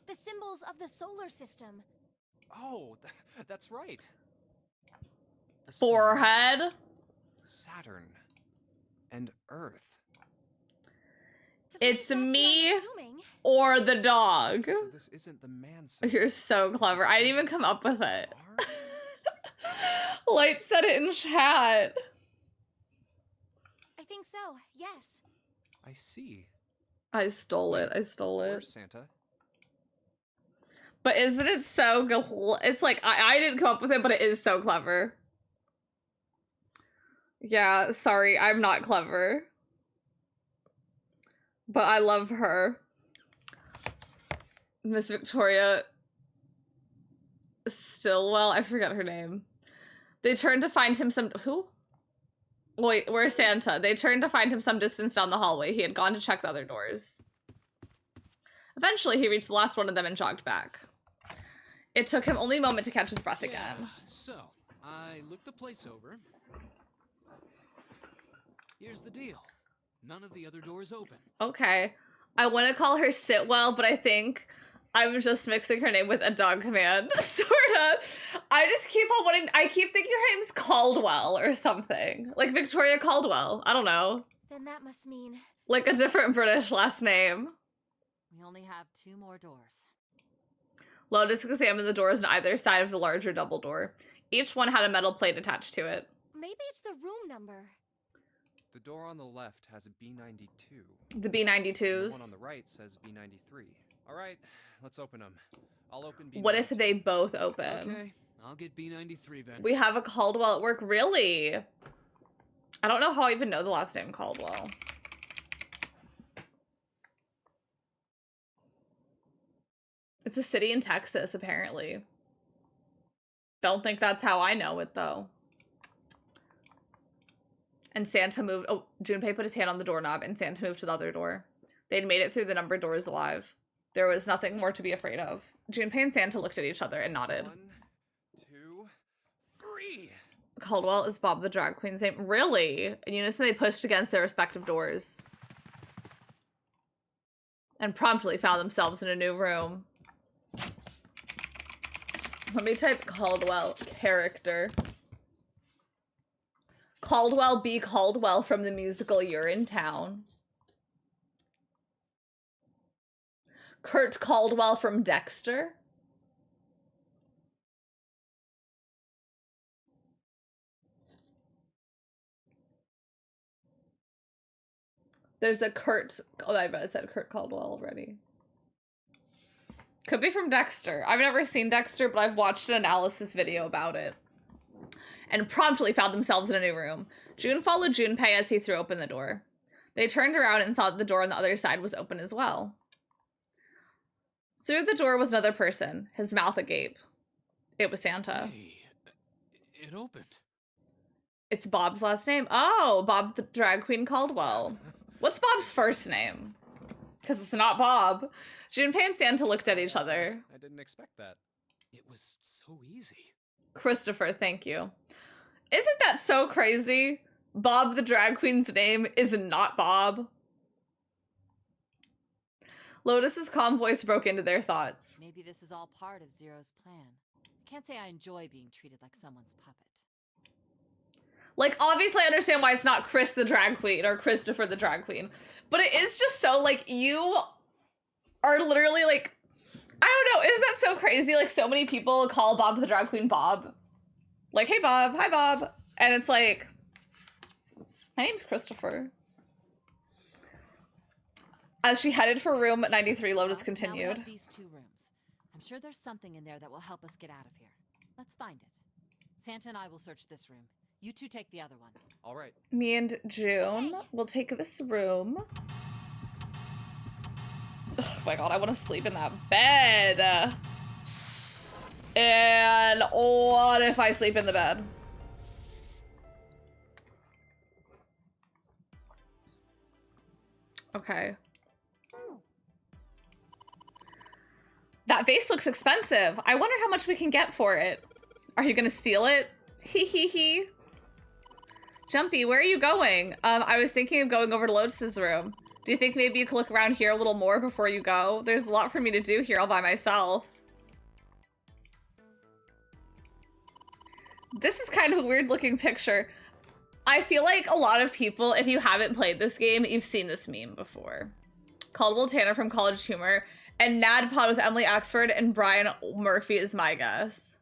The symbols of the solar system. Oh, that's right. The sun, Forehead? Saturn, and Earth. It's That's what I'm me assuming. or the dog. So this isn't the man symbol. You're so clever. I didn't even come up with it. Mars? Light said it in chat. I think so, yes. I see. I stole it. I stole it. Where's Santa? But isn't it so it's like, I didn't come up with it, but it is so clever. Yeah, sorry, I'm not clever. But I love her. Miss Victoria Stillwell, I forgot her name. They turned to find him who? Wait, where's Santa? They turned to find him some distance down the hallway. He had gone to check the other doors. Eventually, he reached the last one of them and jogged back. It took him only a moment to catch his breath again. So, I looked the place over. Here's the deal. None of the other doors open. Okay. I want to call her Sitwell, but I think I'm just mixing her name with a dog command. Sorta. I just keep on wanting, I keep thinking her name's Caldwell or something. Like Victoria Caldwell. I don't know. Then that must mean... Like a different British last name. We only have 2 more doors. Lotus examined the doors on either side of the larger double door. Each one had a metal plate attached to it. Maybe it's the room number. The door on the left has a B92. The The B92s. one on the right says B93. All right, let's open them. I'll open B92. What if they both open? Okay, I'll get B93 then. We have a Caldwell at work. Really? I don't know how I even know the last name Caldwell. It's a city in Texas, apparently. Don't think that's how I know it, though. And Santa moved... Oh, Junpei put his hand on the doorknob, and Santa moved to the other door. They'd made it through the numbered doors alive. There was nothing more to be afraid of. Junpei and Santa looked at each other and nodded. 1, 2, 3. Caldwell is Bob the drag queen's name. Really? In unison, they pushed against their respective doors. And promptly found themselves in a new room. Let me type Caldwell character. Caldwell B. Caldwell from the musical You're in Town. Kurt Caldwell from Dexter. There's a Kurt... Oh, I bet I said Kurt Caldwell already. Could be from Dexter. I've never seen Dexter, but I've watched an analysis video about it. And promptly found themselves in a new room. June followed Junpei as he threw open the door. They turned around and saw that the door on the other side was open as well. Through the door was another person, his mouth agape. It was Santa. Hey, It opened. It's Bob's last name. Oh, Bob the Drag Queen Caldwell. What's Bob's first name? Because it's not Bob. Junpei and Santa looked at each other. I didn't expect that. It was so easy. Christopher, thank you. Isn't that so crazy? Bob the Drag Queen's name is not Bob. Lotus's calm voice broke into their thoughts. Maybe this is all part of Zero's plan. I can't say I enjoy being treated like someone's puppet. Like, obviously I understand why it's not Chris the Drag Queen or Christopher the Drag Queen. But it is just so, like, you are literally, like, I don't know, isn't that so crazy? Like, so many people call Bob the Drag Queen Bob. Like, hey Bob, hi Bob. And it's like, my name's Christopher. As she headed for room 93, Lotus Now continued. we have these 2 rooms. I'm sure there's something in there that will help us get out of here. Let's find it. Santa and I will search this room. You 2 take the other one. All right. Me and June will take this room. Oh my god, I want to sleep in that bed. And what if I sleep in the bed? Okay. That vase looks expensive. I wonder how much we can get for it. Are you gonna steal it? Hee hee hee. Jumpy, where are you going? I was thinking of going over to Lotus's room. Do you think maybe you could look around here a little more before you go? There's a lot for me to do here all by myself. This is kind of a weird looking picture. I feel like a lot of people, if you haven't played this game, you've seen this meme before. Caldwell Tanner from College Humor and NADPOD with Emily Axford and Brian Murphy is my guess.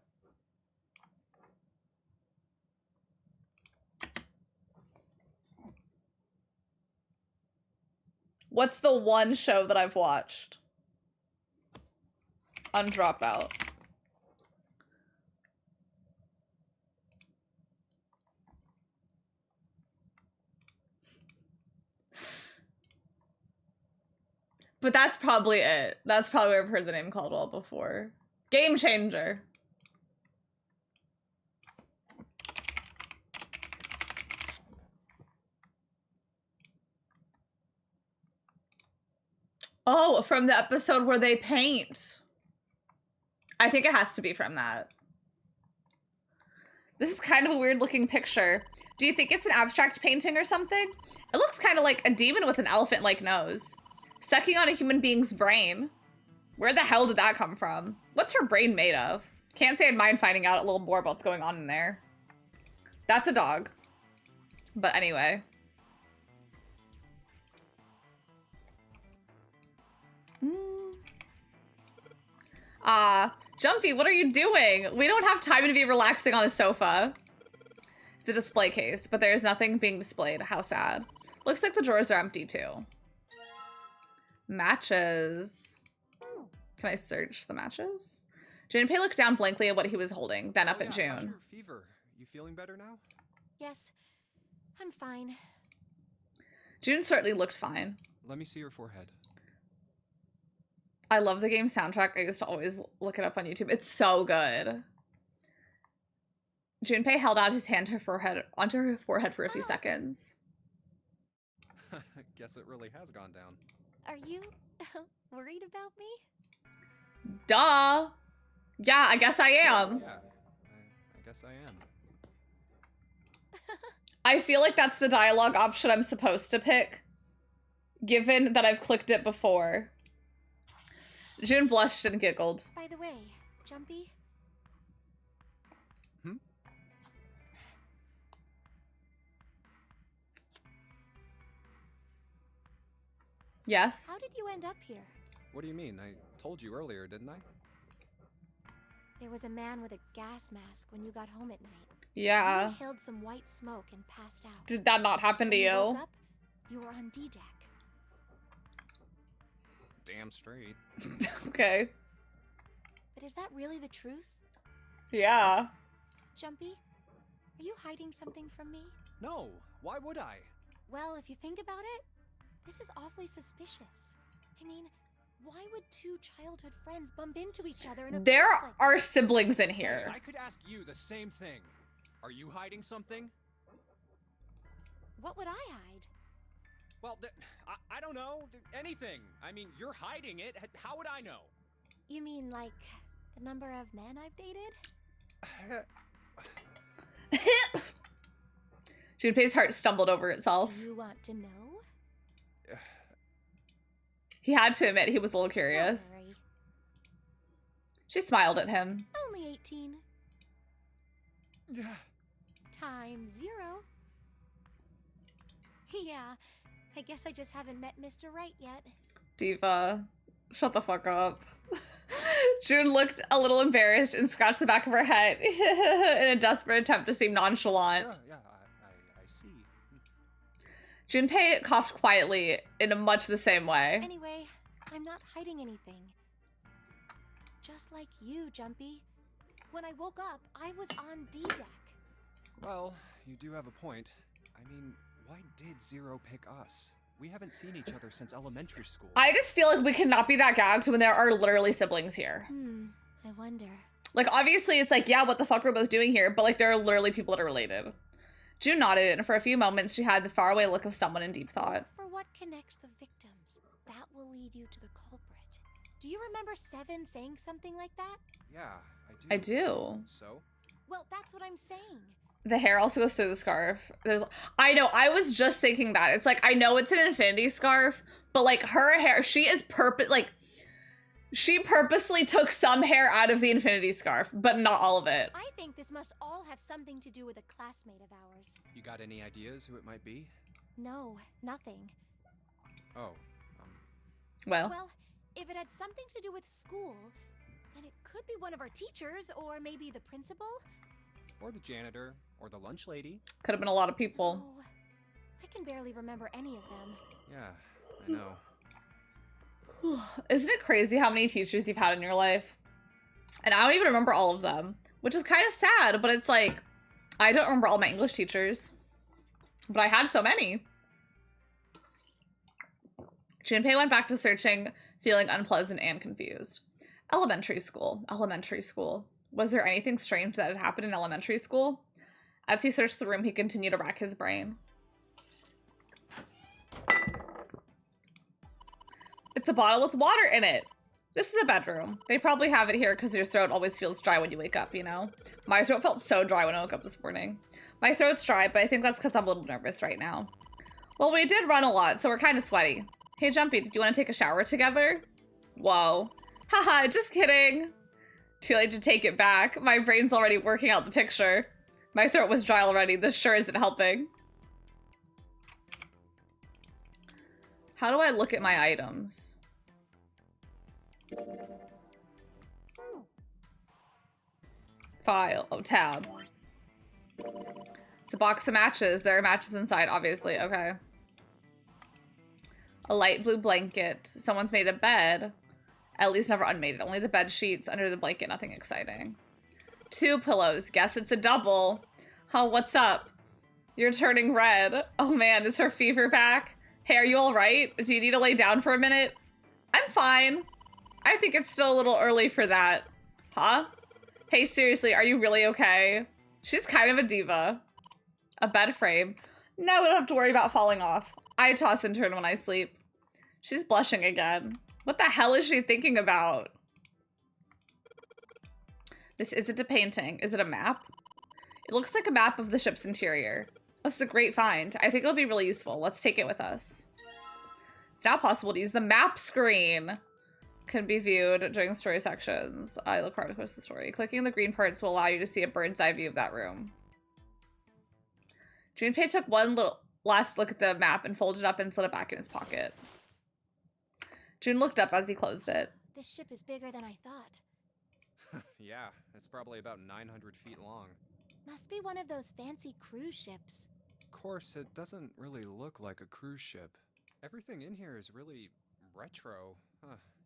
What's the one show that I've watched on Dropout? But that's probably it. That's probably where I've heard the name Caldwell before. Game Changer. Oh, from the episode where they paint. I think it has to be from that. This is kind of a weird looking picture. Do you think it's an abstract painting or something? It looks kind of like a demon with an elephant-like nose. Sucking on a human being's brain. Where the hell did that come from? What's her brain made of? Can't say I'd mind finding out a little more about what's going on in there. That's a dog. But anyway. Jumpy, what are you doing? We don't have time to be relaxing on the sofa. It's a display case, but there is nothing being displayed. How sad. Looks like the drawers are empty too. Matches. Can I search the matches? Junpei looked down blankly at what he was holding, then up at How's June. your fever? You feeling better now? Yes, I'm fine. June certainly looked fine. Let me see your forehead. I love the game soundtrack. I used to always look it up on YouTube. It's so good. Junpei held out his hand to her forehead, onto her forehead for a few seconds. Guess it really has gone down. Are you worried about me? Duh. Yeah, I guess I am. Yeah, I guess I am. I feel like that's the dialogue option I'm supposed to pick, given that I've clicked it before. June blushed and giggled. By the way, Jumpy? Hmm? Yes? How did you end up here? What do you mean? I told you earlier, didn't I? There was a man with a gas mask when you got home at night. Yeah. You inhaled some white smoke and passed out. Did that not happen to When you? woke up, you were on D-Deck. Damn straight. Okay. But is that really the truth? Yeah. Jumpy, are you hiding something from me? No, why would I? Well, if you think about it, this is awfully suspicious. I mean, why would 2 childhood friends bump into each other in a There place like are this? siblings in here. I could ask you the same thing. Are you hiding something? What would I hide? Well, I don't know. Anything. I mean, you're hiding it. How would I know? You mean like the number of men I've dated? Junpei's heart stumbled over itself. Do you want to know? He had to admit he was a little Don't curious. worry. She smiled at him. Only 18. Yeah. Times 0. Yeah, I guess I just haven't met Mr. Right yet. Diva, shut the fuck up. June looked a little embarrassed and scratched the back of her head in a desperate attempt to seem nonchalant. Yeah, I see. Junpei coughed quietly in much the same way. Anyway, I'm not hiding anything. Just like you, Jumpy. When I woke up, I was on D deck. Well, you do have a point. I mean, why did Zero pick us? We haven't seen each other since elementary school. I just feel like we cannot be that gagged when there are literally siblings here. I wonder. Like, obviously, it's like, yeah, what the fuck are we both doing here? But, like, there are literally people that are related. June nodded, and for a few moments, she had the faraway look of someone in deep thought. For what connects the victims, that will lead you to the culprit. Do you remember Seven saying something like that? Yeah, I do. So? Well, that's what I'm saying. The hair also goes through the scarf. I know, I was just thinking that. It's like, I know it's an infinity scarf, but like her hair, she purposely took some hair out of the infinity scarf, but not all of it. I think this must all have something to do with a classmate of ours. You got any ideas who it might be? No, nothing. Oh, Well, if it had something to do with school, then it could be one of our teachers, or maybe the principal. Or the janitor, or the lunch lady. Could have been a lot of people. Oh, I can barely remember any of them. Yeah, I know. Isn't it crazy how many teachers you've had in your life? And I don't even remember all of them, which is kind of sad, but it's like, I don't remember all my English teachers, but I had so many. Junpei went back to searching, feeling unpleasant and confused. Elementary school. Was there anything strange that had happened in elementary school? As he searched the room, he continued to rack his brain. It's a bottle with water in it. This is a bedroom. They probably have it here because your throat always feels dry when you wake up, you know? My throat felt so dry when I woke up this morning. My throat's dry, but I think that's because I'm a little nervous right now. Well, we did run a lot, so we're kind of sweaty. Hey, Jumpy, did you want to take a shower together? Whoa. Haha, just kidding. Too late to take it back. My brain's already working out the picture. My throat was dry already. This sure isn't helping. How do I look at my items? File. Oh, tab. It's a box of matches. There are matches inside, obviously. Okay. A light blue blanket. Someone's made a bed. At least never unmade it. Only the bed sheets under the blanket. Nothing exciting. 2 pillows. Guess it's a double. Oh, what's up? You're turning red. Oh man, is her fever back? Hey, are you alright? Do you need to lay down for a minute? I'm fine. I think it's still a little early for that. Huh? Hey, seriously, are you really okay? She's kind of a diva. A bed frame. No, we don't have to worry about falling off. I toss and turn when I sleep. She's blushing again. What the hell is she thinking about? This isn't a painting. Is it a map? It looks like a map of the ship's interior. This is a great find. I think it'll be really useful. Let's take it with us. It's now possible to use the map screen. Can be viewed during story sections. I look hard across the story. Clicking the green parts will allow you to see a bird's eye view of that room. Junpei took one last look at the map and folded it up and slid it back in his pocket. June looked up as he closed it. This ship is bigger than I thought. Yeah, it's probably about 900 feet long. Must be one of those fancy cruise ships. Of course, it doesn't really look like a cruise ship. Everything in here is really retro.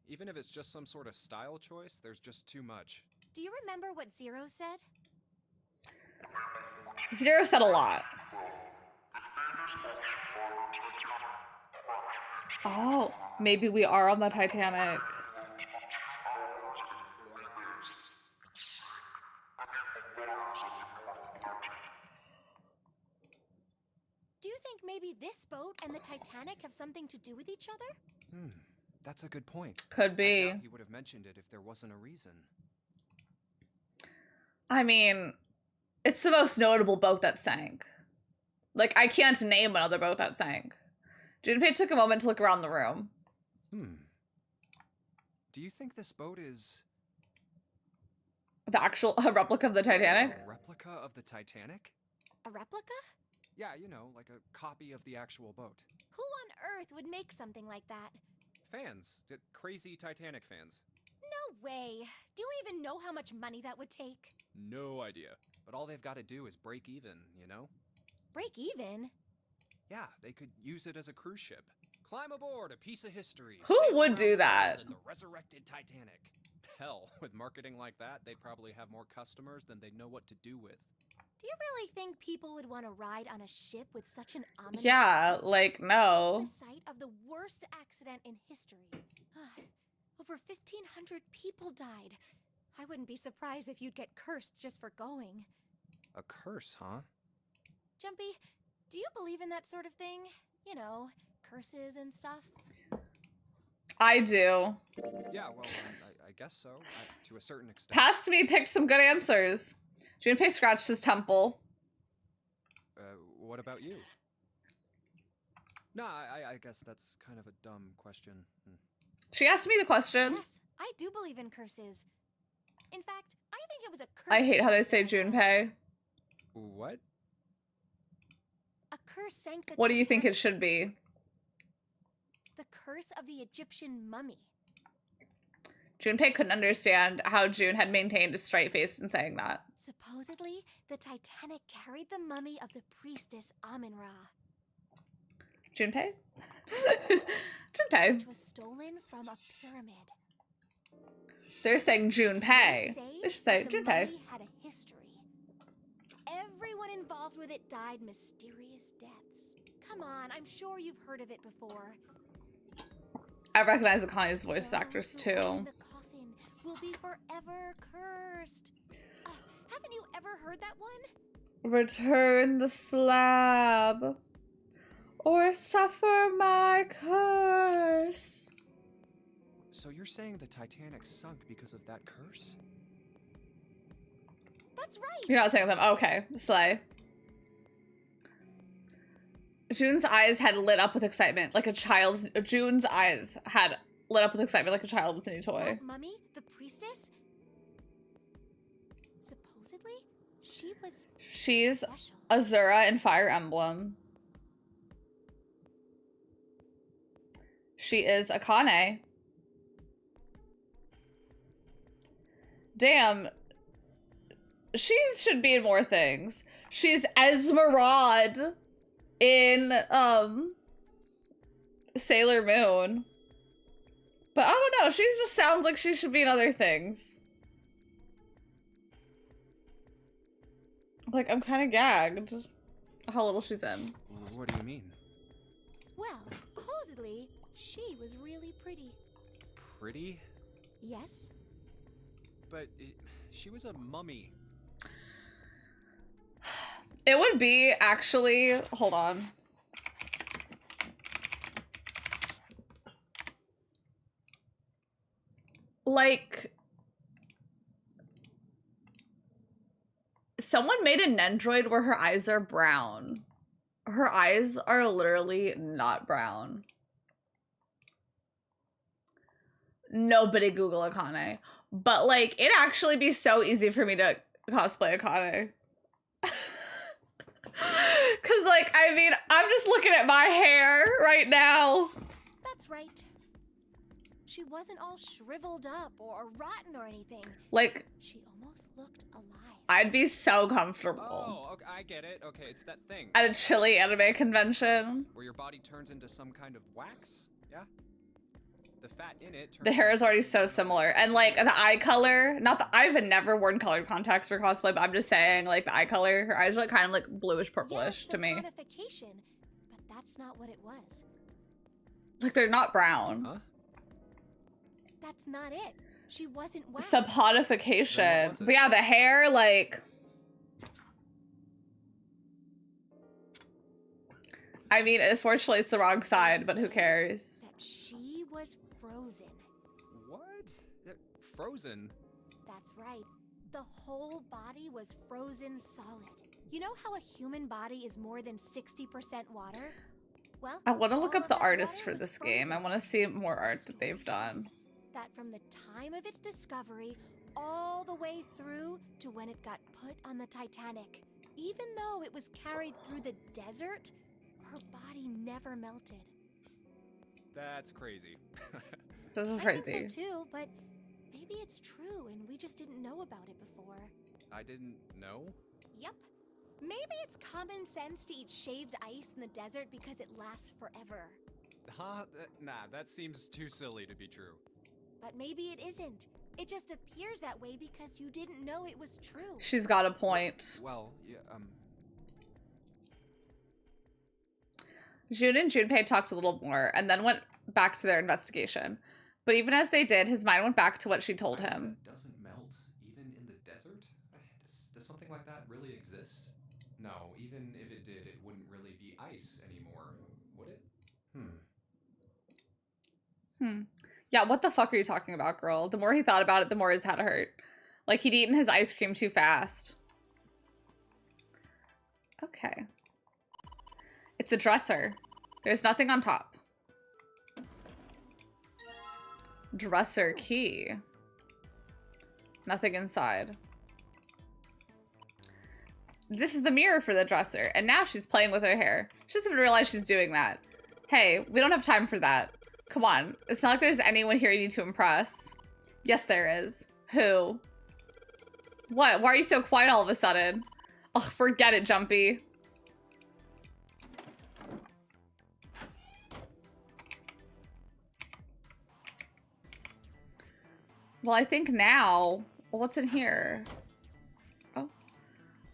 Even if it's just some sort of style choice, there's just too much. Do you remember what Zero said? Zero said a lot. Oh, maybe we are on the Titanic. Do you think maybe this boat and the Titanic have something to do with each other? That's a good point. Could I be. doubt he would have mentioned it if there wasn't a reason. I mean, it's the most notable boat that sank. Like, I can't name another boat that sank. Junpei took a moment to look around the room. Do you think this boat is A replica of the Titanic? a replica of the Titanic? A replica? Yeah, you know, like a copy of the actual boat. Who on earth would make something like that? Fans. Crazy Titanic fans. No way. Do you even know how much money that would take? No idea. But all they've got to do is break even, you know? Break even? Yeah, they could use it as a cruise ship. Climb aboard, a piece of history. Who sail would around do the that? world in the resurrected Titanic. Hell, with marketing like that, they'd probably have more customers than they'd know what to do with. Do you really think people would want to ride on a ship with such an ominous Yeah, past? like, no. It's the site of the worst accident in history. Over 1,500 people died. I wouldn't be surprised if you'd get cursed just for going. A curse, huh? Jumpy, do you believe in that sort of thing? You know, curses and stuff? I do. Yeah, well, I guess so, to a certain extent. Past to me picked some good answers. Junpei scratched his temple. What about you? No, I guess that's kind of a dumb question. She asked me the question. Yes, I do believe in curses. In fact, I think it was a curse. I hate how they that say sank the Titanic. Junpei. What? A curse sank the What do you think it Titanic. should be? The curse of the Egyptian mummy. Junpei couldn't understand how June had maintained a straight face in saying that. Supposedly, the Titanic carried the mummy of the priestess Amun-Ra, Junpei? Junpei. which was stolen from a pyramid. They're saying Junpei. They They should say that the Junpei. mummy had a history. Everyone involved with it died mysterious deaths. Come on, I'm sure you've heard of it before. I recognize Akani's voice Those actors who open too. the coffin will be forever cursed. Haven't you ever heard that one? Return the slab, or suffer my curse. So you're saying the Titanic sunk because of that curse? That's right. You're not saying them. Okay, slay. June's eyes had lit up with excitement, like a child's. June's eyes had lit up with excitement, like a child with a new toy. That mummy, the priestess. Supposedly, she was. She's special. Azura in Fire Emblem. She is Akane. Damn. She should be in more things. She's Esmeralda in Sailor Moon. But I don't know, she just sounds like she should be in other things. Like, I'm kind of gagged how little she's in. What do you mean? Well, supposedly, she was really pretty. Pretty? Yes? But she was a mummy. It would be actually, hold on. Like, someone made an Nendroid where her eyes are brown. Her eyes are literally not brown. Nobody Google Akane. But, like, it'd actually be so easy for me to cosplay Akane. Because, like, I mean, I'm just looking at my hair right now. That's right. She wasn't all shriveled up or rotten or anything. Like, She almost looked alive. I'd be so comfortable Oh, okay, I get it. Okay, it's that thing. at a chilly anime convention. Where your body turns into some kind of wax? Yeah? The fat in it turns The hair is into already something so kind of similar. And, like, the eye color, not the, I've never worn colored contacts for cosplay, but I'm just saying, like, the eye color, her eyes are, like, kind of, like, bluish purplish Yes, to me. saponification, but that's not what it was. Like, they're not brown. Huh? That's not it. She wasn't wax. Then what Saponification. was it? But yeah, the hair, like... I mean, unfortunately, it's the wrong side, but who cares? That she was frozen. What? Frozen? That's right. The whole body was frozen solid. You know how a human body is more than 60% water? Well, I want to look all up of the that artist water for was this game. I frozen. want to see more art that Story they've done. says that from the time of its discovery all the way through to when it got put on the Titanic, even though it was carried through the desert, her body never melted. That's crazy. This is I crazy. think so too, but maybe it's true and we just didn't know about it before. I didn't know? Yep. Maybe it's common sense to eat shaved ice in the desert because it lasts forever. Huh? Nah, that seems too silly to be true. But maybe it isn't. It just appears that way because you didn't know it was true. She's got a point. Well, yeah, June and Junpei talked a little more and then went back to their investigation. But even as they did, his mind went back to what she told ice him. that doesn't melt, even in the desert? Does something like that really exist? No, even if it did, it wouldn't really be ice anymore, would it? Yeah, what the fuck are you talking about, girl? The more he thought about it, the more his head hurt. Like he'd eaten his ice cream too fast. Okay. It's a dresser. There's nothing on top. Dresser key. Nothing inside. This is the mirror for the dresser, and now she's playing with her hair. She doesn't even realize she's doing that. Hey, we don't have time for that. Come on. It's not like there's anyone here you need to impress. Yes, there is. Who? What? Why are you so quiet all of a sudden? Oh, forget it, Jumpy. Well, I think now... What's in here? Oh.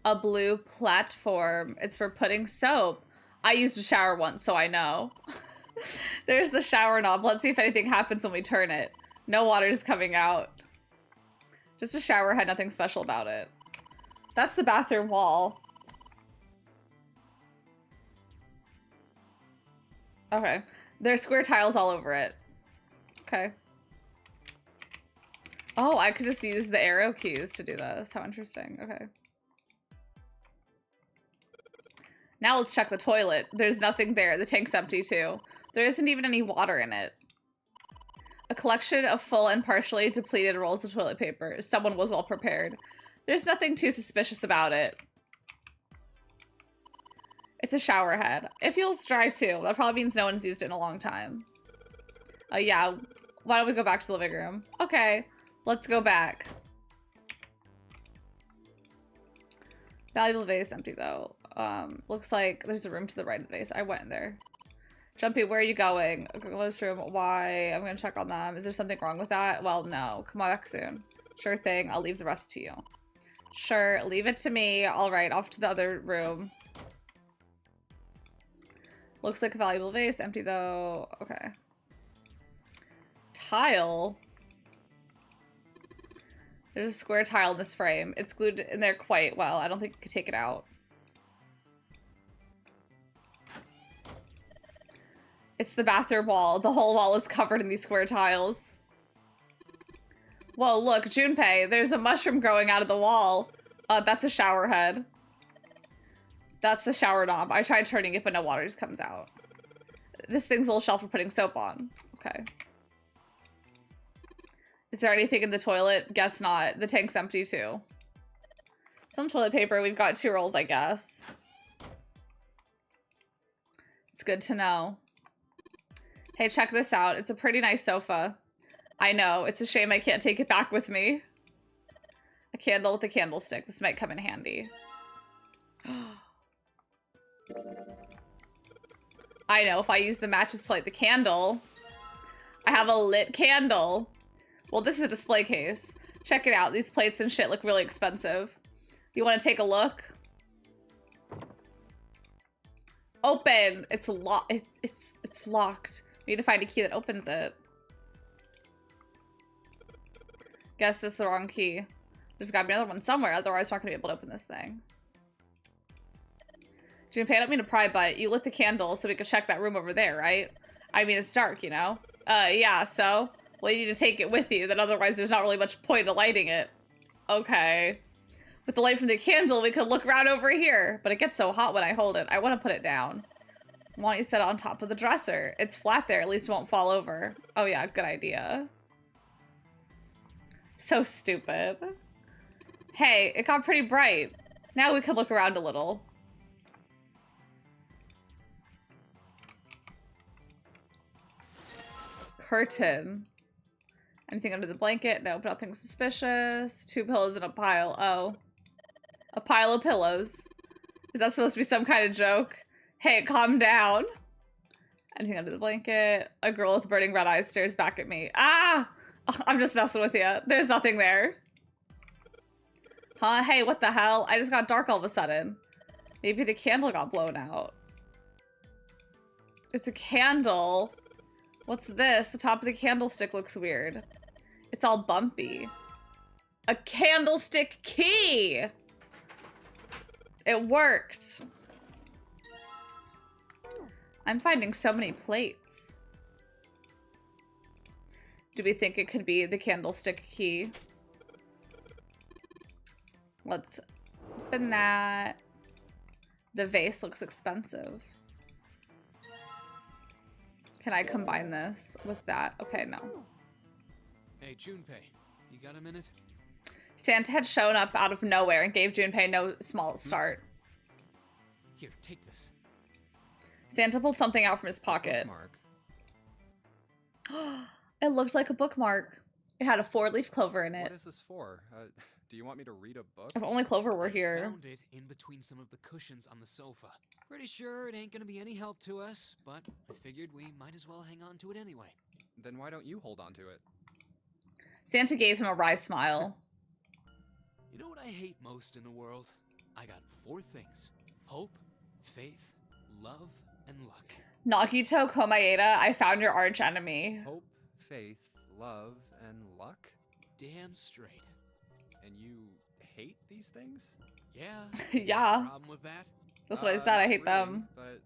A blue platform. It's for putting soap. I used a shower once, so I know. There's the shower knob. Let's see if anything happens when we turn it. No water's coming out. Just a shower head, nothing special about it. That's the bathroom wall. Okay. There's square tiles all over it. Okay. Oh, I could just use the arrow keys to do this. How interesting. Okay. Now let's check the toilet. There's nothing there. The tank's empty too. There isn't even any water in it. A collection of full and partially depleted rolls of toilet paper. Someone was well prepared. There's nothing too suspicious about it. It's a shower head. It feels dry too. That probably means no one's used it in a long time. Oh yeah. Why don't we go back to the living room? Okay. Let's go back. Valuable vase empty though. Looks like there's a room to the right of the vase. I went in there. Jumpy, where are you going? Close room. Why? I'm gonna check on them. Is there something wrong with that? Well, no. Come back soon. Sure thing. I'll leave the rest to you. Sure. Leave it to me. All right. Off to the other room. Looks like a valuable vase. Empty though. Okay. Tile. There's a square tile in this frame. It's glued in there quite well. I don't think you could take it out. It's the bathroom wall. The whole wall is covered in these square tiles. Whoa, look, Junpei, there's a mushroom growing out of the wall. That's a shower head. That's the shower knob. I tried turning it, but no water just comes out. This thing's a little shelf for putting soap on. Okay. Is there anything in the toilet? Guess not. The tank's empty too. Some toilet paper. We've got 2 rolls, I guess. It's good to know. Hey, check this out. It's a pretty nice sofa. I know. It's a shame I can't take it back with me. A candle with a candlestick. This might come in handy. I know. If I use the matches to light the candle, I have a lit candle. Well, this is a display case. Check it out. These plates and shit look really expensive. You want to take a look? Open. It's locked. It's locked. We need to find a key that opens it. Guess this is the wrong key. There's gotta be another one somewhere, otherwise we're not gonna be able to open this thing. Junpei, I don't mean to pry, but you lit the candle so we could check that room over there, right? I mean, it's dark, you know? Yeah, so? Well, you need to take it with you, then otherwise there's not really much point in lighting it. Okay. With the light from the candle, we could look around over here, but it gets so hot when I hold it. I want to put it down. Why don't you set it on top of the dresser? It's flat there, at least it won't fall over. Oh yeah, good idea. So stupid. Hey, it got pretty bright. Now we can look around a little. Curtain. Anything under the blanket? Nope, nothing suspicious. 2 pillows in a pile. Oh. A pile of pillows. Is that supposed to be some kind of joke? Hey, calm down. Anything under the blanket? A girl with burning red eyes stares back at me. Ah! I'm just messing with you. There's nothing there. Huh? Hey, what the hell? I just got dark all of a sudden. Maybe the candle got blown out. It's a candle. What's this? The top of the candlestick looks weird. It's all bumpy. A candlestick key! It worked. I'm finding so many plates. Do we think it could be the candlestick key? Let's open that. The vase looks expensive. Can I combine this with that? Okay, no. Hey, Junpei, you got a minute? Santa had shown up out of nowhere and gave Junpei no small start. Here, take this. Santa pulled something out from his pocket. It looked like a bookmark. It had a 4-leaf clover in it. What is this for? Do you want me to read a book? If only Clover were I here. found it in between some of the cushions on the sofa. Pretty sure it ain't gonna be any help to us, but I figured we might as well hang on to it anyway. Then why don't you hold on to it? Santa gave him a wry smile. You know what I hate most in the world? I got 4 things. Hope, faith, love, and luck. Nagito Komaeda, I found your arch enemy. Hope, faith, love, and luck? Damn straight. And you hate these things? Yeah. Yeah. Problem with that? That's what I said, I hate them. But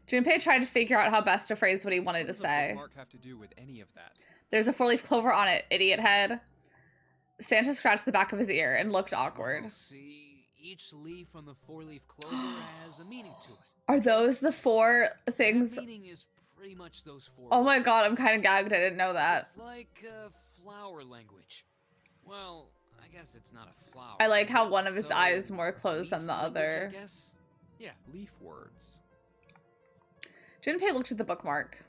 Junpei tried to figure out how best to phrase what he wanted to what does a say. bookmark have to do with any of that? There's a 4-leaf clover on it, idiot head. Santa scratched the back of his ear and looked awkward. Well, see, each leaf on the 4-leaf clover has a meaning to it. Are those the 4 things? The meaning is pretty much those 4 Oh my words. god, I'm kind of gagged. I didn't know that. It's like flower language. Well, I guess it's not a flower. I like is how it? one of his So, eyes is more closed than the leaf language, other. I guess? Yeah. Leaf words. Junpei looked at the bookmark.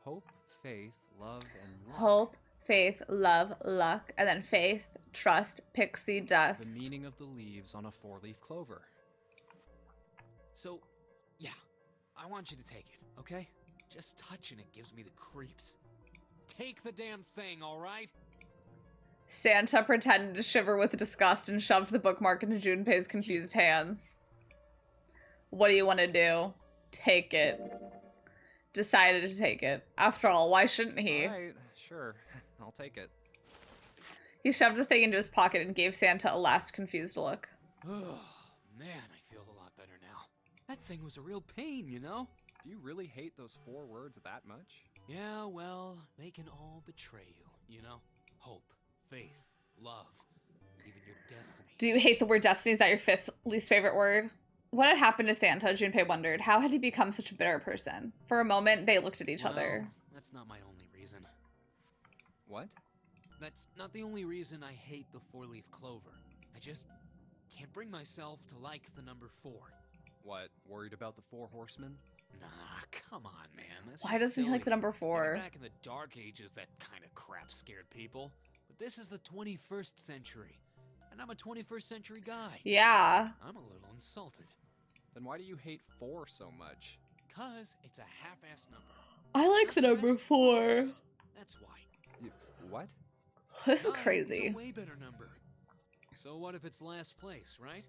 Hope, faith, love, and luck. Hope, faith, love, luck, and then faith, trust, pixie dust. The meaning of the leaves on a 4-leaf clover. So, yeah, I want you to take it, okay? Just touching it gives me the creeps. Take the damn thing, all right? Santa pretended to shiver with disgust and shoved the bookmark into Junpei's confused hands. What do you want to do? Take it. Decided to take it. After all, why shouldn't he? Alright, sure. I'll take it. He shoved the thing into his pocket and gave Santa a last confused look. Oh, man, I feel a lot better now. That thing was a real pain, you know? Do you really hate those 4 words that much? Yeah, well, they can all betray you, you know? Hope, faith, love, even your destiny. Do you hate the word destiny? Is that your 5th least favorite word? What had happened to Santa? Junpei wondered. How had he become such a bitter person? For a moment, they looked at each other. That's not my only reason. What? That's not the only reason I hate the 4-leaf clover. I just can't bring myself to like the number 4. What, worried about the 4 horsemen? Nah, come on, man. That's Why just doesn't he like silly. the number Maybe 4? back in the Dark Ages, that kind of crap scared people. But this is the 21st century, and I'm a 21st century guy. Yeah. I'm a little insulted. Then why do you hate 4 so much? 'Cause it's a half-ass number. I like the number 4. That's why. What? This is 9 crazy. Is a way better number. So what if it's last place, right?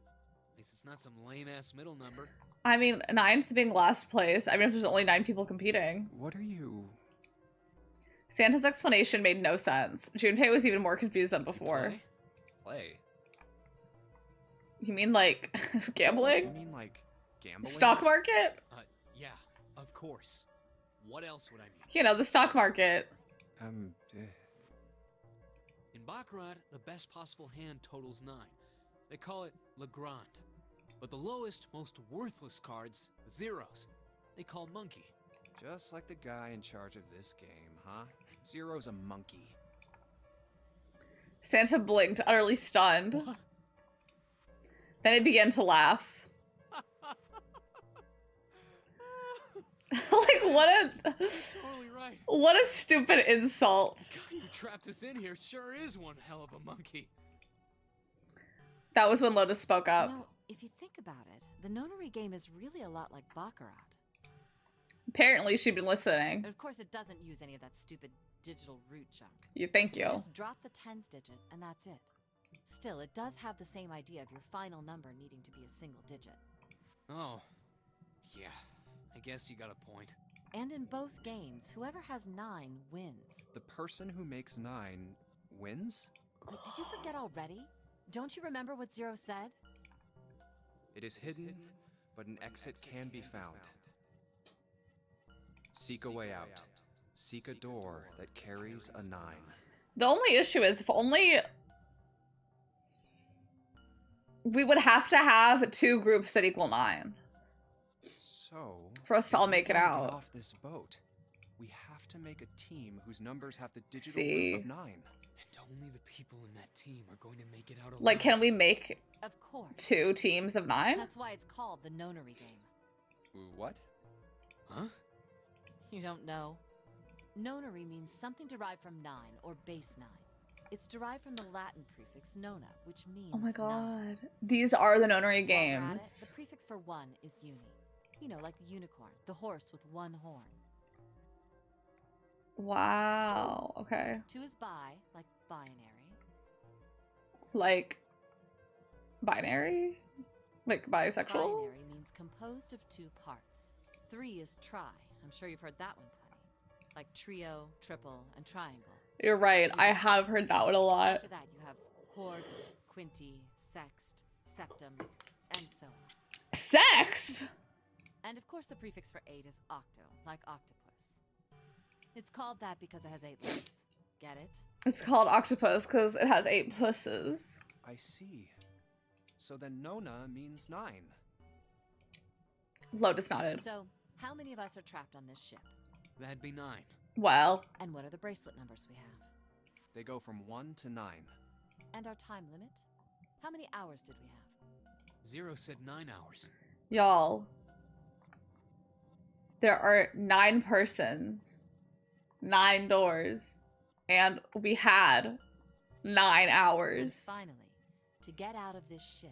At least it's not some lame-ass middle number. I mean, 9th being last place. I mean, if there's only 9 people competing. What are you... Santa's explanation made no sense. Junpei was even more confused than before. Play? Play? You mean like You gambling? mean like gambling? Stock market? Yeah, of course. What else would I mean? You know, the stock market. In Baccarat, the best possible hand totals 9. They call it Le Grand. But the lowest, most worthless cards, the zeros, they call Monkey. Just like the guy in charge of this game, huh? Zero's a monkey. Santa blinked, utterly stunned. What? Then he began to laugh. Like, Totally right. what a stupid insult. God, you trapped us in here sure is one hell of a monkey. That was when Lotus spoke up. You know, if you think about it, the nonary game is really a lot like Baccarat. Apparently she'd been listening. Of course, it doesn't use any of that stupid digital root junk. Thank you. Just drop the tens digit, and that's it. Still, it does have the same idea of your final number needing to be a single digit. Oh, yeah. I guess you got a point. And in both games, whoever has 9 wins. The person who makes 9 wins? Did you forget already? Don't you remember what Zero said? It is hidden, but an exit can be found. Seek a way out. Seek a door that carries a 9. The only issue is if only we would have to have 2 groups that equal 9 So, for us to all make it if we wanna out. Get off this boat. We have to make a team whose numbers have the digital See? root of 9. And only the people in that team are going to make it out alive. Like, can we make Of course. 2 teams of 9? That's why it's called the nonary game. What? Huh? You don't know? Nonary means something derived from 9 or base 9. It's derived from the Latin prefix nona, which means Oh my 9. god. These are the nonary While we're at it, games. the prefix for 1 is uni. You know, like the unicorn, the horse with 1 horn. Wow. Okay. 2 is bi, like binary. Like binary? Like bisexual? Binary means composed of 2 parts. 3 is tri. I'm sure you've heard that one plenty. Like trio, triple, and triangle. You're right. I have heard that one a lot. After that, you have quart, quinty, sext, septum, and so on. Sext? And of course, the prefix for 8 is octo, like octopus. It's called that because it has 8 legs. Get it? It's called octopus because it has 8 pusses. I see. So then Nona means 9. Lotus nodded. So, how many of us are trapped on this ship? That'd be 9. Well, And what are the bracelet numbers we have? They go from 1 to 9. And our time limit? How many hours did we have? Zero said 9 hours. y'all, there are 9 persons, 9 doors, and we had 9 And hours. finally, to get out of this ship,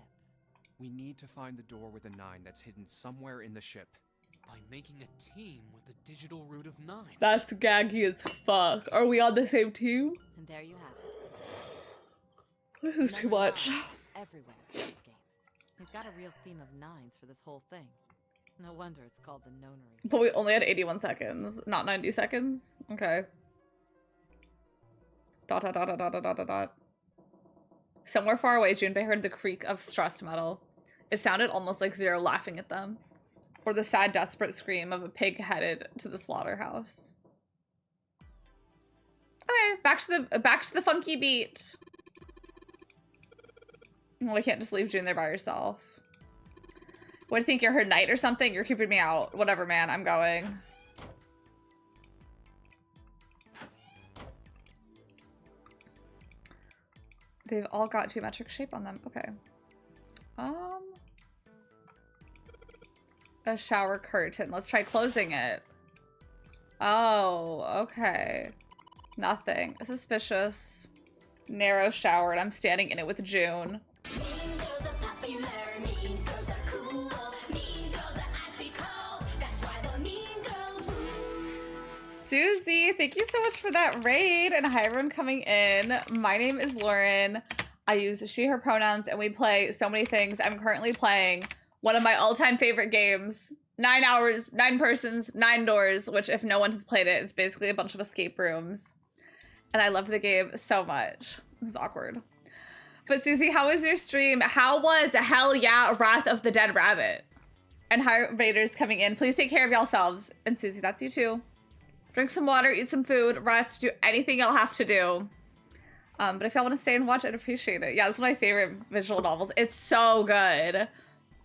We need to find the door with a 9 that's hidden somewhere in the ship. By making a team with the digital root of 9. That's gaggy as fuck. Are we on the same team? and there you have it. This is too Number much. 9s everywhere in this game. He's got a real theme of 9s for this whole thing. No wonder it's called the nonary. But we only had 81 seconds, not 90 seconds. Okay. Dot dot dot dot dot dot dot dot. Somewhere far away, Junpei heard the creak of stressed metal. It sounded almost like Zero laughing at them, or the sad, desperate scream of a pig headed to the slaughterhouse. Okay, back to the funky beat. Well, I can't just leave June there by herself. What do you think? You're her knight or something? You're keeping me out. Whatever, man. I'm going. They've all got geometric shape on them. Okay. A shower curtain. Let's try closing it. Oh, okay. Nothing. Suspicious. Narrow shower, and I'm standing in it with June. Susie, thank you so much for that raid, and hi everyone coming in. My name is Lauren. I use she, her pronouns, and we play so many things. I'm currently playing one of my all-time favorite games. 9 hours, 9 persons, 9 doors, which if no one has played it, it's basically a bunch of escape rooms. And I love the game so much. This is awkward. But Susie, how was your stream? How was hell yeah Wrath of the Dead Rabbit? And hi Raiders coming in. Please take care of yourselves. And Susie, that's you too. Drink some water, eat some food, rest, do anything you'll have to do. But if y'all want to stay and watch, I'd appreciate it. Yeah, it's one of my favorite visual novels. It's so good.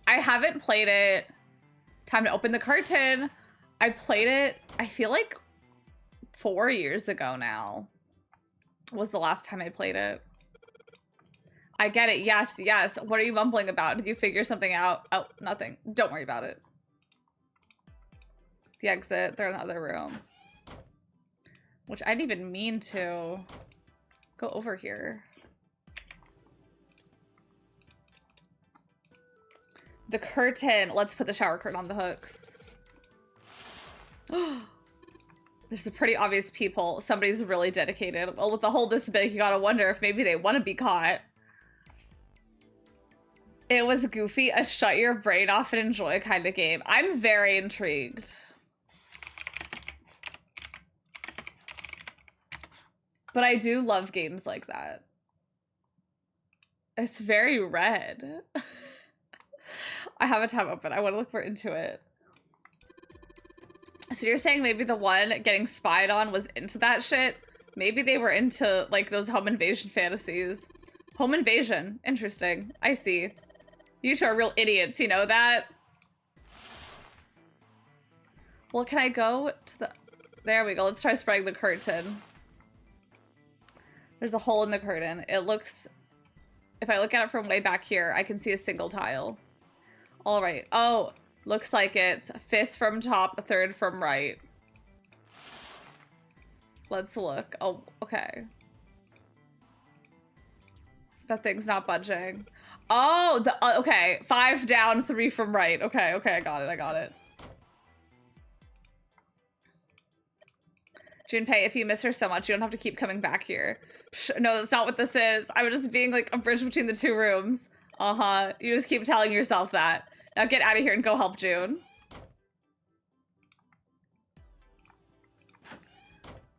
I haven't played it. Time to open the curtain. I played it, I feel like 4 years ago now was the last time I played it. I get it. Yes, yes. What are you mumbling about? Did you figure something out? Oh, nothing. Don't worry about it. The exit. They're in the other room. Which I didn't even mean to go over here. The curtain. Let's put the shower curtain on the hooks. There's a pretty obvious peephole. Somebody's really dedicated. Well, with the hole this big, you gotta wonder if maybe they want to be caught. It was goofy, a shut your brain off and enjoy kind of game. I'm very intrigued. But I do love games like that. It's very red. I have a tab open. I want to look more into it. So you're saying maybe the one getting spied on was into that shit? Maybe they were into, like, those home invasion fantasies. Home invasion. Interesting. I see. You two are real idiots, you know that? Well, can I go to the... There we go. Let's try spreading the curtain. There's a hole in the curtain. It looks... If I look at it from way back here, I can see a single tile. All right. Oh, looks like it's 5th from top, 3rd from right. Let's look. Oh, okay. That thing's not budging. Oh, okay. 5 down, 3 from right. Okay, okay, I got it, I got it. Junpei, if you miss her so much, you don't have to keep coming back here. Psh, no, that's not what this is. I was just being like a bridge between the 2 rooms. Uh-huh. You just keep telling yourself that. Now get out of here and go help June.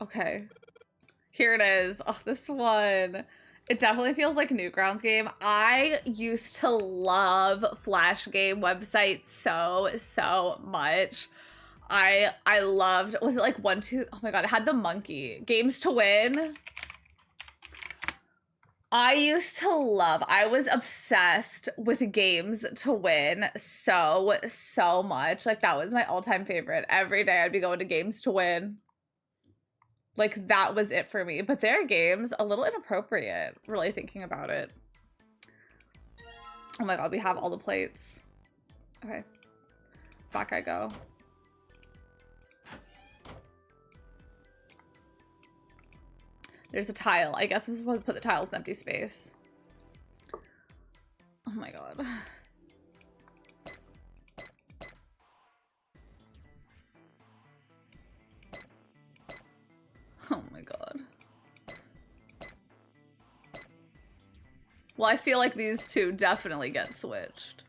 Okay. Here it is. Oh, this one. It definitely feels like a Newgrounds game. I used to love Flash game websites so much. I loved, was it like 1, 2? Oh my god, it had the monkey. Games to Win. I used to love, I was obsessed with Games to Win so much. Like, that was my all-time favorite. Every day I'd be going to Games to Win. Like, that was it for me. But their games, a little inappropriate, really thinking about it. Oh my god, we have all the plates. Okay. Back I go. There's a tile. I guess I'm supposed to put the tiles in empty space. Oh my god. Oh my god. Well, I feel like these two definitely get switched.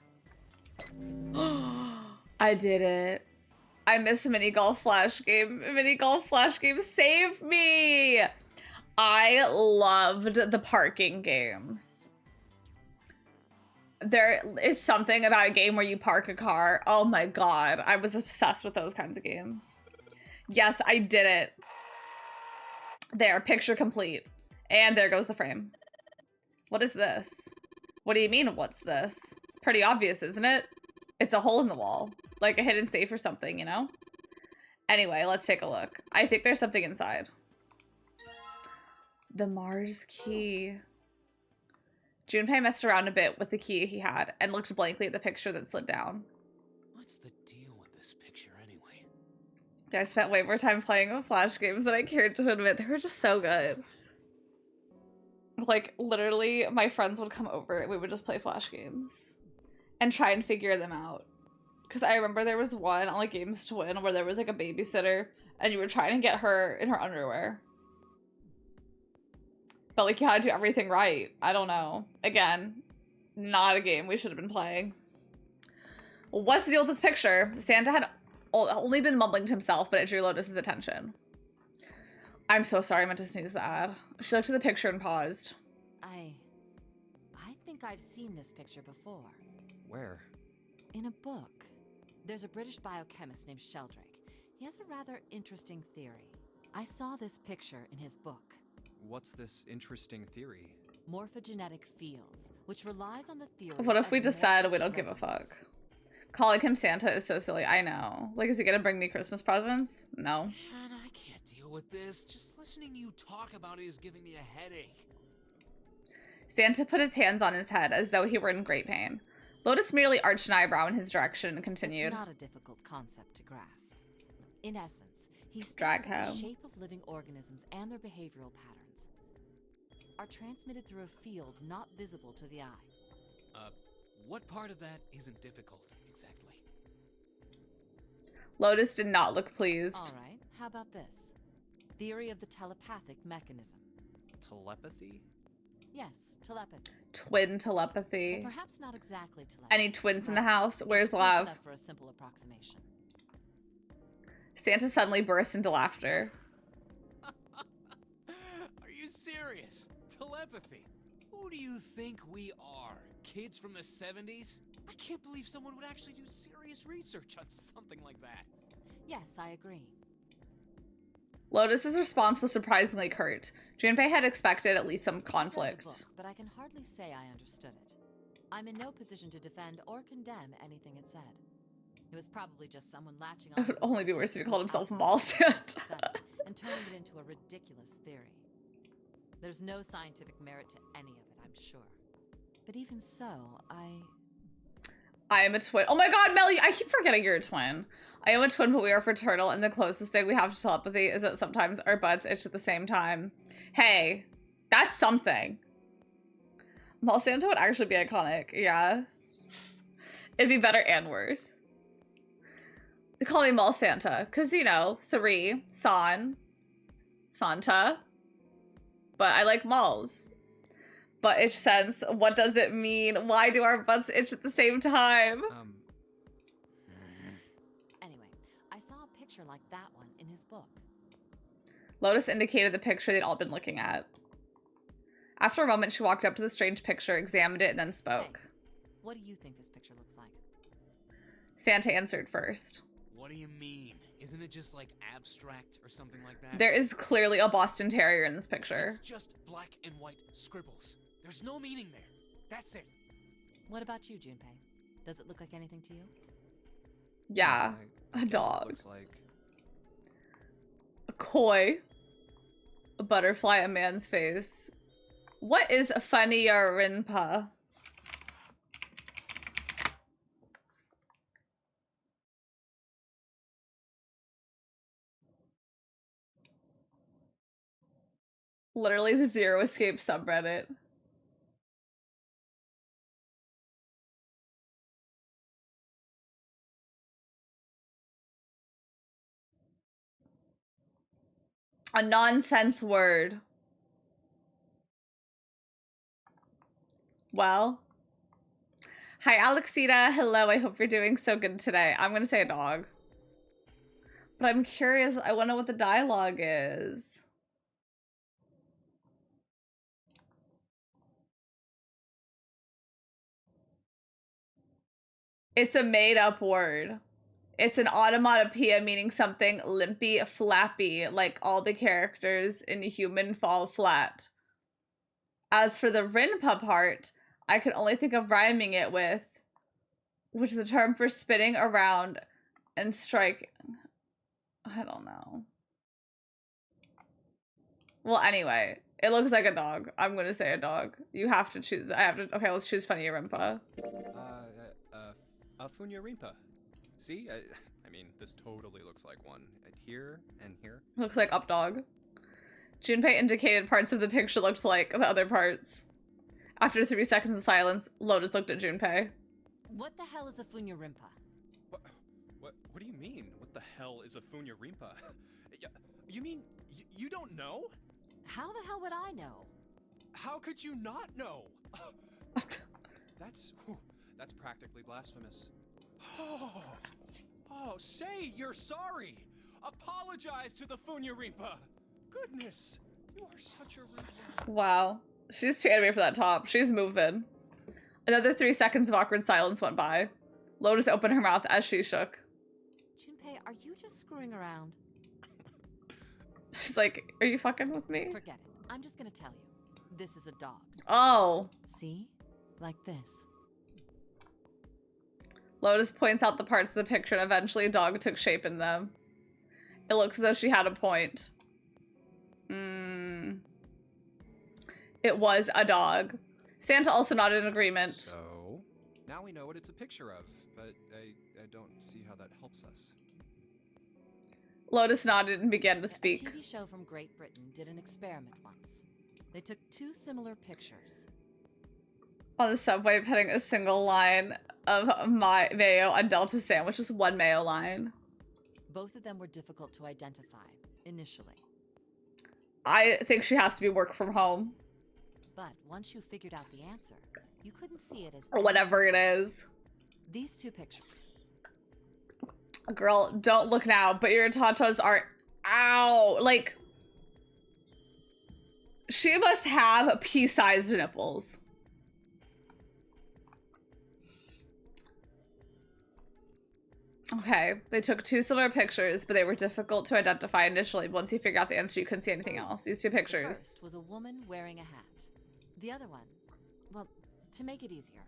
I did it. I miss Mini Golf Flash game. Mini Golf Flash game, save me! I loved the parking games. There is something about a game where you park a car. Oh my god. I was obsessed with those kinds of games. Yes, I did it. There, picture complete. And there goes the frame. What is this? What do you mean, what's this? Pretty obvious, isn't it? It's a hole in the wall. Like a hidden safe or something, you know? Anyway, let's take a look. I think there's something inside. The Mars key. Junpei messed around a bit with the key he had and looked blankly at the picture that slid down. What's the deal with this picture anyway? I spent way more time playing with Flash games than I cared to admit. They were just so good. Like, literally, my friends would come over and we would just play Flash games and try and figure them out. Because I remember there was one on, like, Games to Win where there was, like, a babysitter and you were trying to get her in her underwear. But, like, you had to do everything right. I don't know. Again, not a game we should have been playing. What's the deal with this picture? Santa had only been mumbling to himself, but it drew Lotus's attention. I'm so sorry, I meant to snooze the ad. She looked at the picture and paused. think I've seen this picture before. Where? In a book. There's a British biochemist named Sheldrake. He has a rather interesting theory. I saw this picture in his book. What's this interesting theory? Morphogenetic fields, which relies on the theory. What if we of decide we don't give a resonance. fuck? Calling him Santa is so silly. I know. Like, is he gonna bring me Christmas presents? No. Man, I can't deal with this. Just listening to you talk about it is giving me a headache. Santa put his hands on his head as though he were in great pain. Lotus merely arched an eyebrow in his direction and continued. It's not a difficult concept to grasp. In essence, he Drag states that the home. shape of living organisms and their behavioral patterns are transmitted through a field not visible to the eye. What part of that isn't difficult, exactly? Lotus did not look pleased. All right, how about this? Theory of the telepathic mechanism. Telepathy? Yes, telepathy. Twin telepathy. Well, perhaps not exactly telepathy. Any twins in the Right. house? Where's It's close love? enough for a simple approximation. Santa suddenly burst into laughter. Are you serious? Telepathy? Who do you think we are? Kids from the 70s? I can't believe someone would actually do serious research on something like that. Yes, I agree. Lotus's response was surprisingly curt. Junpei had expected at least some I read the conflict. book, but I can hardly say I understood it. I'm in no position to defend or condemn anything it said. It was probably just someone latching on. It would only be worse if he called himself outline Mall of Santa Santa. and turning it into a ridiculous theory. There's no scientific merit to any of it, I'm sure. But even so, I am a twin. Oh my god, Melly, I keep forgetting you're a twin. I am a twin, but we are fraternal, and the closest thing we have to telepathy is that sometimes our butts itch at the same time. Hey, that's something. Mall Santa would actually be iconic, yeah. It'd be better and worse. They call me Mall Santa, because, you know, 3, Santa. But I like malls. But itch sense, what does it mean? Why do our butts itch at the same time? anyway, I saw a picture like that one in his book. Lotus indicated the picture they'd all been looking at. After a moment, she walked up to the strange picture, examined it, and then spoke. Hey, what do you think this picture looks like? Santa answered first. What do you mean? Isn't it just like abstract or something like that? There is clearly a Boston Terrier in this picture. It's just black and white scribbles. There's no meaning there. That's it. What about you, Junpei? Does it look like anything to you? Yeah, I a guess dog. It looks like A koi. A butterfly, a man's face. What is funnier, Rinpa? Literally the Zero Escape subreddit. A nonsense word. Well. Hi, Alexita. Hello, I hope you're doing so good today. I'm gonna say a dog. But I'm curious, I wanna know what the dialogue is. It's a made-up word. It's an onomatopoeia meaning something limpy, flappy, like all the characters in Human Fall Flat. As for the Rinpa part, I can only think of rhyming it with, which is a term for spinning around and striking. I don't know. Well, anyway, it looks like a dog. I'm gonna say a dog. You have to choose. I have to. Okay, let's choose funny Rinpa. Funya Rinpa. See? I mean, this totally looks like one. Here and here. Looks like up dog. Junpei indicated parts of the picture looked like the other parts. After 3 seconds of silence, Lotus looked at Junpei. What the hell is a Funya Rinpa? What do you mean? What the hell is a Funya Rinpa? You mean you don't know? How the hell would I know? How could you not know? That's practically blasphemous. Oh, say you're sorry. Apologize to the Funya Rinpa. Goodness, you are such a rude. Wow. She's too animated for that top. She's moving. Another 3 seconds of awkward silence went by. Lotus opened her mouth as she shook. Junpei, are you just screwing around? She's like, are you fucking with me? Forget it. I'm just gonna tell you. This is a dog. Oh. See? Like this. Lotus points out the parts of the picture and eventually a dog took shape in them. It looks as though she had a point. It was a dog. Santa also nodded in agreement. So, now we know what it's a picture of, but I don't see how that helps us. Lotus nodded and began to speak. A TV show from Great Britain did an experiment once. They took 2 similar pictures. On the subway, putting a single line of mayo on Delta sandwiches, 1 mayo line. Both of them were difficult to identify, initially. I think she has to be work from home. But once you figured out the answer, you couldn't see it as... Or whatever it is. These 2 pictures. Girl, don't look now, but your tatas are... Ow! Like... She must have pea-sized nipples. Okay, they took 2 similar pictures, but they were difficult to identify initially. But once you figure out the answer, you couldn't see anything else. These 2 pictures. The first was a woman wearing a hat. The other one, well, to make it easier,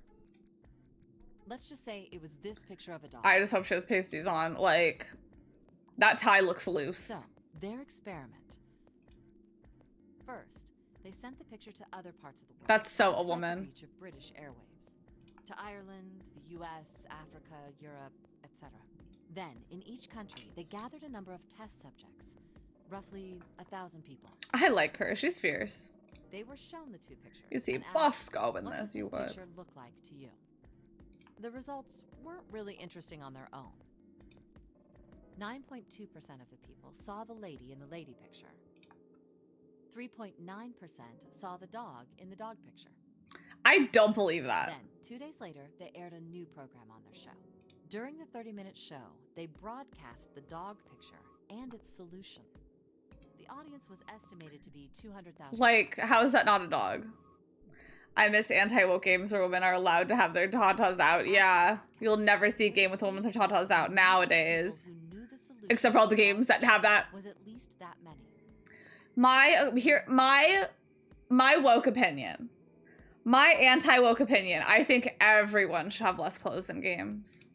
let's just say it was this picture of a dog. I just hope she has pasties on. Like, that tie looks loose. So, their experiment. First, they sent the picture to other parts of the world. That's so a outside the woman. reach of British airwaves. To Ireland, the US, Africa, Europe, etc. Then, in each country, they gathered a number of test subjects. Roughly 1,000 people. I like her. She's fierce. They were shown the 2 pictures. You'd see and asked, Bosco in what this, does you this would. picture look like to you? The results weren't really interesting on their own. 9.2% of the people saw the lady in the lady picture. 3.9% saw the dog in the dog picture. I don't believe that. Then, 2 days later, they aired a new program on their show. During the 30-minute show, they broadcast the dog picture and its solution. The audience was estimated to be 200,000. Like, how is that not a dog? I miss anti-woke games where women are allowed to have their tatas out. Yeah, you'll never see a game with a woman with her tatas out nowadays. Except for all the games that have that. Was at least that many. My woke opinion. My anti-woke opinion. I think everyone should have less clothes in games.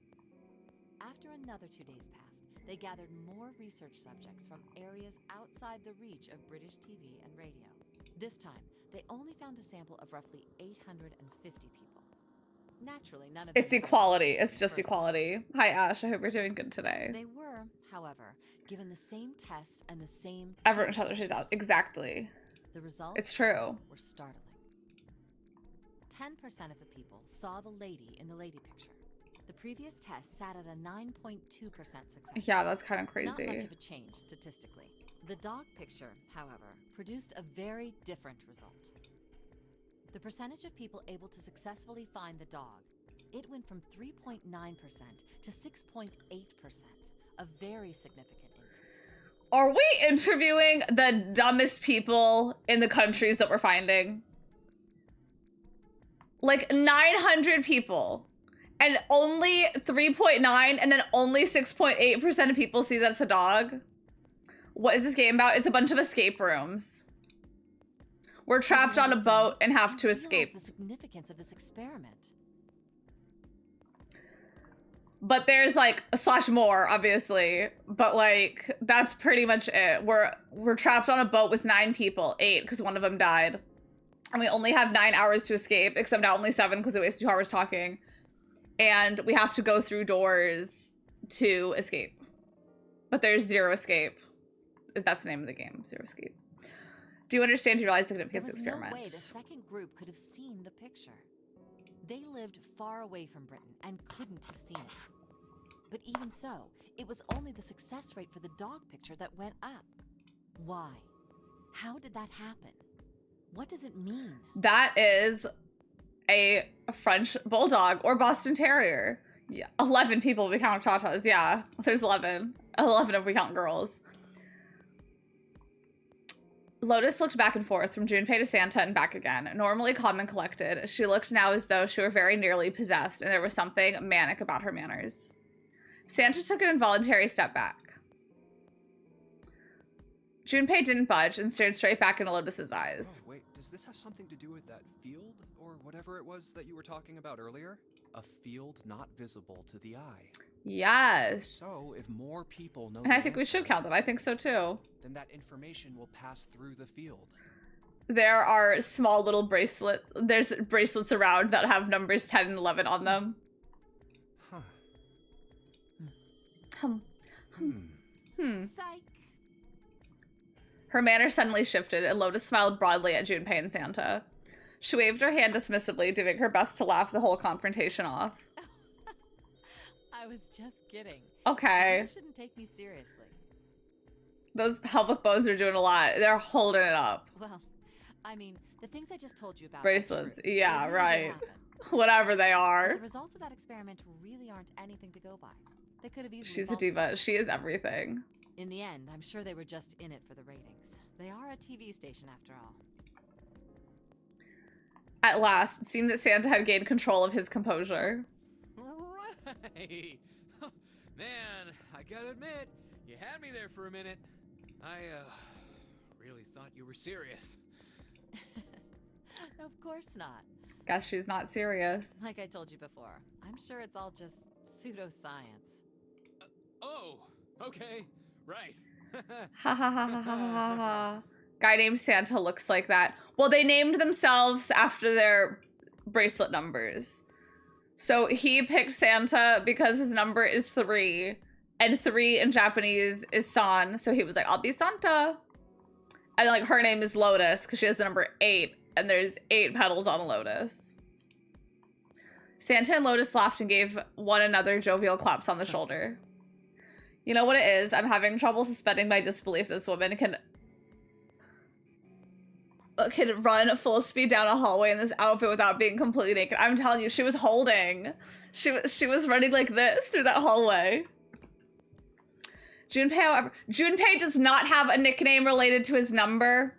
After another 2 days passed, they gathered more research subjects from areas outside the reach of British TV and radio. This time, they only found a sample of roughly 850 people. Naturally, none of them... It's equality. It's just equality. Hi, Ash. I hope you're doing good today. They were, however, given the same tests and the same... Everyone should have their shit out. Exactly. The results... It's true. ...were startling. 10% of the people saw the lady in the lady picture. The previous test sat at a 9.2% success. Yeah, that's kind of crazy. Not much of a change statistically. The dog picture, however, produced a very different result. The percentage of people able to successfully find the dog, it went from 3.9% to 6.8%, a very significant increase. Are we interviewing the dumbest people in the countries that we're finding? Like 900 people. And only 3.9 and then only 6.8% of people see that's a dog. What is this game about? It's a bunch of escape rooms. We're trapped on a boat and have to escape. The significance of this experiment. But there's like / more, obviously. But like that's pretty much it. We're trapped on a boat with 9 people, 8 because one of them died. And we only have 9 hours to escape, except now only 7 because we wasted 2 hours talking. And we have to go through doors to escape. But there's 0 escape. That's the name of the game, 0 escape. Do you understand to realize the significance of the experiment? There was no way the second group could have seen the picture. They lived far away from Britain and couldn't have seen it. But even so, it was only the success rate for the dog picture that went up. Why? How did that happen? What does it mean? That is a French bulldog or Boston Terrier. Yeah, 11 people we count tatas. Yeah, there's 11. 11 if we count girls. Lotus looked back and forth from Junpei to Santa and back again. Normally calm and collected, she looked now as though she were very nearly possessed and there was something manic about her manners. Santa took an involuntary step back. Junpei didn't budge and stared straight back into Lotus's eyes. Oh, wait, does this have something to do with that field? Or whatever it was that you were talking about earlier? A field not visible to the eye. Yes. So, if more people know and I think we should count them. I think so too. Then that information will pass through the field. There are small little there's bracelets around that have numbers 10 and 11 on them. Huh. Psych. Her manner suddenly shifted, and Lotus smiled broadly at Junpei and Santa. She waved her hand dismissively, doing her best to laugh the whole confrontation off. I was just kidding. Okay. You shouldn't take me seriously. Those pelvic bones are doing a lot. They're holding it up. Well, I mean, the things I just told you about. Bracelets. They Yeah, really did right. happen. Whatever they But are. the results of that experiment really aren't anything to go by. They could have easily. She's a falsified. diva. She is everything. In the end, I'm sure they were just in it for the ratings. They are a TV station after all. At last, it seemed that Santa had gained control of his composure. Right. Man, I gotta admit, you had me there for a minute. I, really thought you were serious. Of course not. Guess she's not serious. Like I told you before, I'm sure it's all just pseudoscience. Oh, okay, right. Ha ha ha ha ha ha ha. Guy named Santa looks like that. Well, they named themselves after their bracelet numbers. So he picked Santa because his number is 3. And 3 in Japanese is San. So he was like, I'll be Santa. And like her name is Lotus because she has the number 8. And there's 8 petals on a lotus. Santa and Lotus laughed and gave one another jovial claps on the shoulder. You know what it is? I'm having trouble suspending my disbelief this woman can run full speed down a hallway in this outfit without being completely naked. I'm telling you, she was holding. She was running like this through that hallway. Junpei, however, Junpei does not have a nickname related to his number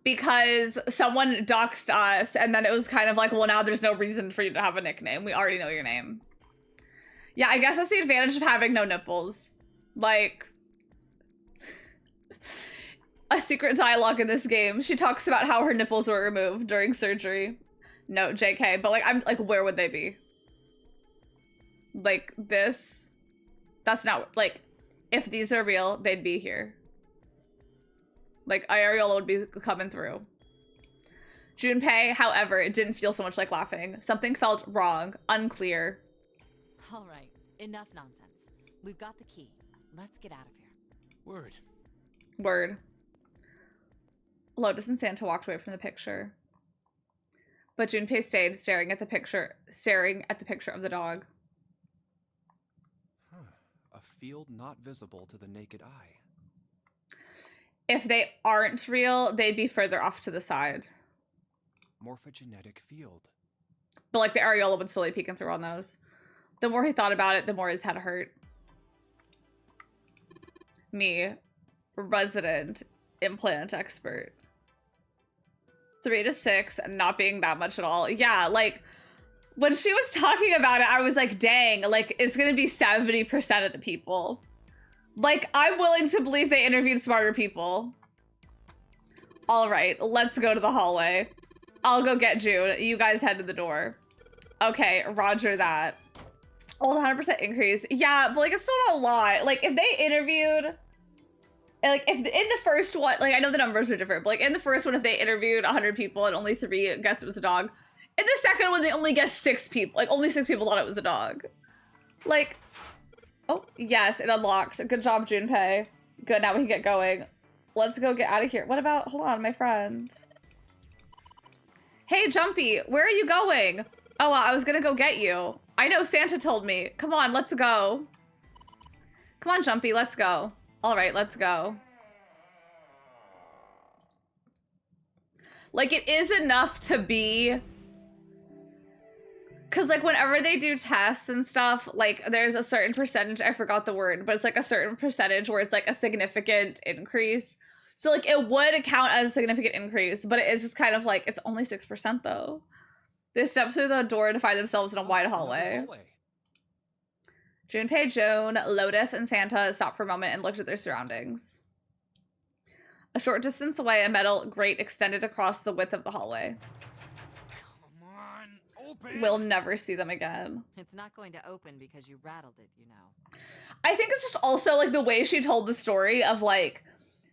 because someone doxed us and then it was kind of like, well, now there's no reason for you to have a nickname. We already know your name. Yeah, I guess that's the advantage of having no nipples. Like, a secret dialogue in this game. She talks about how her nipples were removed during surgery. No, JK, but like, I'm like, where would they be? Like this? That's not, like, if these are real, they'd be here. Like, areola would be coming through. Junpei, however, it didn't feel so much like laughing. Something felt wrong, unclear. All right, enough nonsense. We've got the key. Let's get out of here. Word. Word. Lotus and Santa walked away from the picture. But Junpei stayed staring at the picture of the dog. Huh. A field not visible to the naked eye. If they aren't real, they'd be further off to the side. Morphogenetic field. But like the areola would slowly peeking through on those. The more he thought about it, the more his head hurt. Me, resident implant expert. 3 to 6, not being that much at all. Yeah, like, when she was talking about it, I was like, dang, like, it's gonna be 70% of the people. Like, I'm willing to believe they interviewed smarter people. All right, let's go to the hallway. I'll go get June. You guys head to the door. Okay, roger that. Old 100% increase. Yeah, but like, it's still not a lot. Like, if they interviewed... Like, if in the first one, like, I know the numbers are different, but like, in the first one, if they interviewed 100 people and only 3 guessed it was a dog. In the second one, they only guessed 6 people. Like, only 6 people thought it was a dog. Like, oh, yes, it unlocked. Good job, Junpei. Good, now we can get going. Let's go get out of here. What about, hold on, my friend. Hey, Jumpy, where are you going? Oh, I was gonna go get you. I know, Santa told me. Come on, let's go. Come on, Jumpy, let's go. All right, let's go. Like, it is enough to be... Because, like, whenever they do tests and stuff, like, there's a certain percentage, I forgot the word, but it's, like, a certain percentage where it's, like, a significant increase. So like it would count as a significant increase, but it is just kind of like, it's only 6% though. They step through the door to find themselves in a wide Another hallway. Junpei, Joan, Lotus, and Santa stopped for a moment and looked at their surroundings. A short distance away, a metal grate extended across the width of the hallway. Come on, open! We'll never see them again. It's not going to open because you rattled it, you know. I think it's just also like the way she told the story of like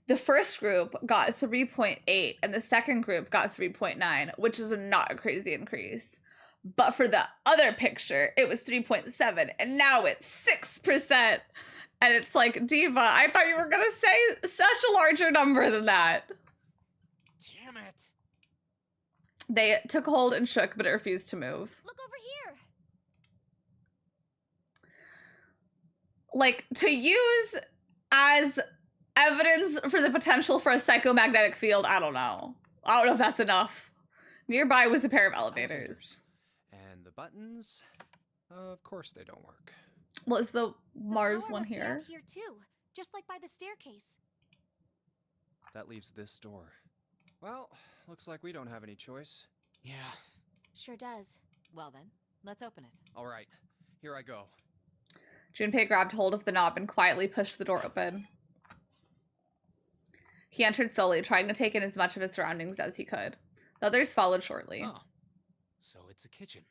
the first group got 3.8 and the second group got 3.9, which is not a crazy increase. But for the other picture, it was 3.7 and now it's 6%. And it's like, Diva, I thought you were gonna say such a larger number than that. Damn it. They took hold and shook, but it refused to move. Look over here. Like, to use as evidence for the potential for a psychomagnetic field, I don't know. I don't know if that's enough. Nearby was a pair of elevators. And the buttons, of course they don't work. Well, is the Mars power one must be here? out here too, just like by the staircase. That leaves this door. Well, looks like we don't have any choice. Yeah. Sure does. Well then, let's open it. All right, here I go. Junpei grabbed hold of the knob and quietly pushed the door open. He entered slowly, trying to take in as much of his surroundings as he could. The others followed shortly. Oh. So it's a kitchen.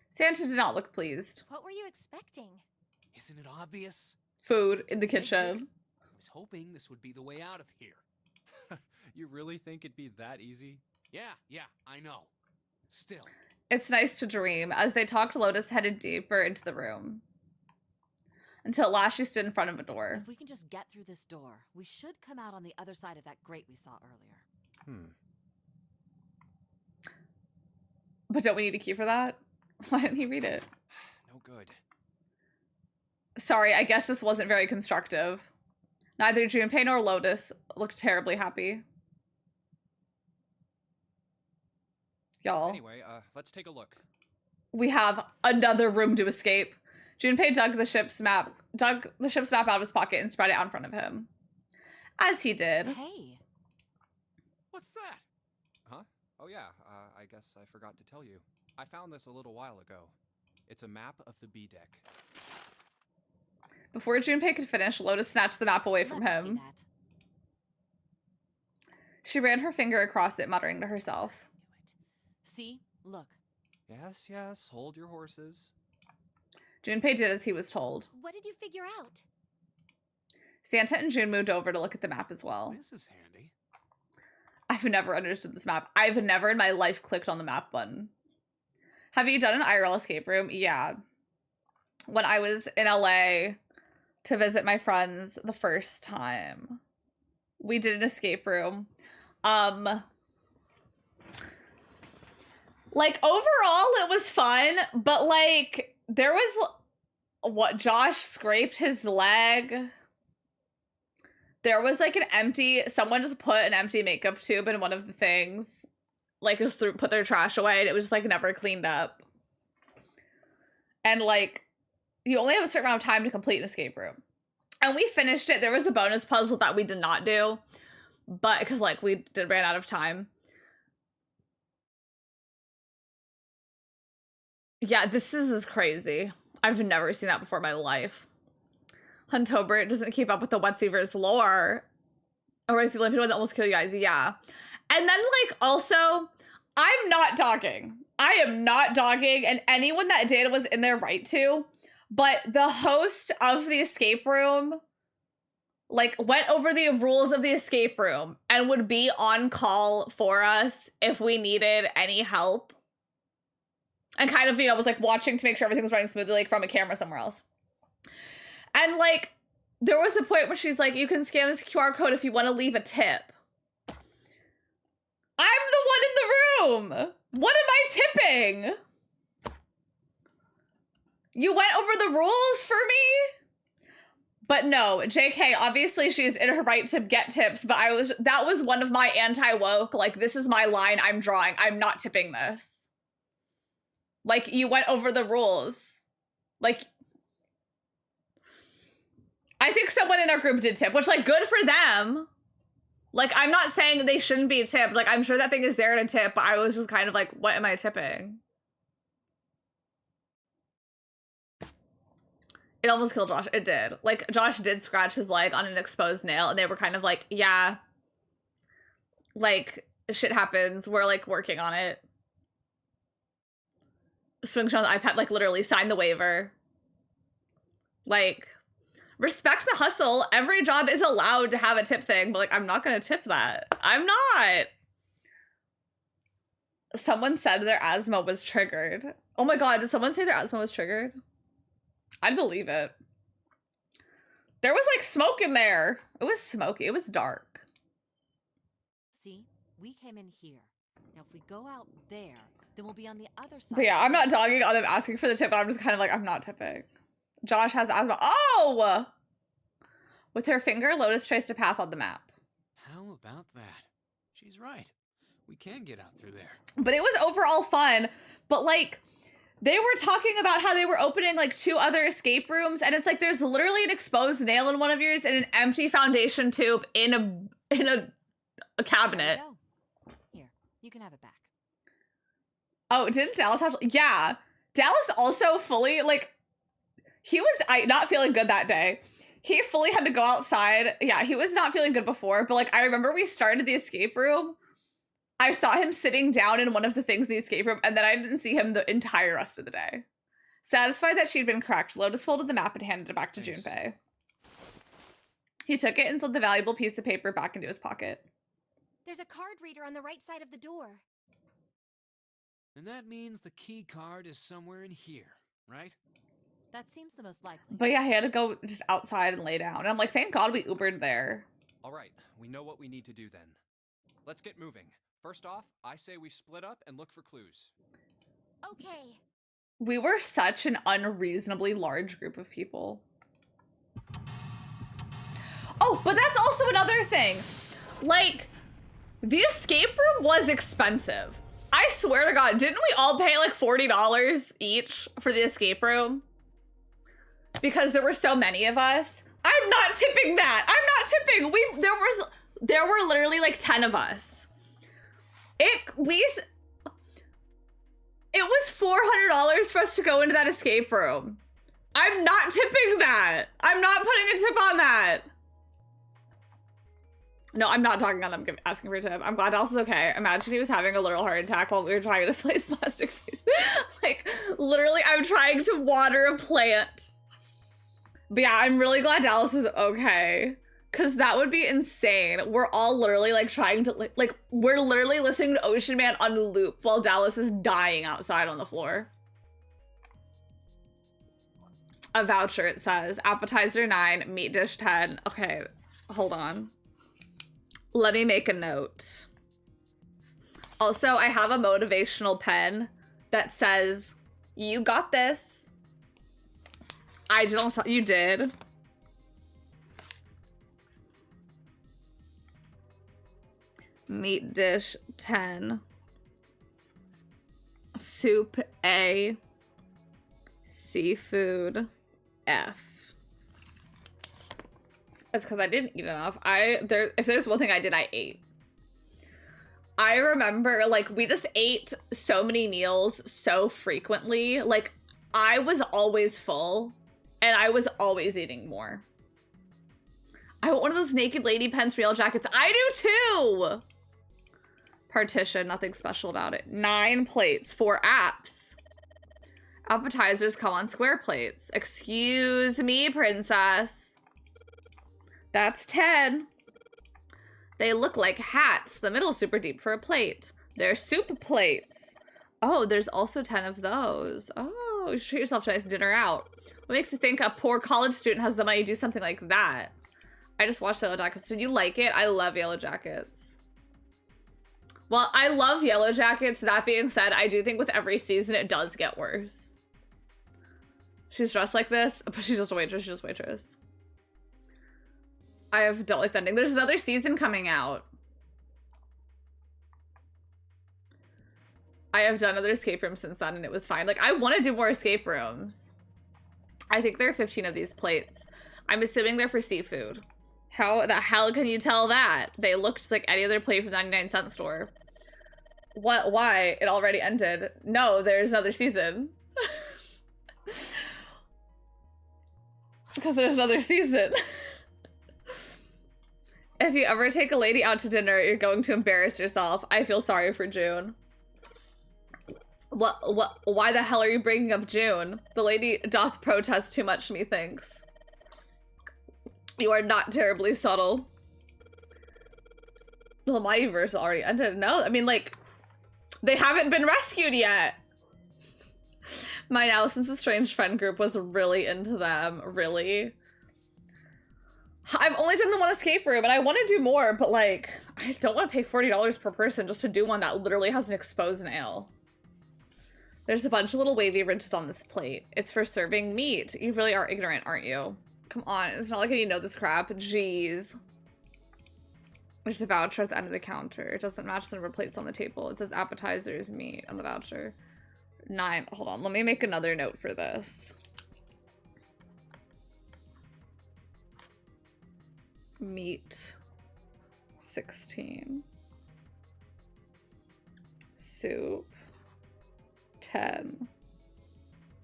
Santa did not look pleased. What were you expecting? Isn't it obvious? Food in the Basic. kitchen. I was hoping this would be the way out of here. You really think it'd be that easy? Yeah, I know. Still. It's nice to dream. As they talked, Lotus headed deeper into the room. Until at last she stood in front of a door. If we can just get through this door, we should come out on the other side of that grate we saw earlier. But don't we need a key for that? Why didn't he read it? No good. Sorry, I guess this wasn't very constructive. Neither Junpei nor Lotus looked terribly happy. Y'all. Anyway, let's take a look. We have another room to escape. Junpei dug the ship's map out of his pocket and spread it out in front of him. As he did. Hey, What's that? Huh? Oh yeah, I guess I forgot to tell you. I found this a little while ago. It's a map of the B deck. Before Junpei could finish, Lotus snatched the map away let from me see him. that. She ran her finger across it, muttering to herself. See? Look. Yes, hold your horses. Junpei did as he was told. What did you figure out? Santa and June moved over to look at the map as well. This is handy. I've never understood this map. I've never in my life clicked on the map button. Have you done an IRL escape room? Yeah. When I was in LA to visit my friends the first time, we did an escape room. Like, overall, it was fun, but, like, there was, what, Josh scraped his leg. There was, like, someone just put an empty makeup tube in one of the things. Like, just put their trash away, and it was just, like, never cleaned up. And, like, you only have a certain amount of time to complete an escape room. And we finished it. There was a bonus puzzle that we did not do, but, because, like, we ran out of time. Yeah, this is crazy. I've never seen that before in my life. Huntobert doesn't keep up with the Wetseavers lore. Or if the Olympian one that almost kill you guys, yeah. And then, like, also, I'm not dogging. I am not dogging, and anyone that did was in their right to. But the host of the escape room, like, went over the rules of the escape room and would be on call for us if we needed any help. And kind of, was, like, watching to make sure everything was running smoothly, like, from a camera somewhere else. And, like, there was a point where she's like, you can scan this QR code if you want to leave a tip. I'm the one in the room! What am I tipping? You went over the rules for me? But no, JK, obviously she's in her right to get tips, but that was one of my anti-woke, like, this is my line I'm drawing. I'm not tipping this. Like, you went over the rules. Like, I think someone in our group did tip, which, like, good for them. Like, I'm not saying they shouldn't be tipped. Like, I'm sure that thing is there to tip, but I was just kind of like, what am I tipping? It almost killed Josh. It did. Like, Josh did scratch his leg on an exposed nail, and they were kind of like, yeah. Like, shit happens. We're, like, working on it. Swing on the iPad, like, literally sign the waiver. Like, respect the hustle. Every job is allowed to have a tip thing, but, like, I'm not gonna tip that. I'm not. Someone said their asthma was triggered. Oh my god, did someone say their asthma was triggered? I'd believe it. There was, like, smoke in there. It was smoky. It was dark. See, we came in here. Now, if we go out there, then we'll be on the other side. But yeah, I'm not dogging on them asking for the tip, but I'm just kind of like, I'm not tipping. Josh has asthma. Oh! With her finger, Lotus traced a path on the map. How about that? She's right. We can get out through there. But it was overall fun. But, like, they were talking about how they were opening, like, 2 other escape rooms, and it's like there's literally an exposed nail in one of yours and an empty foundation tube in a cabinet. Here, you can have it back. Oh, didn't Dallas have to? Yeah. Dallas also fully, like, he was not feeling good that day. He fully had to go outside. Yeah, he was not feeling good before, but, like, I remember we started the escape room. I saw him sitting down in one of the things in the escape room, and then I didn't see him the entire rest of the day. Satisfied that she'd been correct, Lotus folded the map and handed it back to Junpei. He took it and slid the valuable piece of paper back into his pocket. There's a card reader on the right side of the door. And that means the key card is somewhere in here, right? That seems the most likely. But yeah, he had to go just outside and lay down. And I'm like, thank God we Ubered there. All right, we know what we need to do then. Let's get moving. First off, I say we split up and look for clues. Okay. We were such an unreasonably large group of people. Oh, but that's also another thing. Like, the escape room was expensive. I swear to God, didn't we all pay like $40 each for the escape room? Because there were so many of us. I'm not tipping that. I'm not tipping. There were literally like 10 of us. It was $400 for us to go into that escape room. I'm not tipping that. I'm not putting a tip on that. No, I'm not talking on them asking for a tip. I'm glad Dallas is okay. Imagine he was having a literal heart attack while we were trying to place plastic face. Like, literally, I'm trying to water a plant. But yeah, I'm really glad Dallas was okay. Because that would be insane. We're all literally, like, trying to, like, we're literally listening to Ocean Man on loop while Dallas is dying outside on the floor. A voucher, it says. Appetizer 9, meat dish 10. Okay, hold on. Let me make a note. Also, I have a motivational pen that says, you got this. I didn't, you did. Meat dish 10. Soup A. Seafood F. That's because I didn't eat enough. If there's one thing I did, I ate. I remember, like, we just ate so many meals so frequently. Like, I was always full, and I was always eating more. I want one of those naked lady pens for Yellow Jackets. I do too! Partition, nothing special about it. 9 plates, 4 apps. Appetizers come on square plates. Excuse me, princess. That's 10. They look like hats. The middle's super deep for a plate. They're soup plates. Oh, there's also 10 of those. Oh, you should treat yourself to a nice dinner out. What makes you think a poor college student has the money to do something like that? I just watched Yellow Jackets. Did you like it? I love Yellow Jackets. Well, I love Yellow Jackets. That being said, I do think with every season it does get worse. She's dressed like this, but she's just a waitress. She's just a waitress. I don't like that ending. There's another season coming out. I have done other escape rooms since then, and it was fine. Like, I want to do more escape rooms. I think there are 15 of these plates. I'm assuming they're for seafood. How the hell can you tell that? They look just like any other plate from the 99-cent store. What? Why? It already ended. No, there's another season. Because there's another season. If you ever take a lady out to dinner, you're going to embarrass yourself. I feel sorry for June. Why the hell are you bringing up June? The lady doth protest too much, methinks. You are not terribly subtle. Well, my verse already ended. No, I mean, like, they haven't been rescued yet. My Now Since Estranged friend group was really into them. Really. I've only done the one escape room, and I want to do more, but, like, I don't want to pay $40 per person just to do one that literally has an exposed nail. There's a bunch of little wavy ridges on this plate. It's for serving meat. You really are ignorant, aren't you? Come on, it's not like I need to know this crap. Jeez. There's a voucher at the end of the counter. It doesn't match the number of plates on the table. It says appetizers, meat on the voucher. 9. Hold on, let me make another note for this. Meat. 16. Soup. 10.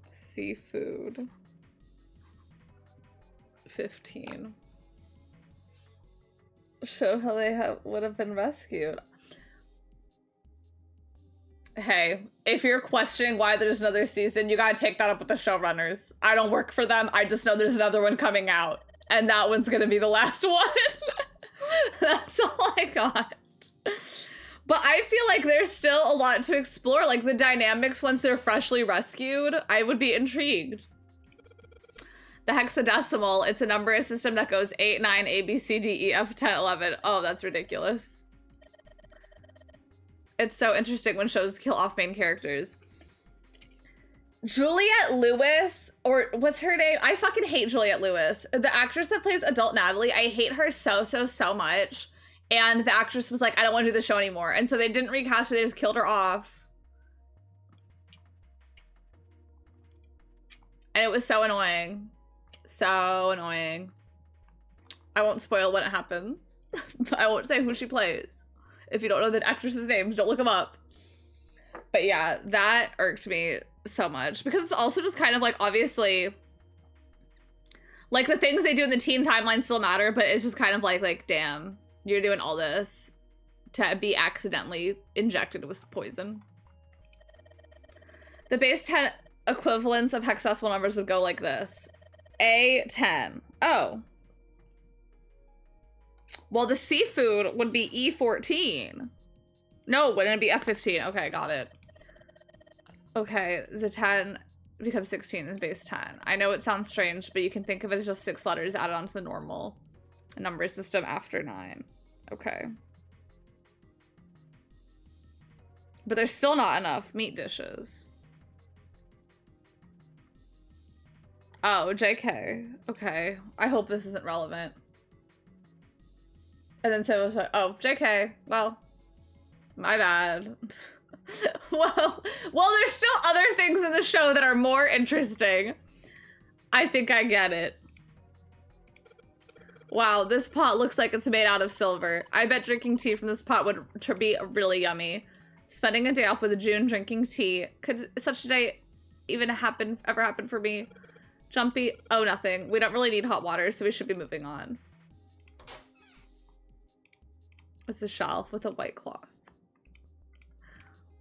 Seafood. 15. Show how they would have been rescued. Hey, if you're questioning why there's another season, you gotta take that up with the showrunners. I don't work for them. I just know there's another one coming out. And that one's gonna be the last one. That's all I got. But I feel like there's still a lot to explore. Like the dynamics once they're freshly rescued, I would be intrigued. The hexadecimal, it's a number system that goes 8, 9, A, B, C, D, E, F, 10, 11. Oh, that's ridiculous. It's so interesting when shows kill off main characters. Juliette Lewis, or what's her name? I fucking hate Juliette Lewis. The actress that plays adult Natalie, I hate her so much. And the actress was like, I don't want to do the show anymore. And so they didn't recast her, they just killed her off. And it was so annoying. So annoying. I won't spoil when it happens. I won't say who she plays. If you don't know the actress's names, don't look them up. But yeah, that irked me so much. Because it's also just kind of like, obviously, like the things they do in the teen timeline still matter, but it's just kind of like, damn, you're doing all this to be accidentally injected with poison. The base 10 equivalents of hexadecimal numbers would go like this. A10. Oh. Well, the seafood would be E14. No, wouldn't it be F15? Okay, got it. Okay, the 10 becomes 16 is base 10. I know it sounds strange, but you can think of it as just 6 letters added onto the normal number system after 9. Okay. But there's still not enough meat dishes. Oh, JK. Okay. I hope this isn't relevant. And then so it was like, oh, JK. Well, my bad. well, there's still other things in the show that are more interesting. I think I get it. Wow, this pot looks like it's made out of silver. I bet drinking tea from this pot would be really yummy. Spending a day off with June drinking tea. Could such a day even ever happen for me? Jumpy. Oh, nothing. We don't really need hot water, so we should be moving on. It's a shelf with a white cloth.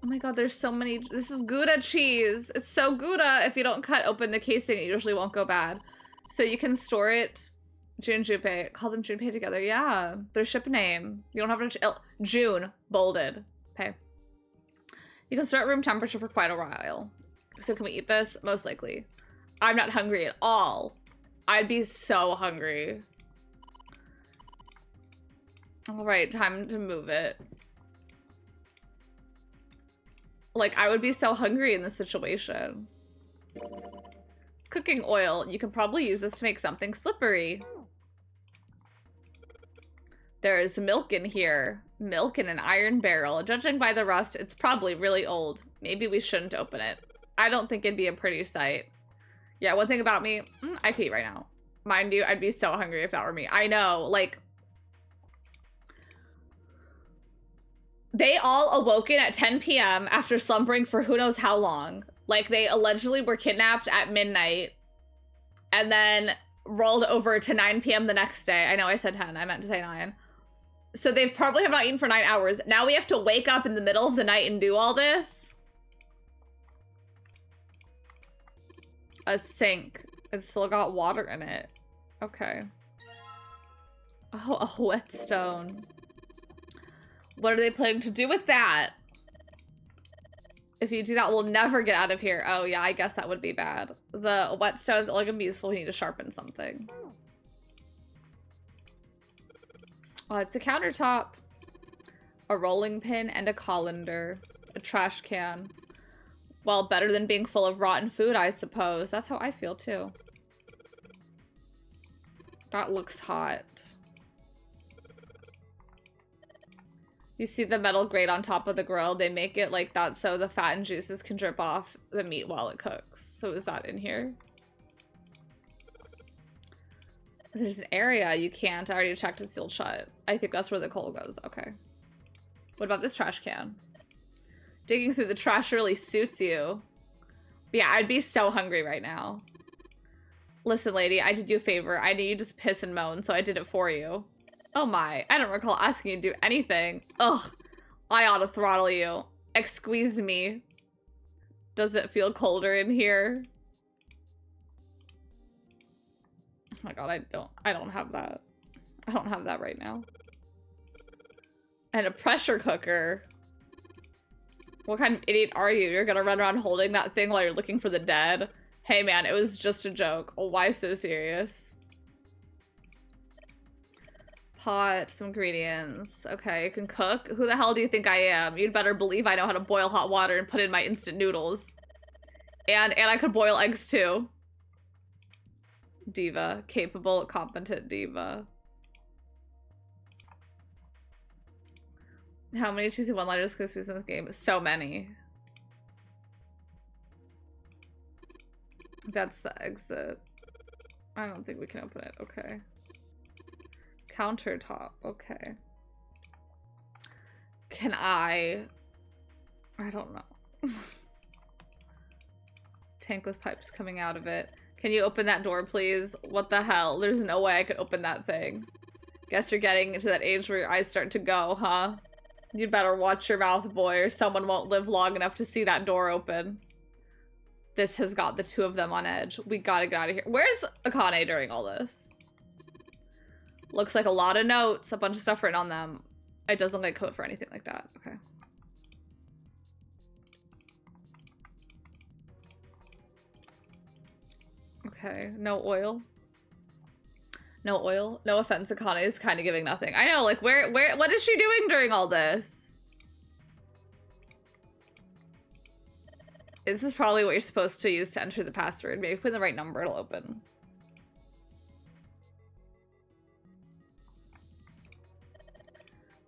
Oh my god, there's so many. This is Gouda cheese. It's so Gouda. If you don't cut open the casing, it usually won't go bad. So you can store it. June Junpei. Call them Junpei together. Yeah, their ship name. You don't have to. June bolded. Okay. You can start room temperature for quite a while. So can we eat this? Most likely. I'm not hungry at all. I'd be so hungry. All right, time to move it. Like, I would be so hungry in this situation. Cooking oil. You can probably use this to make something slippery. There's milk in here. Milk in an iron barrel. Judging by the rust, it's probably really old. Maybe we shouldn't open it. I don't think it'd be a pretty sight. Yeah, one thing about me, I could eat right now. Mind you, I'd be so hungry if that were me. I know, like... They all awoken at 10 p.m. after slumbering for who knows how long. Like, they allegedly were kidnapped at midnight and then rolled over to 9 p.m. the next day. I know I said 10. I meant to say 9. So they probably have not eaten for 9 hours. Now we have to wake up in the middle of the night and do all this? A sink. It's still got water in it. Okay. Oh, a whetstone. What are they planning to do with that? If you do that, we'll never get out of here. Oh yeah, I guess that would be bad. The whetstone's only gonna be useful if you need to sharpen something. Oh, it's a countertop. A rolling pin and a colander. A trash can. Well, better than being full of rotten food, I suppose. That's how I feel, too. That looks hot. You see the metal grate on top of the grill? They make it like that so the fat and juices can drip off the meat while it cooks. So is that in here? There's an area you can't. I already checked, it's sealed shut. I think that's where the coal goes. Okay. What about this trash can? Digging through the trash really suits you. Yeah, I'd be so hungry right now. Listen, lady, I did you a favor. I knew you just piss and moan, so I did it for you. Oh my, I don't recall asking you to do anything. Ugh, I ought to throttle you. Excuse me. Does it feel colder in here? Oh my god, I don't have that. I don't have that right now. And a pressure cooker. What kind of idiot are you? You're gonna run around holding that thing while you're looking for the dead? Hey man, it was just a joke. Why so serious? Pot, some ingredients. Okay, you can cook. Who the hell do you think I am? You'd better believe I know how to boil hot water and put in my instant noodles. And I could boil eggs too. Diva. Capable, competent diva. How many cheesy one-liners can we use in this game? So many. That's the exit. I don't think we can open it. Okay. Countertop. Okay. Can I don't know. Tank with pipes coming out of it. Can you open that door, please? What the hell? There's no way I could open that thing. Guess you're getting into that age where your eyes start to go, huh? You'd better watch your mouth, boy, or someone won't live long enough to see that door open. This has got the two of them on edge. We gotta get out of here. Where's Akane during all this? Looks like a lot of notes, a bunch of stuff written on them. It doesn't look like code for anything like that. Okay. Okay, no oil. No oil. No offense, Akane is kind of giving nothing. I know, like, what is she doing during all this? This is probably what you're supposed to use to enter the password. Maybe if you put in the right number, it'll open.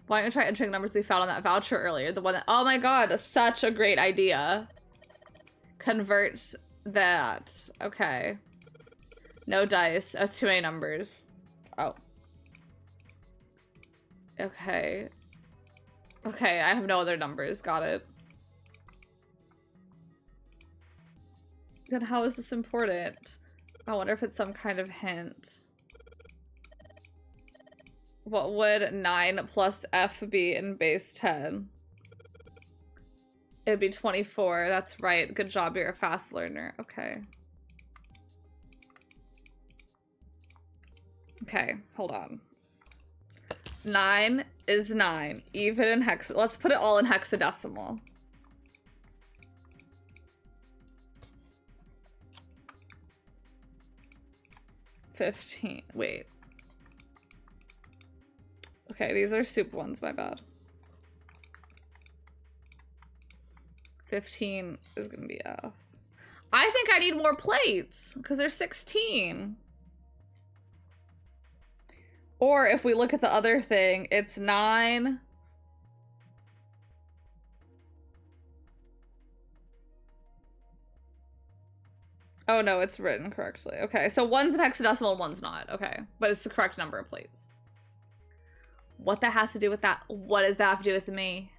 Why don't you try entering the numbers we found on that voucher earlier? The one that, oh my god, such a great idea. Convert that. Okay. No dice. That's too many numbers. Oh. Okay. Okay, I have no other numbers. Got it. Then how is this important? I wonder if it's some kind of hint. What would 9 plus F be in base 10? It'd be 24. That's right. Good job. You're a fast learner. Okay. Okay, hold on. 9 is 9. Even in hex. Let's put it all in hexadecimal. $15. Wait. Okay, these are soup ones, my bad. 15 is gonna be F. I think I need more plates, because there's 16. Or if we look at the other thing, it's 9. Oh no, it's written correctly. Okay, so one's an hexadecimal and one's not. Okay, but it's the correct number of plates. What that has to do with that? What does that have to do with me?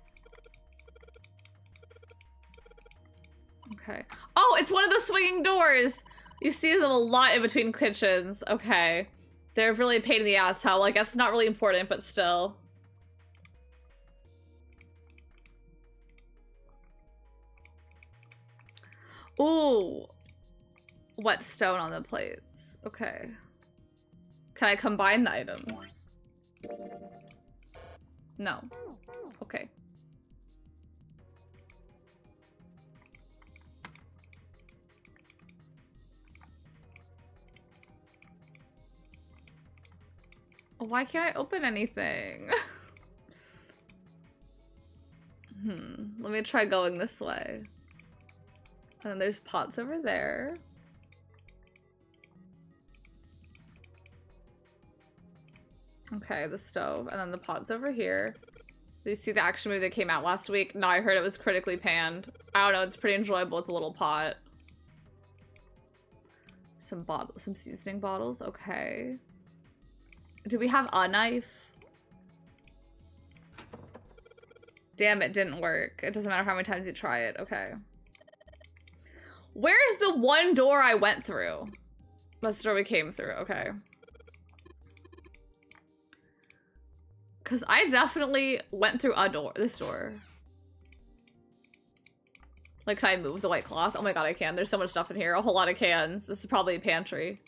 Okay. Oh, it's one of those swinging doors. You see them a lot in between kitchens. Okay. They're really a pain in the ass. How? Well, I guess it's not really important, but still. Ooh. Wet stone on the plates. Okay. Can I combine the items? No. Okay. Why can't I open anything? Let me try going this way. And then there's pots over there. Okay, the stove. And then the pots over here. Did you see the action movie that came out last week? No, I heard it was critically panned. I don't know, it's pretty enjoyable with a little pot. Some seasoning bottles, okay. Do we have a knife? Damn, it didn't work. It doesn't matter how many times you try it. Okay. Where's the one door I went through? That's the door we came through. Okay. Because I definitely went through a door. This door. Like, can I move the white cloth? Oh my god, I can. There's so much stuff in here. A whole lot of cans. This is probably a pantry.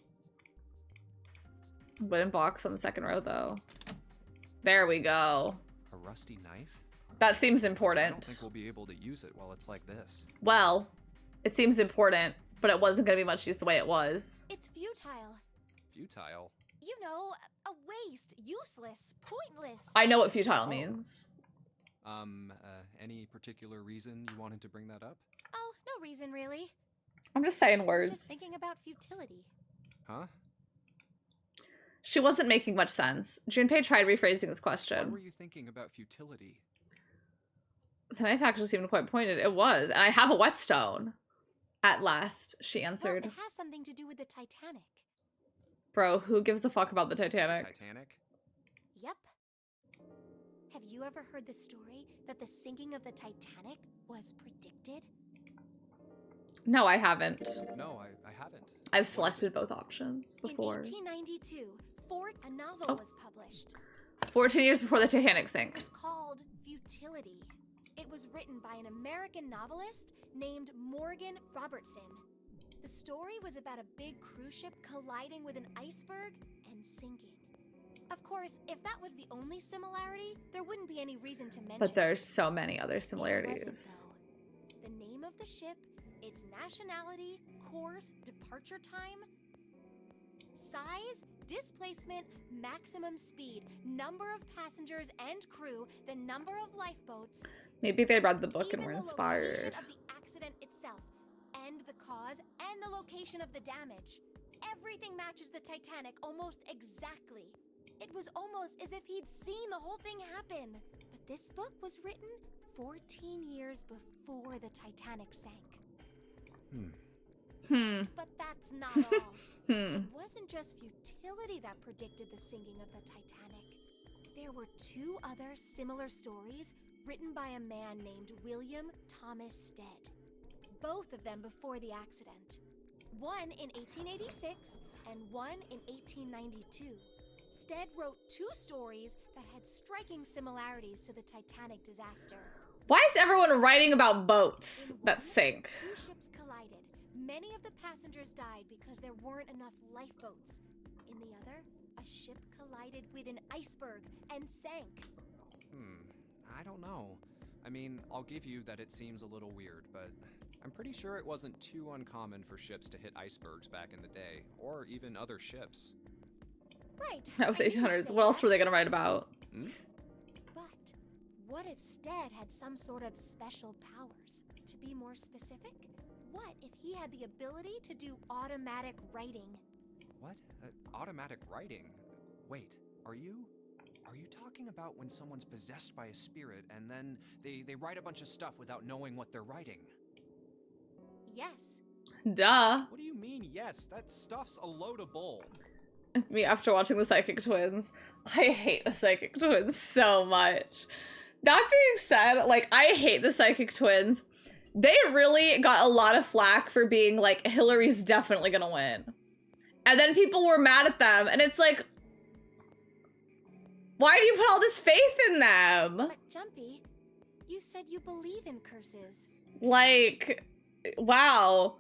Wooden box on the second row, though. There we go. A rusty knife? That seems I important. don't think we'll be able to use it while it's like this. Well, it seems important, but it wasn't going to be much use the way it was. It's futile. Futile? You know, a waste, useless, pointless. I know what futile means. Any particular reason you wanted to bring that up? Oh, no reason really. I'm just saying I was words. just thinking about futility. Huh? She wasn't making much sense. Junpei tried rephrasing his Why question. were you thinking about futility? The knife actually seemed quite pointed. It was. And I have a whetstone. At last, she answered. Well, it has something to do with the Titanic. Bro, who gives a fuck about the Titanic? Titanic? Yep. Have you ever heard the story that the sinking of the Titanic was predicted? No, I haven't. No, I haven't. I've selected both options before. In 1892, a novel was published. 14 years before the Titanic sank. It was called Futility. It was written by an American novelist named Morgan Robertson. The story was about a big cruise ship colliding with an iceberg and sinking. Of course, if that was the only similarity, there wouldn't be any reason to mention But there's so many other it. similarities. It wasn't, though. The name of the ship, its nationality, course, departure time, size, displacement, maximum speed, number of passengers and crew, the number of lifeboats. Maybe they read the book and were even the inspired. location of the accident itself, and the cause, and the location of the damage. Everything matches the Titanic almost exactly. It was almost as if he'd seen the whole thing happen. But this book was written 14 years before the Titanic sank. But that's not all. It wasn't just futility that predicted the sinking of the Titanic. There were two other similar stories written by a man named William Thomas Stead. Both of them before the accident. One in 1886 and one in 1892. Stead wrote two stories that had striking similarities to the Titanic disaster. Why is everyone writing about boats In that one, sink? two ships collided. Many of the passengers died because there weren't enough lifeboats. In the other, a ship collided with an iceberg and sank. I don't know. I mean, I'll give you that it seems a little weird, but I'm pretty sure it wasn't too uncommon for ships to hit icebergs back in the day, or even other ships. Right. That was I didn't 1800s. say What else that. were they gonna write about? But what if Stead had some sort of special powers? To be more specific, what if he had the ability to do automatic writing? What? Automatic writing? Wait, are you talking about when someone's possessed by a spirit and then they write a bunch of stuff without knowing what they're writing? Yes. Duh. What do you mean, yes? That stuff's a load of bull. Me after watching the Psychic Twins. I hate the Psychic Twins so much. That being said, like, I hate the Psychic Twins. They really got a lot of flack for being like, Hillary's definitely gonna win. And then people were mad at them, and it's like, why do you put all this faith in them? But Jumpy, you said you believe in curses. Like, wow.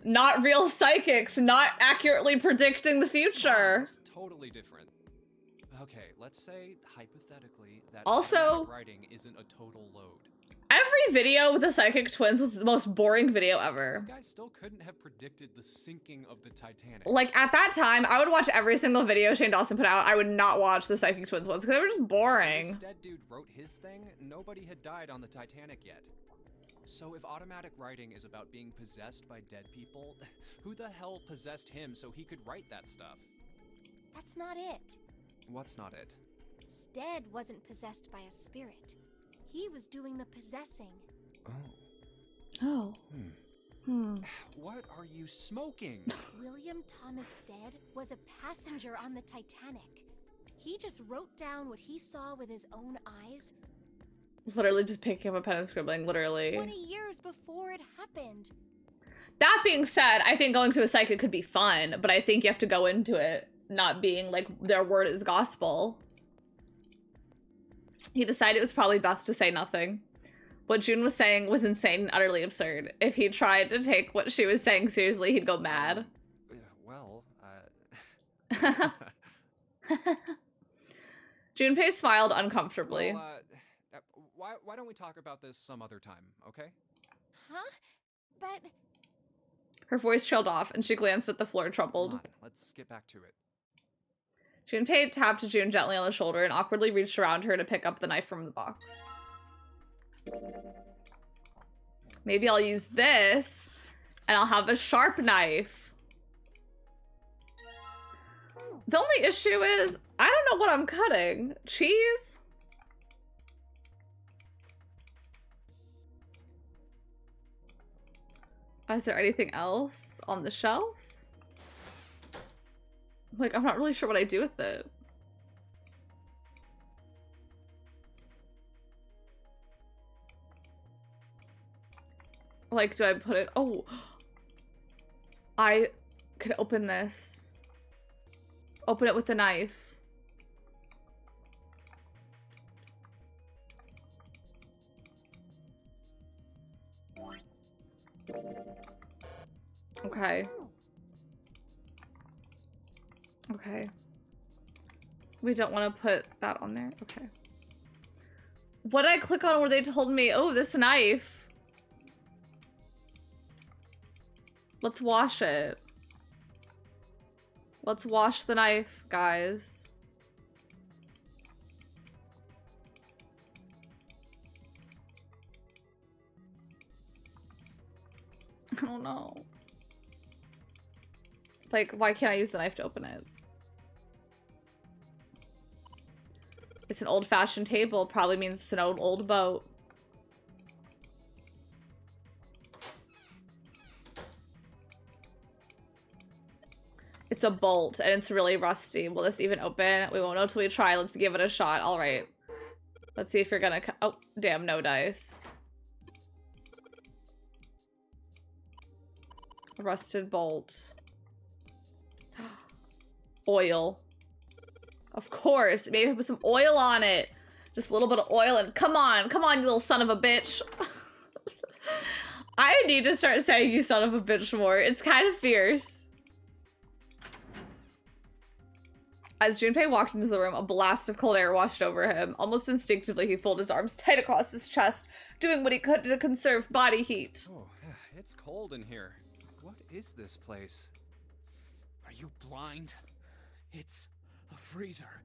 Not real psychics, not accurately predicting the future. It's totally different. Okay, let's say, hypothetically, that Also- automatic writing isn't a total load. Every video with the Psychic Twins was the most boring video ever. These guys still couldn't have predicted the sinking of the Titanic. Like, at that time, I would watch every single video Shane Dawson put out. I would not watch the Psychic Twins ones because they were just When boring. this dead dude wrote his thing, nobody had died on the Titanic yet. So if automatic writing is about being possessed by dead people, who the hell possessed him so he could write that stuff? That's not it. What's not it? Stead wasn't possessed by a spirit. He was doing the possessing. Oh. Oh. What are you smoking? William Thomas Stead was a passenger on the Titanic. He just wrote down what he saw with his own eyes Literally just picking up a pen and scribbling, literally. 20 years before it happened. That being said, I think going to a psychic could be fun, but I think you have to go into it not being like their word is gospel. He decided it was probably best to say nothing. What June was saying was insane and utterly absurd. If he tried to take what she was saying seriously, he'd go mad. Well, Junpei smiled uncomfortably. well, why don't we talk about this some other time, okay? Huh? But Her voice trailed off, and she glanced at the floor, Come troubled. on, let's get back to it. Junpei tapped June gently on the shoulder and awkwardly reached around her to pick up the knife from the box. Maybe I'll use this, and I'll have a sharp knife. The only issue is, I don't know what I'm cutting. Cheese? Is there anything else on the shelf? Like, I'm not really sure what I do with it. Like, do I put it? Oh, I could open this. Open it with the knife. Okay. Okay. We don't want to put that on there. Okay. What did I click on where they told me, oh, this knife? Let's wash it. Let's wash the knife, guys. I don't know. Like, why can't I use the knife to open it? It's an old-fashioned table. Probably means it's an old boat. It's a bolt, and it's really rusty. Will this even open? We won't know till we try. Let's give it a shot. All right. Let's see if you're gonna... Oh, damn, no dice. Rusted bolt. Oil. Of course. Maybe put some oil on it. Just a little bit of oil and come on, you little son of a bitch. I need to start saying you son of a bitch more. It's kind of fierce. As Junpei walked into the room, a blast of cold air washed over him. Almost instinctively, he folded his arms tight across his chest, doing what he could to conserve body heat. Oh, it's cold in here. What is this place? Are you blind? It's a freezer.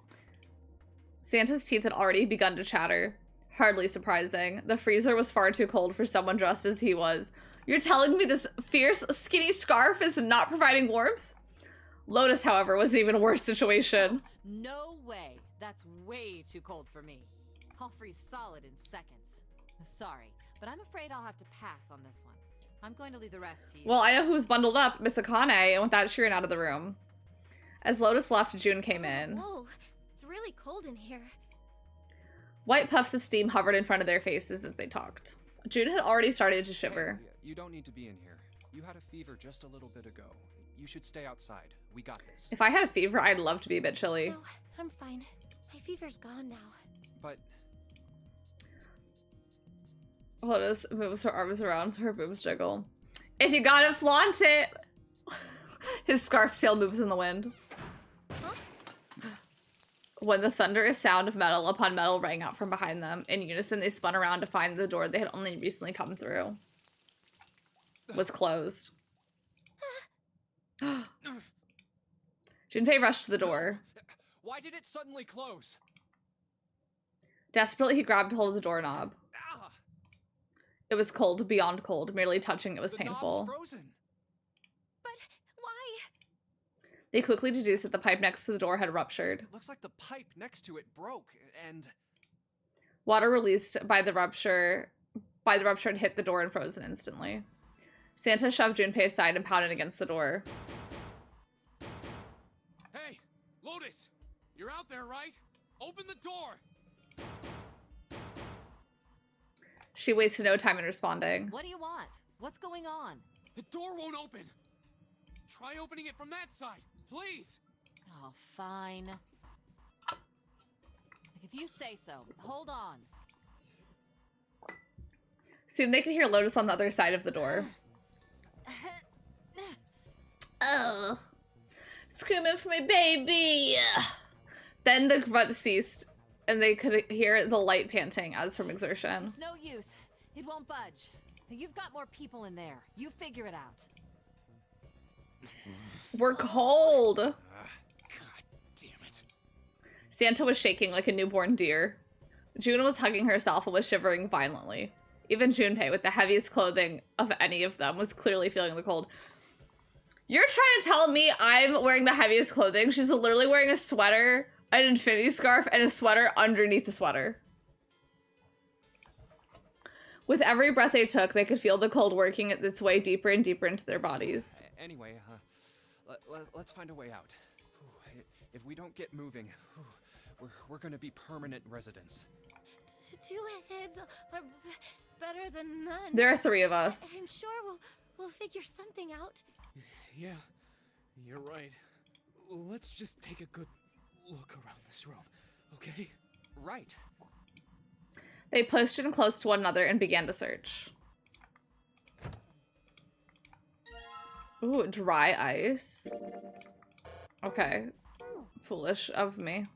Santa's teeth had already begun to chatter. Hardly surprising. The freezer was far too cold for someone dressed as he was. You're telling me this fierce, skinny scarf is not providing warmth? Lotus, however, was an even worse situation. No way. That's way too cold for me. I'll freeze solid in seconds. Sorry, but I'm afraid I'll have to pass on this one. I'm going to leave the rest to you. Well, I know who's bundled up. Miss Akane, and with that, she ran out of the room. As Lotus left, June came in. Whoa, it's really cold in here. White puffs of steam hovered in front of their faces as they talked. June had already started to shiver. Hey, you don't need to be in here. You had a fever just a little bit ago. You should stay outside. We got this. If I had a fever, I'd love to be a bit chilly. No, I'm fine. My fever's gone now. But Lotus moves her arms around so her boobs jiggle. If you gotta flaunt it! His scarf tail moves in the wind. When the thunderous sound of metal upon metal rang out from behind them, in unison they spun around to find the door they had only recently come through was closed. Junpei rushed to the door. why did it suddenly close? Desperately, he grabbed hold of the doorknob. Ah, It was cold, beyond cold. Merely touching it was the painful. knob's frozen. But why? They quickly deduced that the pipe next to the door had ruptured. Looks like the pipe next to it broke, and Water released by the rupture had hit the door and frozen instantly. Santa shoved Junpei aside and pounded against the door. Hey, Lotus! You're out there, right? Open the door! She wasted no time in responding. What do you want? What's going on? The door won't open! Try opening it from that side, please! Oh, fine. Like, if you say so. Hold on. Soon they could hear Lotus on the other side of the door. Oh, screaming for my baby. Then the grunt ceased, and they could hear the light panting as from exertion. It's no use. It won't budge. You've got more people in there. You figure it out. We're cold. God damn it. Santa was shaking like a newborn deer. June was hugging herself and was shivering violently. Even Junpei, with the heaviest clothing of any of them, was clearly feeling the cold. You're trying to tell me I'm wearing the heaviest clothing? She's literally wearing a sweater, an infinity scarf, and a sweater underneath the sweater. With every breath they took, they could feel the cold working its way deeper and deeper into their bodies. Anyway, let's find a way out. If we don't get moving, we're gonna be permanent residents. Two heads are better than none. There are three of I'm us. sure we'll figure something out. Yeah, you're right. Let's just take a good look around this room, okay? Right. They pushed in close to one another and began to search. Ooh, dry ice. Okay. Foolish of me.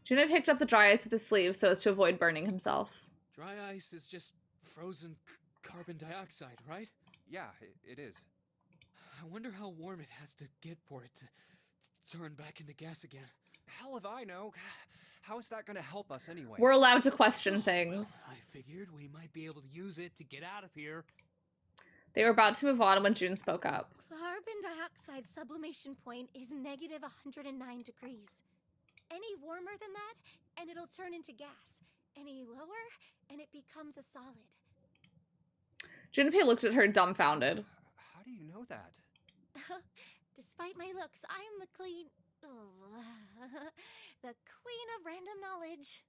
Juno picked up the dry ice with his sleeve so as to avoid burning himself. Dry ice is just frozen carbon dioxide, right? Yeah, it is. I wonder how warm it has to get for it to turn back into gas again. Hell if I know. How is that gonna help us anyway? We're allowed to question things. I figured we might be able to use it to get out of here. They were about to move on when June spoke up. Carbon dioxide sublimation point is negative 109 degrees. Any warmer than that, and it'll turn into gas. Any lower, and it becomes a solid. Junpei looked at her dumbfounded. How do you know that? Despite my looks, I'm the the queen of random knowledge.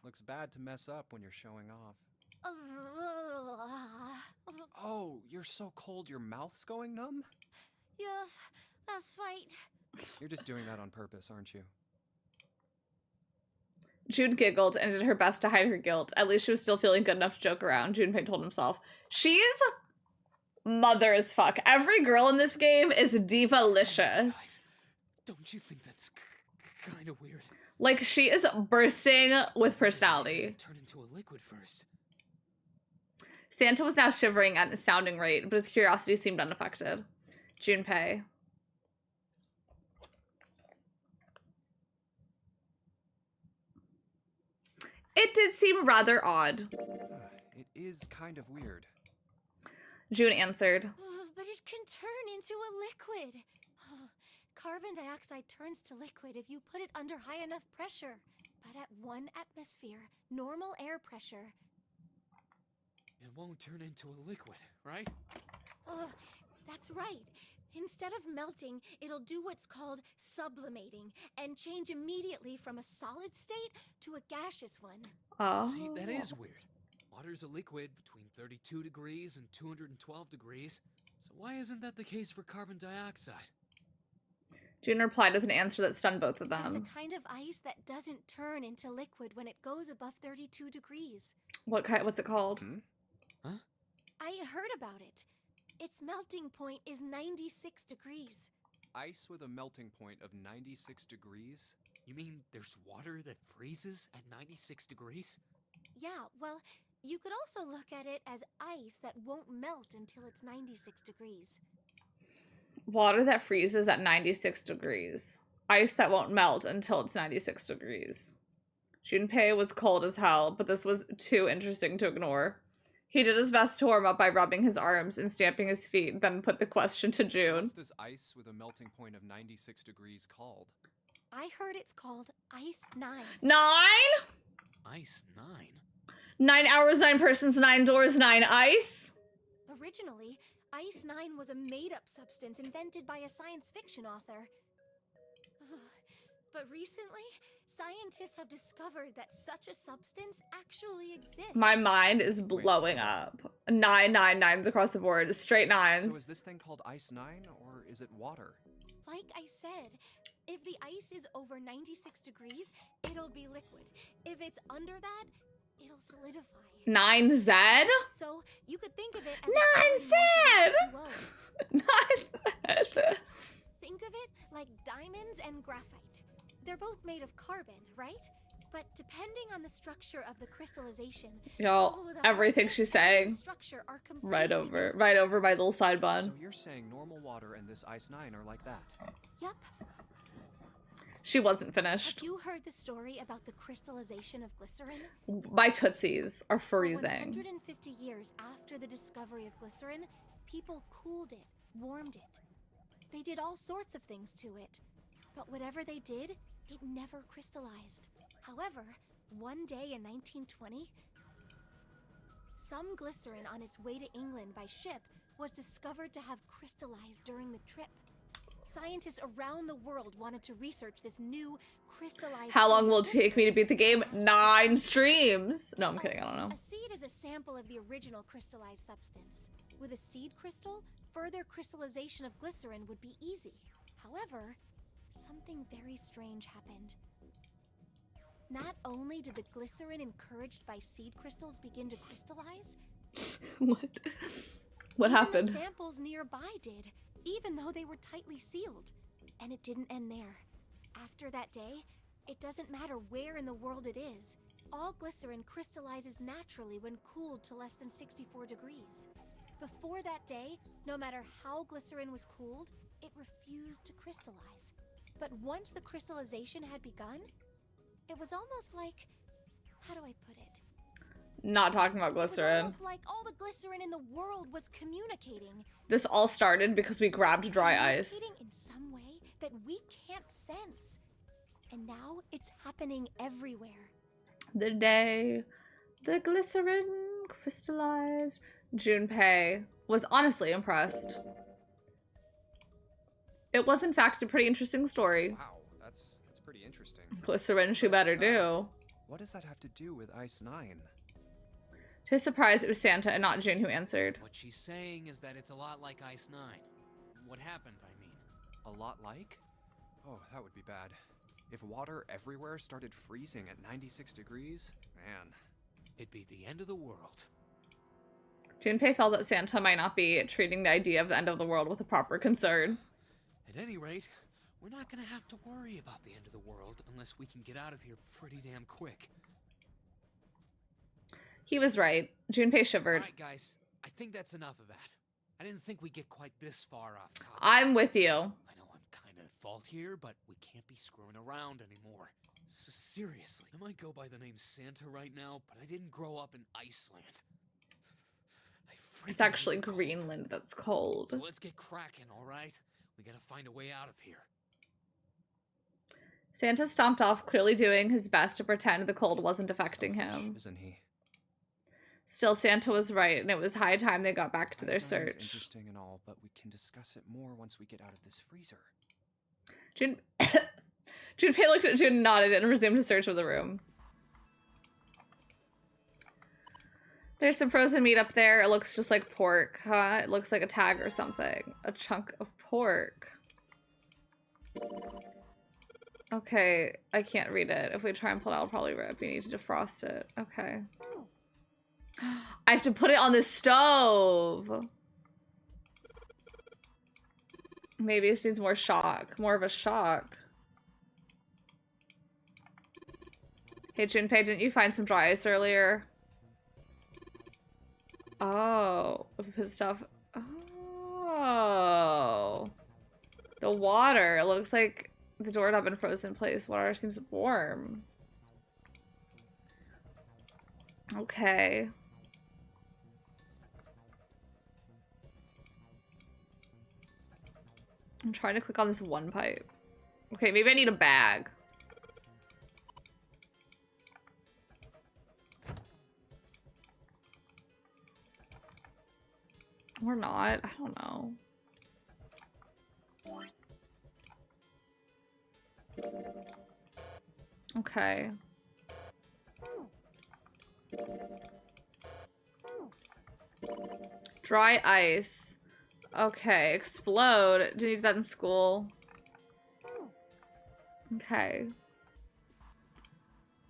Looks bad to mess up when you're showing off. Oh, you're so cold your mouth's going numb? Yeah, that's right. You're just doing that on purpose, aren't you? June giggled and did her best to hide her guilt. At least she was still feeling good enough to joke around, Junpei told himself. She's mother as fuck. Every girl in this game is diva-licious. Don't you think that's kind of weird? Like, she is bursting with personality. Turn into a liquid first. Santa was now shivering at an astounding rate, but his curiosity seemed unaffected. Junpei. It did seem rather odd. It is kind of weird. June answered. But it can turn into a liquid. Carbon dioxide turns to liquid if you put it under high enough pressure. But at 1 atmosphere, normal air pressure, It won't turn into a liquid, right? Oh, that's right. Instead of melting, it'll do what's called sublimating and change immediately from a solid state to a gaseous one. Oh. See, that is weird. Water's a liquid between 32 degrees and 212 degrees. So why isn't that the case for carbon dioxide? June replied with an answer that stunned both of There's a them. kind of ice that doesn't turn into liquid when it goes above 32 degrees. What's it called? Huh? I heard about it. Its melting point is 96 degrees. Ice with a melting point of 96 degrees? You mean there's water that freezes at 96 degrees? Yeah, well, you could also look at it as ice that won't melt until it's 96 degrees. Water that freezes at 96 degrees. Ice that won't melt until it's 96 degrees. Junpei was cold as hell, but this was too interesting to ignore. He did his best to warm up by rubbing his arms and stamping his feet, then put the question to So June. what's this ice with a melting point of 96 degrees called? I heard it's called Ice 9. 9? Ice 9? 9 hours, 9 persons, 9 doors, 9 ice? Originally, Ice 9 was a made-up substance invented by a science fiction author. But recently, scientists have discovered that such a substance actually exists. My mind is blowing up. 9 9s across the board. Straight 9s. So is this thing called Ice 9, or is it water? Like I said, if the ice is over 96 degrees, it'll be liquid. If it's under that, it'll solidify. 9Z? So you could think of it as 9Z! 9Z! Think of it like diamonds and graphite. They're both made of carbon, right? But depending on the structure of the crystallization, Yo, the everything hardness she's and saying. structure are Right completely different. over my little side So bun. you're saying normal water and this Ice 9 are like that? Yep. She wasn't finished. Have you heard the story about the crystallization of glycerin? My tootsies are For freezing. 150 years after the discovery of glycerin, people cooled it, warmed it. They did all sorts of things to it. But whatever they did, it never crystallized. However, one day in 1920, some glycerin on its way to England by ship was discovered to have crystallized during the trip. Scientists around the world wanted to research this new crystallized... How long form will of it take me to glycerin. beat the game? 9 streams. No, I'm kidding. I don't know. A seed is a sample of the original crystallized substance. With a seed crystal, further crystallization of glycerin would be easy. However, something very strange happened. Not only did the glycerin encouraged by seed crystals begin to crystallize, What? What even happened? the samples nearby did, even though they were tightly sealed. And it didn't end there. After that day, it doesn't matter where in the world it is. All glycerin crystallizes naturally when cooled to less than 64 degrees. Before that day, no matter how glycerin was cooled, it refused to crystallize. But once the crystallization had begun, it was almost like, how do I put it? Not talking about It was glycerin. almost like all the glycerin in the world was communicating. This all started because we grabbed dry ice. Communicating in some way that we can't sense. And now it's happening everywhere. The day the glycerin crystallized. Junpei was honestly impressed. It was in fact a pretty interesting story. Wow, that's pretty interesting. Glycerin she better do. What does that have to do with Ice 9? To his surprise, it was Santa and not June who answered. What she's saying is that it's a lot like Ice 9. What happened, I mean. A lot like? Oh, that would be bad. If water everywhere started freezing at 96 degrees, man. It'd be the end of the world. Junpei felt that Santa might not be treating the idea of the end of the world with a proper concern. At any rate, we're not gonna have to worry about the end of the world unless we can get out of here pretty damn quick. He was right. Junpei shivered. Alright guys, I think that's enough of that. I didn't think we'd get quite this far off topic. I'm with you. I know I'm kinda at fault here, but we can't be screwing around anymore. So seriously, I might go by the name Santa right now, but I didn't grow up in Iceland. I freaking It's actually hate the cold. Greenland that's cold. So let's get cracking, alright? We gotta find a way out of here. Santa stomped off, clearly doing his best to pretend the cold wasn't affecting Selfish, him. isn't he? Still, Santa was right, and it was high time they got back to their Ice Nine is search. interesting and all, but we can discuss it more once we get out of this freezer. Junpei looked at June and nodded and resumed his search of the room. There's some frozen meat up there. It looks just like pork, huh? It looks like a tag or something. A chunk of pork. Okay, I can't read it. If we try and pull it out, I'll probably rip. You need to defrost it. Okay. I have to put it on the stove. Maybe it needs more shock. More of a shock. Hey, Junpei, didn't you find some dry ice earlier? Oh, put stuff. Oh, the water. It looks like the door had not been frozen in place. Water seems warm. Okay. I'm trying to click on this one pipe. Okay, maybe I need a bag. Or not. I don't know. Okay. Dry ice. Okay. Explode. Did you do that in school? Okay.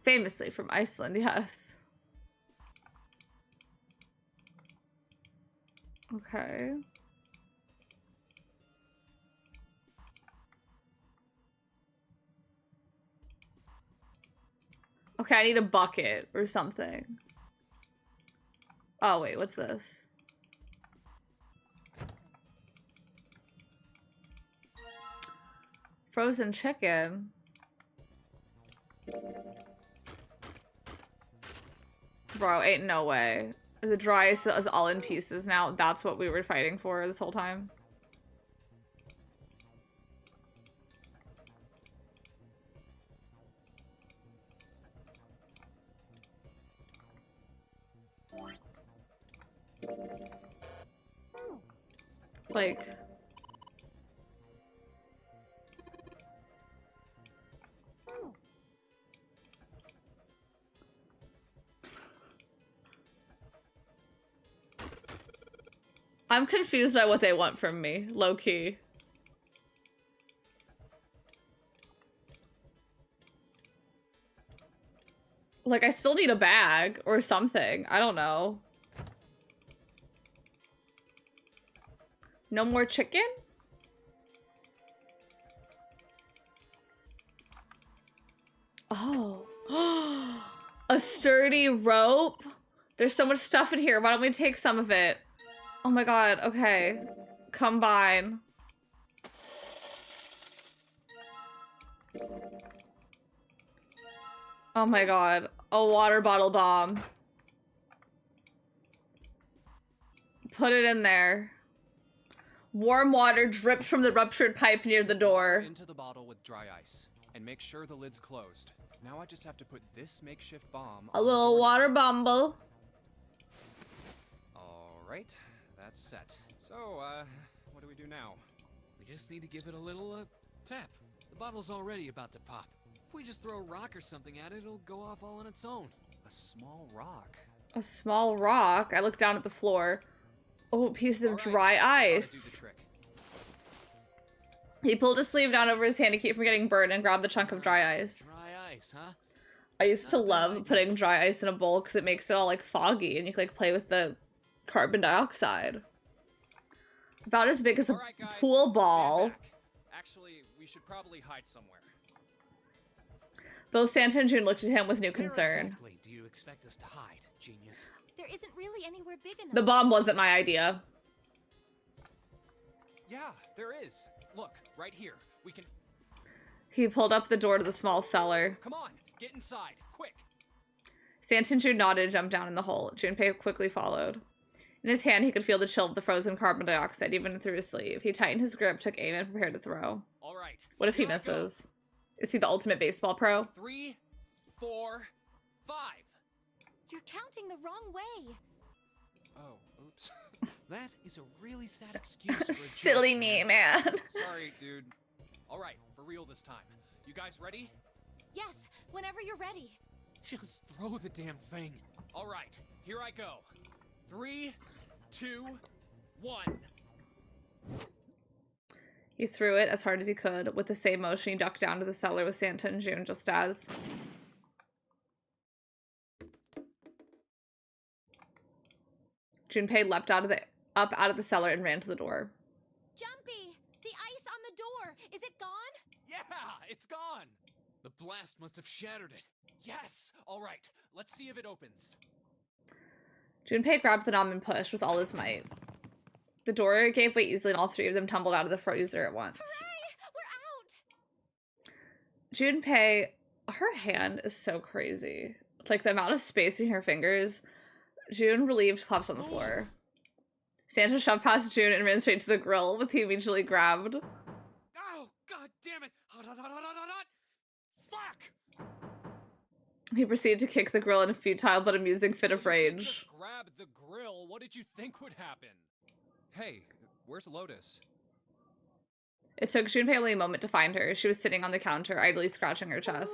Famously from Iceland, yes. Okay. Okay, I need a bucket or something. Oh, wait, what's this? Frozen chicken. Bro, ain't no way. The dry ice is all in pieces now. That's what we were fighting for this whole time. Like... I'm confused by what they want from me, low-key. Like, I still need a bag or something. I don't know. No more chicken? Oh. A sturdy rope? There's so much stuff in here. Why don't we take some of it? Oh my god, okay. Combine. Oh my god. A water bottle bomb. Put it in there. Warm water dripped from the ruptured pipe near the door. Into the bottle with dry ice. And make sure the lid's closed. Now I just have to put this makeshift bomb A on little the water bumble. Alright, that's set. So, what do we do now? We just need to give it a little, tap. The bottle's already about to pop. If we just throw a rock or something at it, it'll go off all on its own. A small rock. A small rock? I look down at the floor. Oh, pieces of dry ice. He pulled his sleeve down over his hand to keep from getting burned and grabbed the chunk of dry ice. Dry ice, huh? I used to love putting dry ice in a bowl because it makes it all like foggy and you can like play with the carbon dioxide. About as big as a pool ball. Actually, we should probably hide somewhere. Both Santa and June looked at him with new concern. Where exactly do you expect us to hide, genius? There isn't really anywhere big enough. The bomb wasn't my idea. Yeah, there is. Look, right here. We can... He pulled up the door to the small cellar. Come on, get inside, quick. Santa and June nodded and jumped down in the hole. Junpei quickly followed. In his hand, he could feel the chill of the frozen carbon dioxide even through his sleeve. He tightened his grip, took aim, and prepared to throw. All right. What if he misses? Is he the ultimate baseball pro? 3, 4, 5. You're counting the wrong way. Oh, oops. That is a really sad excuse for a Silly joke, me, man. man. Sorry, dude. All right, for real this time. You guys ready? Yes, whenever you're ready. Just throw the damn thing. All right, here I go. 3, 2, 1. He threw it as hard as he could. With the same motion, he ducked down to the cellar with Santa and June just as. Junpei leapt up out of the cellar and ran to the door. Jumpy, the ice on the door, is it gone? Yeah, it's gone. The blast must have shattered it. Yes. All right, let's see if it opens. Junpei grabbed the knob and pushed with all his might. The door gave way easily and all three of them tumbled out of the freezer at once. Hooray! We're out! Junpei, her hand is so crazy. Like the amount of space between her fingers. June, relieved, collapsed on the floor. Santa shoved past June and ran straight to the grill, which he immediately grabbed. Oh, god damn it! Hot, hot, hot, hot, hot, hot! Fuck! He proceeded to kick the grill in a futile but amusing fit of You didn't rage. just grab the grill. What did you think would happen? Hey, where's Lotus? It took Junpei only a moment to find her. She was sitting on the counter, idly scratching her chest.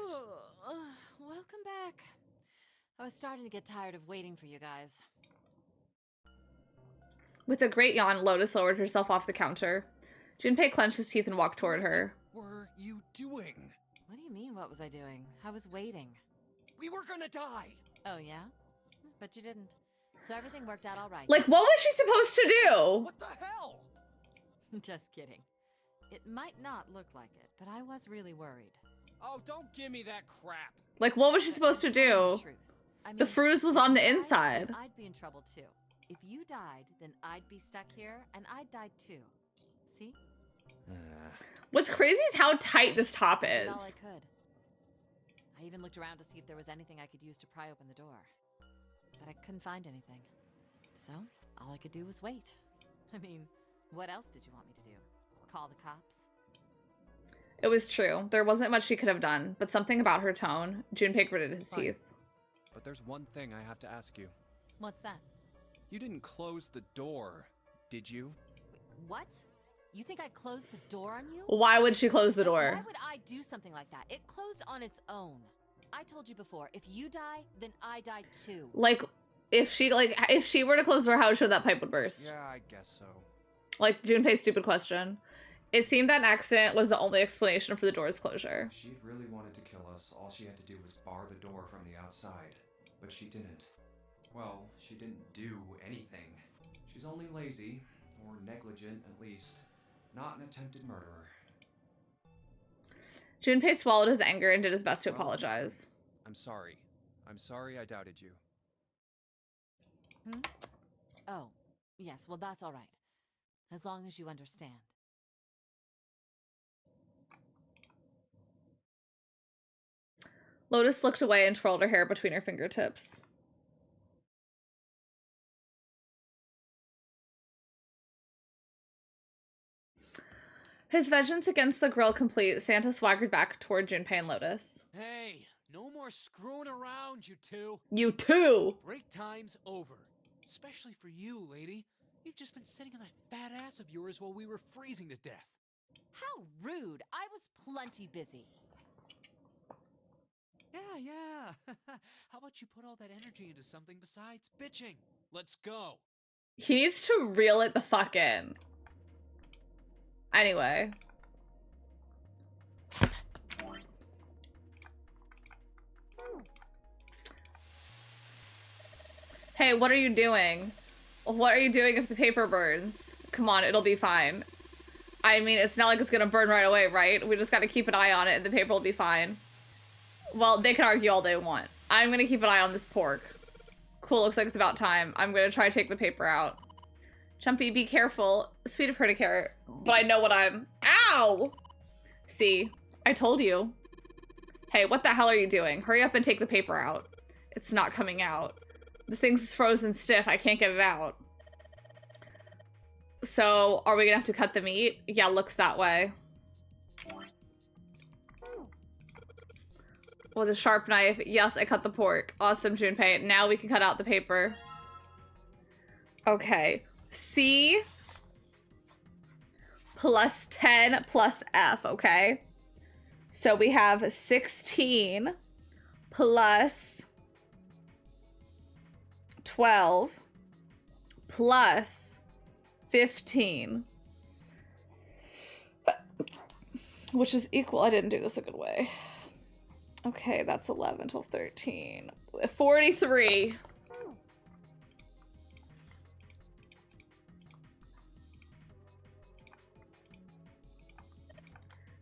Welcome back. I was starting to get tired of waiting for you guys. With a great yawn, Lotus lowered herself off the counter. Junpei clenched his teeth and walked toward her. What were you doing? What do you mean, what was I doing? I was waiting. We were gonna die. Oh, yeah? But you didn't. So everything worked out all right. Like, what was she supposed to do? What the hell? Just kidding. It might not look like it, but I was really worried. Oh, don't give me that crap. Like, what was she supposed to do? The truth. I mean, The fruise was on the if you died, inside. then I'd be in trouble too. If you died, then I'd be stuck here, and I'd die too. See? What's crazy is how tight this top I did all I is. could. I even looked around to see if there was anything I could use to pry open the door. But I couldn't find anything. So, all I could do was wait. I mean, what else did you want me to do? Call the cops? It was true. There wasn't much she could have done, but something about her tone. Junpei gritted his Fine. teeth. But there's one thing I have to ask you. What's that? You didn't close the door, did you? What? You think I closed the door on you? Why would she close the door? Why would I do something like that? It closed on its own. I told you before, if you die, then I die too. Like, if she were to close the door, how sure that pipe would burst? Yeah, I guess so. Like, Junpei's stupid question. It seemed that an accident was the only explanation for the door's closure. If she really wanted to kill us, all she had to do was bar the door from the outside. But she didn't. Well, she didn't do anything. She's only lazy, or negligent at least, not an attempted murderer. Junpei swallowed his anger and did his best to apologize. I'm sorry. I'm sorry I doubted you. Oh, yes, well that's all right. As long as you understand. Lotus looked away and twirled her hair between her fingertips. His vengeance against the grill complete, Santa swaggered back toward Junpei and Lotus. Hey, no more screwing around, you two. You too! Break time's over. Especially for you, lady. You've just been sitting on that fat ass of yours while we were freezing to death. How rude! I was plenty busy. Yeah. How about you put all that energy into something besides bitching? Let's go. He needs to reel it the fuck in. Anyway. Hey, what are you doing? What are you doing if the paper burns? Come on, it'll be fine. I mean, it's not like it's gonna burn right away, right? We just gotta keep an eye on it and the paper will be fine. Well, they can argue all they want. I'm gonna keep an eye on this pork. Cool, looks like it's about time. I'm gonna try to take the paper out. Chumpy, be careful. Sweet of her to care, but I know what I'm— Ow! See, I told you. Hey, what the hell are you doing? Hurry up and take the paper out. It's not coming out. The thing's frozen stiff. I can't get it out. So, are we gonna have to cut the meat? Yeah, looks that way. With a sharp knife. Yes, I cut the pork. Awesome, Junpei. Now we can cut out the paper. Okay. C plus 10 plus F, okay? So we have 16 plus 12 plus 15, which is equal. I didn't do this a good way. Okay, that's 11, 12, 13, 43.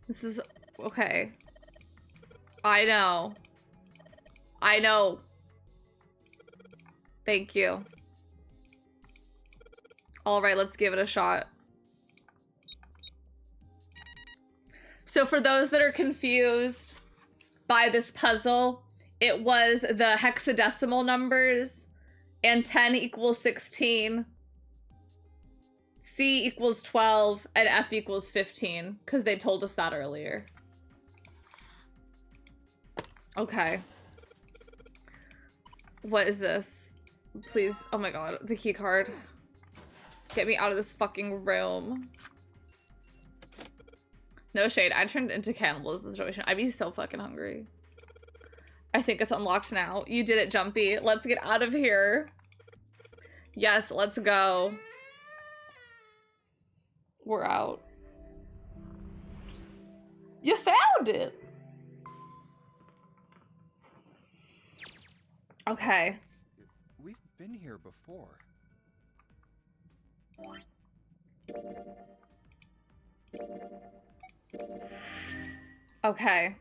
This is okay. I know. I know. Thank you. All right, let's give it a shot. So for those that are confused by this puzzle, it was the hexadecimal numbers, and 10 equals 16, C equals 12, and F equals 15, because they told us that earlier. Okay. What is this? Please, oh my god, the key card. Get me out of this fucking room. No shade, I turned into cannibals in this situation. I'd be so fucking hungry. I think it's unlocked now. You did it, Jumpy. Let's get out of here. Yes, let's go. We're out. You found it! Okay. We've been here before. Okay.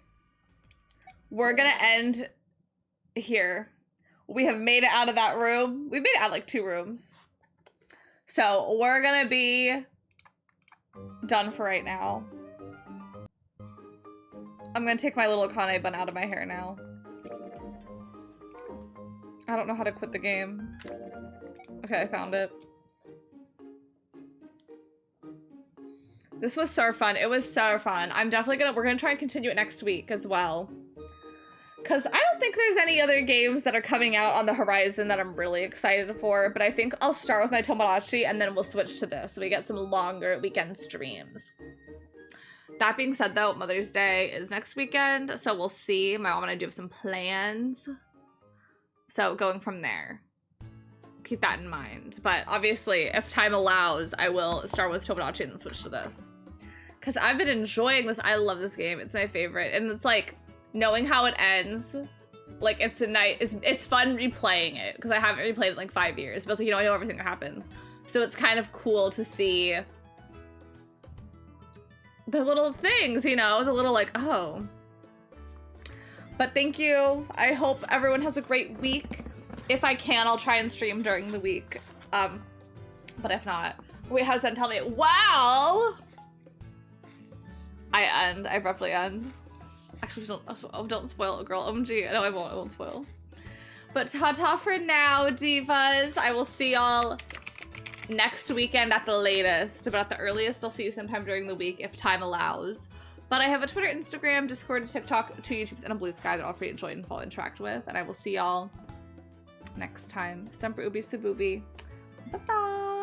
We're gonna end here. We have made it out of that room. We made it out of like 2 rooms. So we're gonna be done for right now. I'm gonna take my little Kane bun out of my hair now. I don't know how to quit the game. Okay, I found it. This was so fun. It was so fun. I'm definitely we're gonna try and continue it next week as well. Cause I don't think there's any other games that are coming out on the horizon that I'm really excited for, but I think I'll start with my Tomodachi and then we'll switch to this so we get some longer weekend streams. That being said though, Mother's Day is next weekend, so we'll see. My mom and I do have some plans. So going from there, keep that in mind. But obviously, if time allows, I will start with Tomodachi and then switch to this. Because I've been enjoying this. I love this game. It's my favorite. And it's like, knowing how it ends, like it's fun replaying it. Because I haven't replayed it in like 5 years. But it's like, you know, I know everything that happens. So it's kind of cool to see the little things, you know, the little like, oh. But thank you. I hope everyone has a great week. If I can, I'll try and stream during the week. But if not, wait, how does that tell me? Well, I abruptly end. Actually, don't spoil it, girl. OMG, no, I won't spoil. But ta-ta for now, divas. I will see y'all next weekend at the latest. But at the earliest, I'll see you sometime during the week if time allows. But I have a Twitter, Instagram, Discord, TikTok, 2 YouTubes, and a Blue Sky that all free to join and follow and interact with. And I will see y'all next time. Semper Ubi Sabubi. Bye-bye.